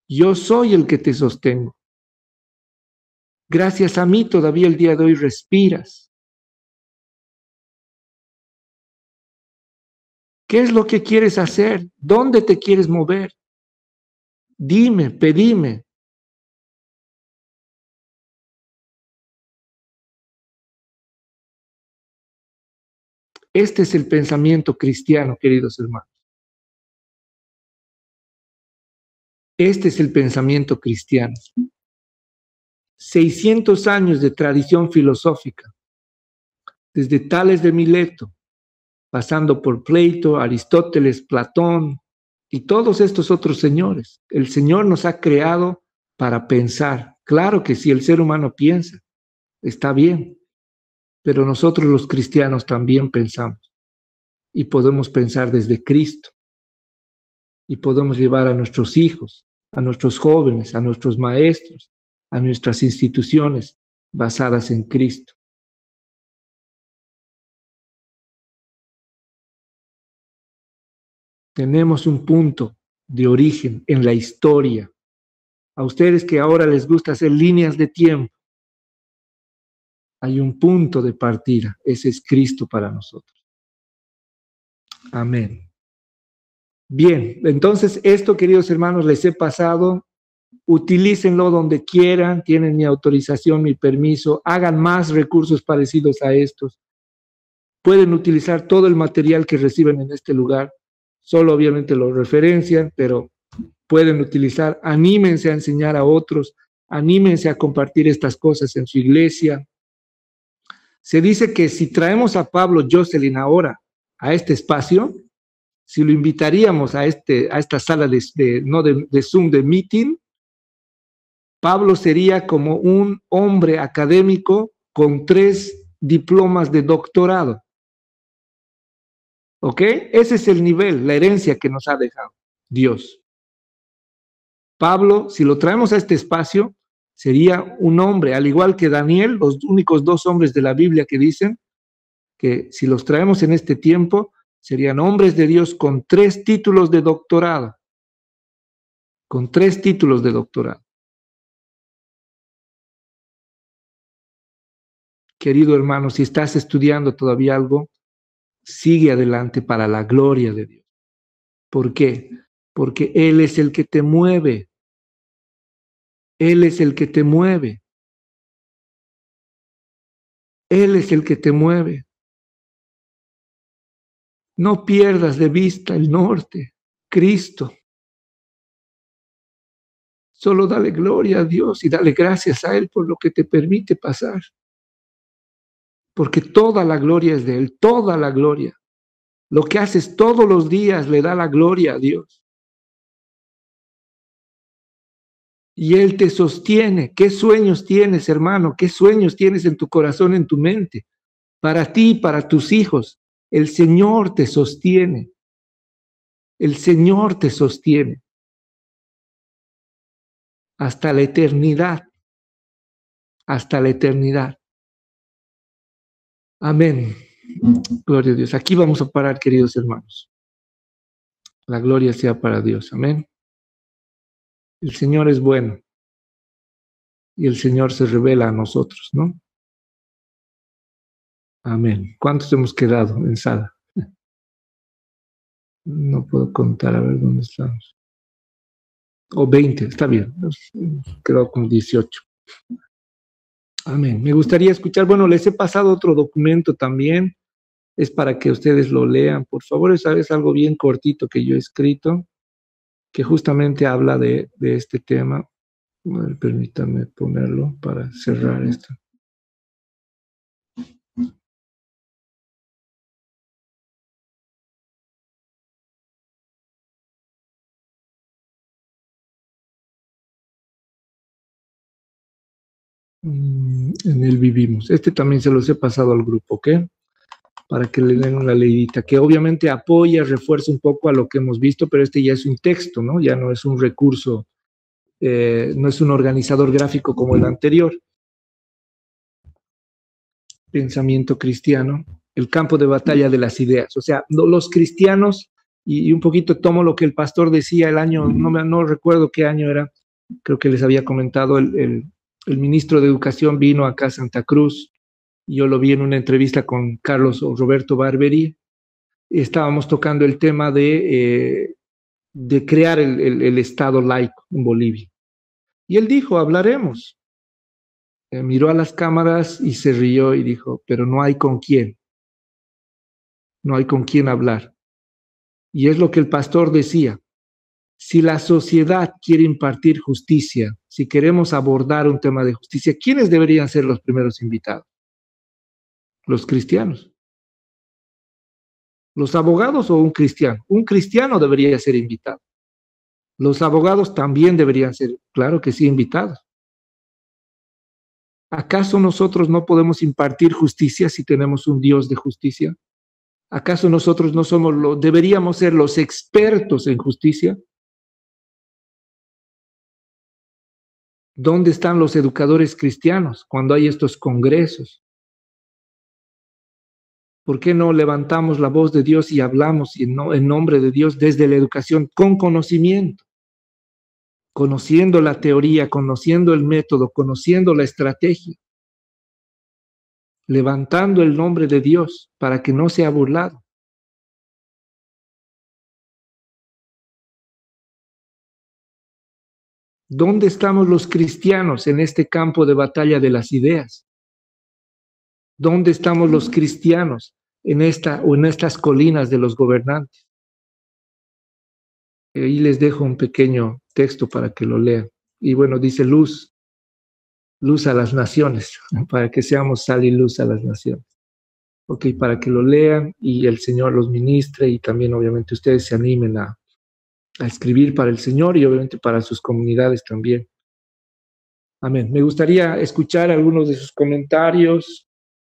Speaker 1: Yo soy el que te sostengo. Gracias a mí todavía el día de hoy respiras. ¿Qué es lo que quieres hacer? ¿Dónde te quieres mover? Dime, pedime. Este es el pensamiento cristiano, queridos hermanos. Este es el pensamiento cristiano. 600 años de tradición filosófica, desde Tales de Mileto, pasando por Plato, Aristóteles, Platón y todos estos otros señores. El Señor nos ha creado para pensar. Claro que si el ser humano piensa, está bien, pero nosotros los cristianos también pensamos y podemos pensar desde Cristo y podemos llevar a nuestros hijos, a nuestros jóvenes, a nuestros maestros, a nuestras instituciones basadas en Cristo. Tenemos un punto de origen en la historia. A ustedes que ahora les gusta hacer líneas de tiempo, hay un punto de partida. Ese es Cristo para nosotros. Amén. Bien, entonces esto, queridos hermanos, les he pasado. Utilícenlo donde quieran, tienen mi autorización, mi permiso, hagan más recursos parecidos a estos. Pueden utilizar todo el material que reciben en este lugar, solo obviamente lo referencian, pero pueden utilizar, anímense a enseñar a otros, anímense a compartir estas cosas en su iglesia. Se dice que si traemos a Pablo Jocelyn ahora a este espacio, si lo invitaríamos a esta sala de Zoom, de meeting, Pablo sería como un hombre académico con 3 diplomas de doctorado. ¿Ok? Ese es el nivel, la herencia que nos ha dejado Dios. Pablo, si lo traemos a este espacio, sería un hombre, al igual que Daniel, los únicos 2 hombres de la Biblia que dicen que si los traemos en este tiempo, serían hombres de Dios con 3 títulos de doctorado. Con 3 títulos de doctorado. Querido hermano, si estás estudiando todavía algo, sigue adelante para la gloria de Dios. ¿Por qué? Porque Él es el que te mueve. Él es el que te mueve. Él es el que te mueve. No pierdas de vista el norte, Cristo. Solo dale gloria a Dios y dale gracias a Él por lo que te permite pasar. Porque toda la gloria es de Él, toda la gloria. Lo que haces todos los días le da la gloria a Dios. Y Él te sostiene. ¿Qué sueños tienes, hermano? ¿Qué sueños tienes en tu corazón, en tu mente? Para ti, para tus hijos. El Señor te sostiene. El Señor te sostiene. Hasta la eternidad. Hasta la eternidad. Amén. Gloria a Dios. Aquí vamos a parar, queridos hermanos. La gloria sea para Dios. Amén. El Señor es bueno. Y el Señor se revela a nosotros, ¿no? Amén. ¿Cuántos hemos quedado en sala? No puedo contar, a ver dónde estamos. O 20, está bien. Hemos quedado con 18. Amén. Me gustaría escuchar, bueno, les he pasado otro documento también. Es para que ustedes lo lean. Por favor, es algo bien cortito que yo he escrito, que justamente habla de este tema. A ver, permítanme ponerlo para cerrar esto. En él vivimos. Este también se los he pasado al grupo, ¿ok? Para que le den una leidita, que obviamente apoya, refuerza un poco a lo que hemos visto, pero este ya es un texto, ¿no? Ya no es un recurso, no es un organizador gráfico como el anterior. Pensamiento cristiano, el campo de batalla de las ideas. O sea, los cristianos, y un poquito tomo lo que el pastor decía el año, no recuerdo qué año era, creo que les había comentado, el ministro de Educación vino acá a Santa Cruz. Yo lo vi en una entrevista con Carlos o Roberto Barberi. Estábamos tocando el tema de de crear el Estado laico en Bolivia. Y él dijo, hablaremos. Miró a las cámaras y se rió y dijo, pero no hay con quién, no hay con quién hablar. Y es lo que el pastor decía, si la sociedad quiere impartir justicia, si queremos abordar un tema de justicia, ¿quiénes deberían ser los primeros invitados? Los cristianos. ¿Los abogados o un cristiano? Un cristiano debería ser invitado. Los abogados también deberían ser, claro que sí, invitados. ¿Acaso nosotros no podemos impartir justicia si tenemos un Dios de justicia? ¿Acaso nosotros no somos deberíamos ser los expertos en justicia? ¿Dónde están los educadores cristianos cuando hay estos congresos? ¿Por qué no levantamos la voz de Dios y hablamos en nombre de Dios desde la educación con conocimiento? Conociendo la teoría, conociendo el método, conociendo la estrategia, levantando el nombre de Dios para que no sea burlado. ¿Dónde estamos los cristianos en este campo de batalla de las ideas? ¿Dónde estamos los cristianos en estas colinas de los gobernantes? Ahí les dejo un pequeño texto para que lo lean. Y bueno, dice luz a las naciones, para que seamos sal y luz a las naciones. Ok, para que lo lean y el Señor los ministre y también obviamente ustedes se animen a escribir para el Señor y obviamente para sus comunidades también. Amén. Me gustaría escuchar algunos de sus comentarios,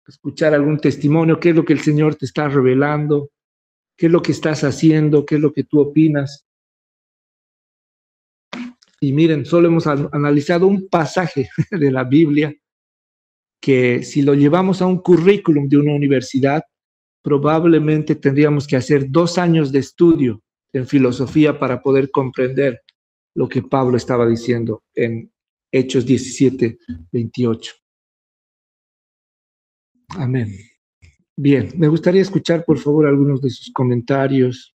Speaker 1: escuchar algún testimonio, qué es lo que el Señor te está revelando, qué es lo que estás haciendo, qué es lo que tú opinas. Y miren, solo hemos analizado un pasaje de la Biblia que si lo llevamos a un currículum de una universidad, probablemente tendríamos que hacer 2 años de estudio en filosofía para poder comprender lo que Pablo estaba diciendo en Hechos 17, 28. Amén. Bien, me gustaría escuchar, por favor, algunos de sus comentarios.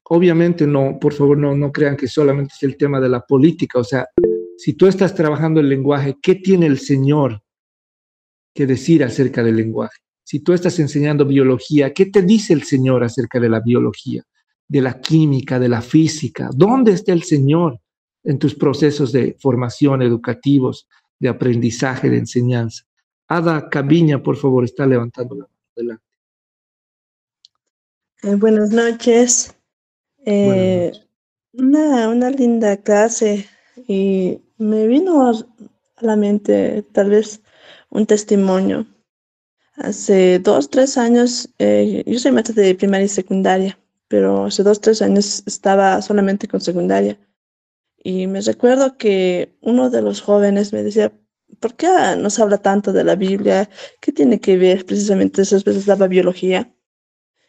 Speaker 1: Obviamente, no, por favor, no crean que solamente es el tema de la política. O sea, si tú estás trabajando el lenguaje, ¿qué tiene el Señor que decir acerca del lenguaje? Si tú estás enseñando biología, ¿qué te dice el Señor acerca de la biología, de la química, de la física? ¿Dónde está el Señor en tus procesos de formación educativos, de aprendizaje, de enseñanza? Ada Cabiña, por favor, está levantando la mano. Adelante.
Speaker 7: Buenas noches.
Speaker 1: Buenas noches.
Speaker 7: Una linda clase y me vino a la mente tal vez un testimonio. Hace 2, 3 años, yo soy maestra de primaria y secundaria, pero hace 2, 3 años estaba solamente con secundaria. Y me recuerdo que uno de los jóvenes me decía, ¿por qué nos habla tanto de la Biblia? ¿Qué tiene que ver? Precisamente esas veces daba biología.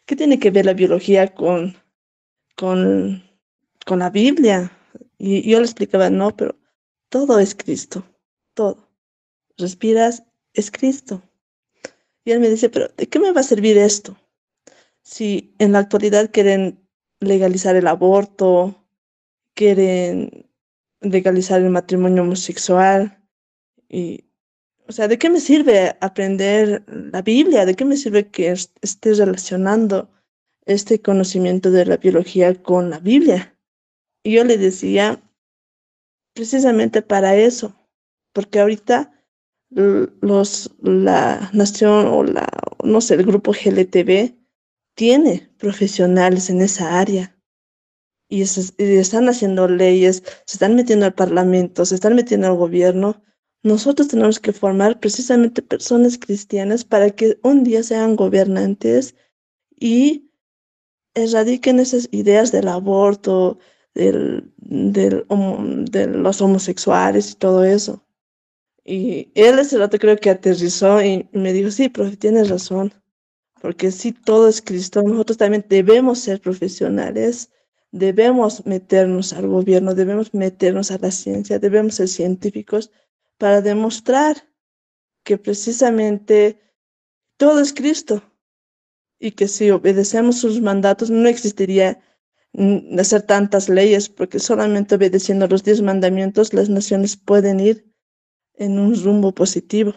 Speaker 7: ¿Qué tiene que ver la biología con la Biblia? Y yo le explicaba, no, pero todo es Cristo, todo. Respiras, es Cristo. Y él me dice, pero ¿de qué me va a servir esto? Si en la actualidad quieren legalizar el aborto, quieren legalizar el matrimonio homosexual, o sea, ¿de qué me sirve aprender la Biblia? ¿De qué me sirve que esté relacionando este conocimiento de la biología con la Biblia? Y yo le decía, precisamente para eso, porque ahorita la nación o no sé, el grupo GLTB tiene profesionales en esa área y están haciendo leyes, se están metiendo al parlamento, se están metiendo al gobierno. Nosotros tenemos que formar precisamente personas cristianas para que un día sean gobernantes y erradiquen esas ideas del aborto, de los homosexuales y todo eso. Y él ese rato creo que aterrizó y me dijo, sí, profe, tienes razón, porque sí, todo es Cristo. Nosotros también debemos ser profesionales, debemos meternos al gobierno, debemos meternos a la ciencia, debemos ser científicos para demostrar que precisamente todo es Cristo y que si obedecemos sus mandatos no existiría hacer tantas leyes, porque solamente obedeciendo los 10 mandamientos las naciones pueden ir en un rumbo positivo.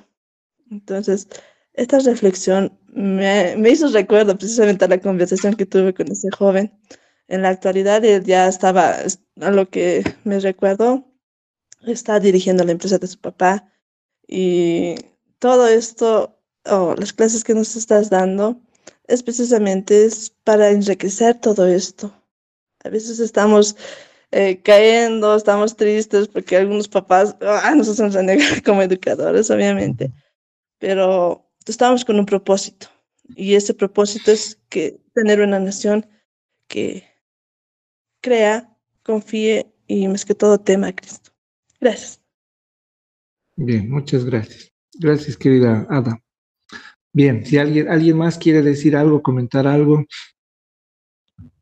Speaker 7: Entonces, esta reflexión me hizo recuerdo precisamente a la conversación que tuve con ese joven. En la actualidad él ya estaba, a lo que me recuerdo, está dirigiendo la empresa de su papá, y todo esto, las clases que nos estás dando, es precisamente para enriquecer todo esto. A veces estamos cayendo, estamos tristes porque algunos papás nos hacen renegar como educadores, obviamente, pero estamos con un propósito, y ese propósito es que tener una nación que crea, confíe y más que todo tema a Cristo. Gracias.
Speaker 1: Bien, muchas gracias. Gracias, querida Ada. Bien, si alguien más quiere decir algo, comentar algo,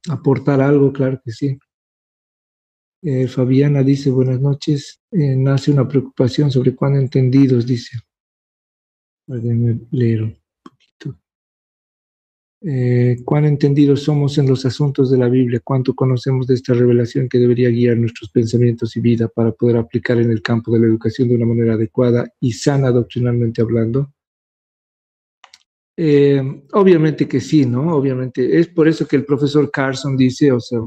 Speaker 1: aportar algo, claro que sí. Fabiana dice, buenas noches. Nace una preocupación sobre cuán entendidos, dice. Déjenme leer un poquito. Cuán entendidos somos en los asuntos de la Biblia, cuánto conocemos de esta revelación que debería guiar nuestros pensamientos y vida para poder aplicar en el campo de la educación de una manera adecuada y sana doctrinalmente hablando. Obviamente que sí, ¿no? Obviamente. Es por eso que el profesor Carson dice, o sea,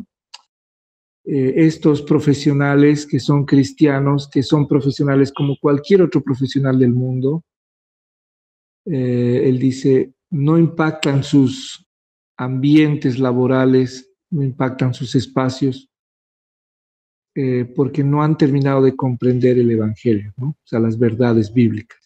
Speaker 1: estos profesionales que son cristianos, que son profesionales como cualquier otro profesional del mundo, él dice, no impactan sus ambientes laborales, no impactan sus espacios, porque no han terminado de comprender el Evangelio, ¿no? O sea, las verdades bíblicas.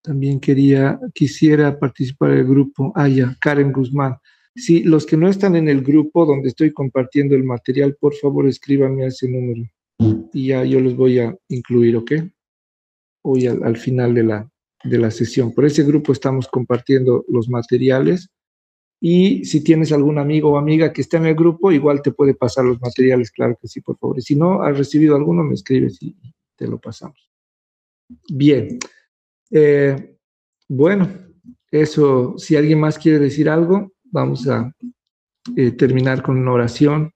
Speaker 1: También quisiera participar del grupo. Ya, Karen Guzmán. Sí, los que no están en el grupo donde estoy compartiendo el material, por favor escríbanme a ese número y ya yo los voy a incluir, ¿ok? Hoy al final de la sesión. Por ese grupo estamos compartiendo los materiales, y si tienes algún amigo o amiga que está en el grupo, igual te puede pasar los materiales, claro que sí, por favor. Y si no has recibido alguno, me escribes y te lo pasamos. Bien. Bueno, eso, si alguien más quiere decir algo, vamos a terminar con una oración.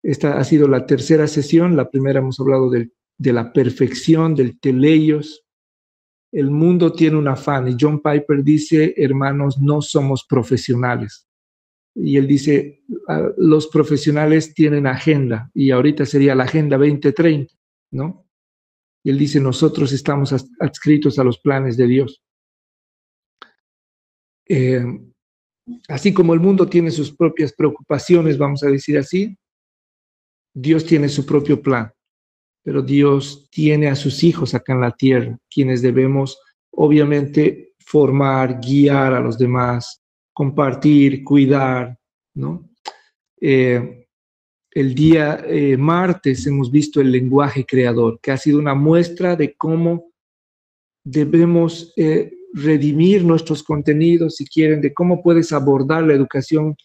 Speaker 1: Esta ha sido la tercera sesión. La primera hemos hablado de la perfección, del teleios. El mundo tiene un afán, y John Piper dice, hermanos, no somos profesionales. Y él dice, los profesionales tienen agenda, y ahorita sería la Agenda 2030, ¿no? Y él dice, nosotros estamos adscritos a los planes de Dios. Así como el mundo tiene sus propias preocupaciones, vamos a decir así, Dios tiene su propio plan, pero Dios tiene a sus hijos acá en la tierra, quienes debemos obviamente formar, guiar a los demás, compartir, cuidar, ¿no? El día martes hemos visto el lenguaje creador, que ha sido una muestra de cómo debemos redimir nuestros contenidos, si quieren, de cómo puedes abordar la educación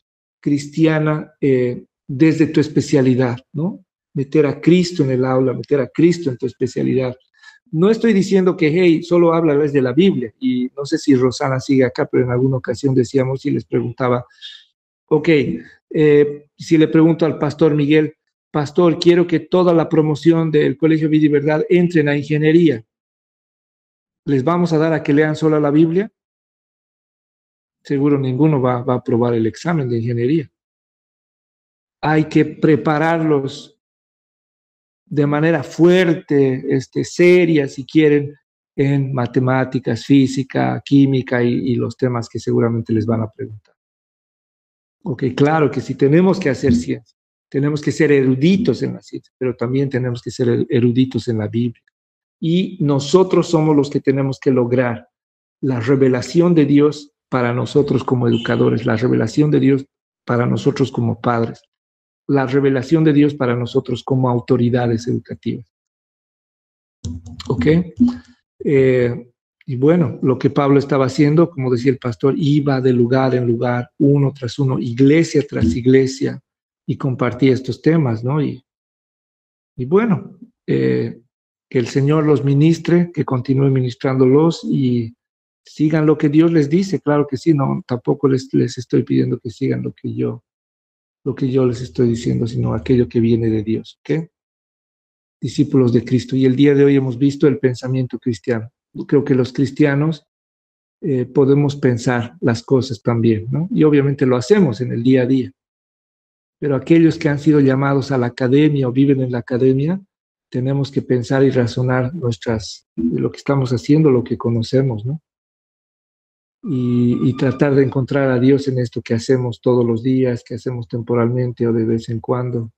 Speaker 1: cristiana desde tu especialidad, ¿no? Meter a Cristo en el aula, meter a Cristo en tu especialidad. No estoy diciendo que, hey, solo habla desde la Biblia, y no sé si Rosana sigue acá, pero en alguna ocasión decíamos y les preguntaba, ok, si le pregunto al pastor Miguel, pastor, quiero que toda la promoción del Colegio Vida y Verdad entren a ingeniería, ¿les vamos a dar a que lean solo la Biblia? Seguro ninguno va a aprobar el examen de ingeniería. Hay que prepararlos de manera fuerte, seria, si quieren, en matemáticas, física, química y los temas que seguramente les van a preguntar. Ok, claro que sí, tenemos que hacer ciencia, tenemos que ser eruditos en la ciencia, pero también tenemos que ser eruditos en la Biblia. Y nosotros somos los que tenemos que lograr la revelación de Dios para nosotros como educadores, la revelación de Dios para nosotros como padres, la revelación de Dios para nosotros como autoridades educativas. ¿Ok? Y bueno, lo que Pablo estaba haciendo, como decía el pastor, iba de lugar en lugar, uno tras uno, iglesia tras iglesia, y compartía estos temas, ¿no? Y bueno, que el Señor los ministre, que continúe ministrándolos y sigan lo que Dios les dice, claro que sí, no, tampoco les estoy pidiendo que sigan lo que yo lo que yo les estoy diciendo, sino aquello que viene de Dios, ¿ok? Discípulos de Cristo. Y el día de hoy hemos visto el pensamiento cristiano. Yo creo que los cristianos podemos pensar las cosas también, ¿no? Y obviamente lo hacemos en el día a día. Pero aquellos que han sido llamados a la academia o viven en la academia, tenemos que pensar y razonar lo que estamos haciendo, lo que conocemos, ¿no? Y tratar de encontrar a Dios en esto que hacemos todos los días, que hacemos temporalmente o de vez en cuando.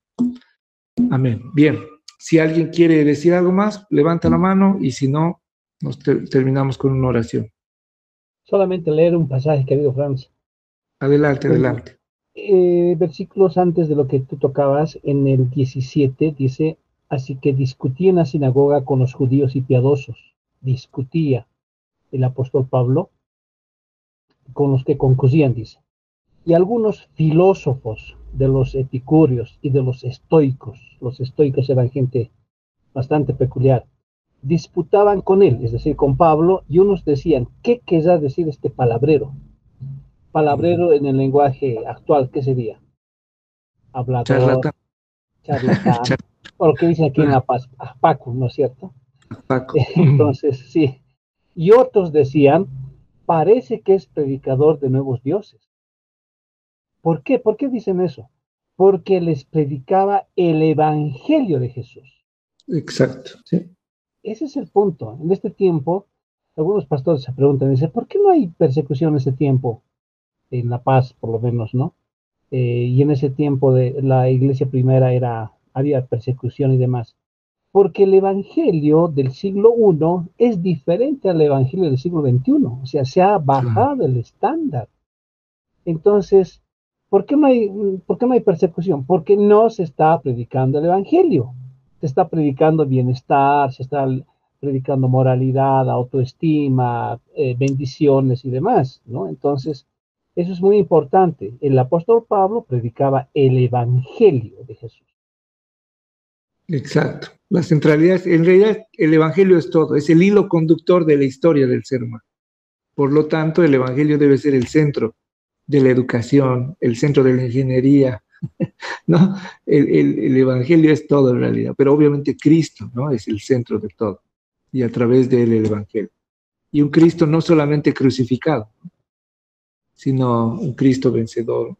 Speaker 1: Amén. Bien, si alguien quiere decir algo más, levanta la mano, y si no, nos terminamos con una oración.
Speaker 2: Solamente leer un pasaje, querido Franz.
Speaker 1: Adelante, adelante.
Speaker 2: Versículos antes de lo que tú tocabas, en el 17 dice: así que discutía en la sinagoga con los judíos y piadosos. Discutía el apóstol Pablo con los que concluían, dice. Y algunos filósofos de los epicúreos y de los estoicos eran gente bastante peculiar, disputaban con él, es decir, con Pablo, y unos decían: ¿qué querrá decir este palabrero? Palabrero en el lenguaje actual, ¿qué sería? Hablador, charlatán, o lo que dicen aquí en La Paz, Paco, ¿no es cierto?
Speaker 1: Paco.
Speaker 2: Entonces, sí. Y otros decían: parece que es predicador de nuevos dioses. ¿Por qué? ¿Por qué dicen eso? Porque les predicaba el evangelio de Jesús.
Speaker 1: Exacto, sí.
Speaker 2: Ese es el punto. En este tiempo, algunos pastores se preguntan, dicen: ¿por qué no hay persecución en ese tiempo? En La Paz, por lo menos, ¿no? Y en ese tiempo de la iglesia primera había persecución y demás. Porque el evangelio del siglo I es diferente al evangelio del siglo XXI. O sea, se ha bajado el estándar. Entonces, ¿por qué no hay persecución? Porque no se está predicando el evangelio. Se está predicando bienestar, se está predicando moralidad, autoestima, bendiciones y demás, ¿no? Entonces, eso es muy importante. El apóstol Pablo predicaba el evangelio de Jesús.
Speaker 1: Exacto. La centralidad, en realidad, el evangelio es todo, es el hilo conductor de la historia del ser humano. Por lo tanto, el evangelio debe ser el centro de la educación, el centro de la ingeniería, ¿no? El evangelio es todo en realidad, pero obviamente Cristo, ¿no? Es el centro de todo, y a través de él el evangelio. Y un Cristo no solamente crucificado, sino un Cristo vencedor.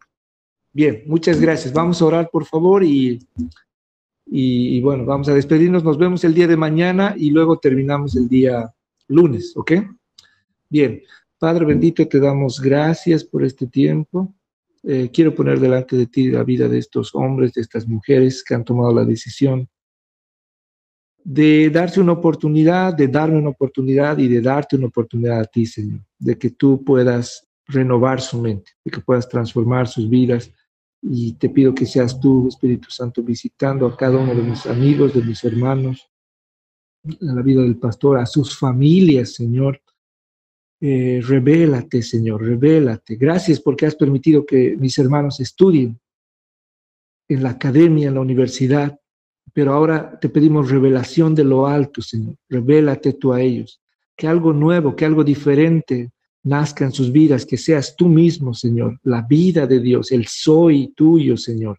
Speaker 1: Bien, muchas gracias. Vamos a orar, por favor, y bueno, vamos a despedirnos. Nos vemos el día de mañana y luego terminamos el día lunes, ¿ok? Bien, Padre bendito, te damos gracias por este tiempo. Quiero poner delante de ti la vida de estos hombres, de estas mujeres que han tomado la decisión de darse una oportunidad, de darme una oportunidad y de darte una oportunidad a ti, Señor, de que tú puedas renovar su mente, de que puedas transformar sus vidas. Y te pido que seas tú, Espíritu Santo, visitando a cada uno de mis amigos, de mis hermanos, en la vida del pastor, a sus familias, Señor. Revélate, Señor, revélate. Gracias porque has permitido que mis hermanos estudien en la academia, en la universidad, pero ahora te pedimos revelación de lo alto, Señor. Revélate tú a ellos, que algo nuevo, que algo diferente nazca en sus vidas, que seas tú mismo, Señor, la vida de Dios, el soy tuyo, Señor,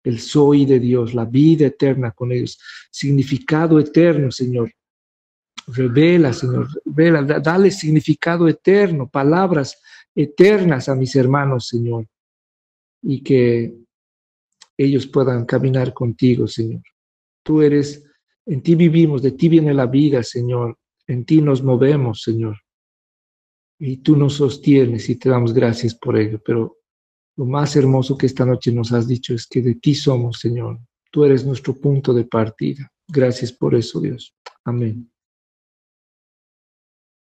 Speaker 1: el soy de Dios, la vida eterna con ellos, significado eterno, Señor. Revela, Señor, revela, dale significado eterno, palabras eternas a mis hermanos, Señor, y que ellos puedan caminar contigo, Señor. Tú eres, en ti vivimos, de ti viene la vida, Señor, en ti nos movemos, Señor, y tú nos sostienes y te damos gracias por ello. Pero lo más hermoso que esta noche nos has dicho es que de ti somos, Señor. Tú eres nuestro punto de partida. Gracias por eso, Dios. Amén.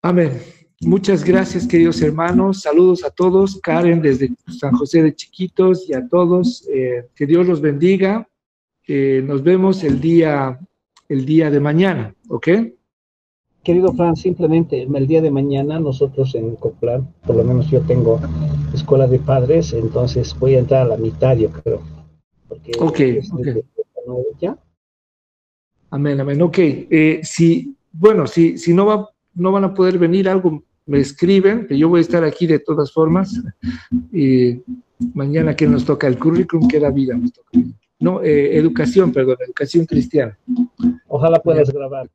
Speaker 1: Amén. Muchas gracias, queridos hermanos. Saludos a todos. Karen desde San José de Chiquitos y a todos. Que Dios los bendiga. Nos vemos el día de mañana, ¿ok?
Speaker 2: Querido Fran, simplemente el día de mañana nosotros en Coplan, por lo menos yo tengo escuela de padres, entonces voy a entrar a la mitad, yo creo. Porque
Speaker 1: okay.
Speaker 2: ¿Ya?
Speaker 1: Amén, amén. Ok. Si no van a poder venir, algo me escriben, que yo voy a estar aquí de todas formas. Mañana que nos toca el currículum, que era vida, nos toca. No, educación, perdón, educación cristiana.
Speaker 2: Ojalá puedas grabar.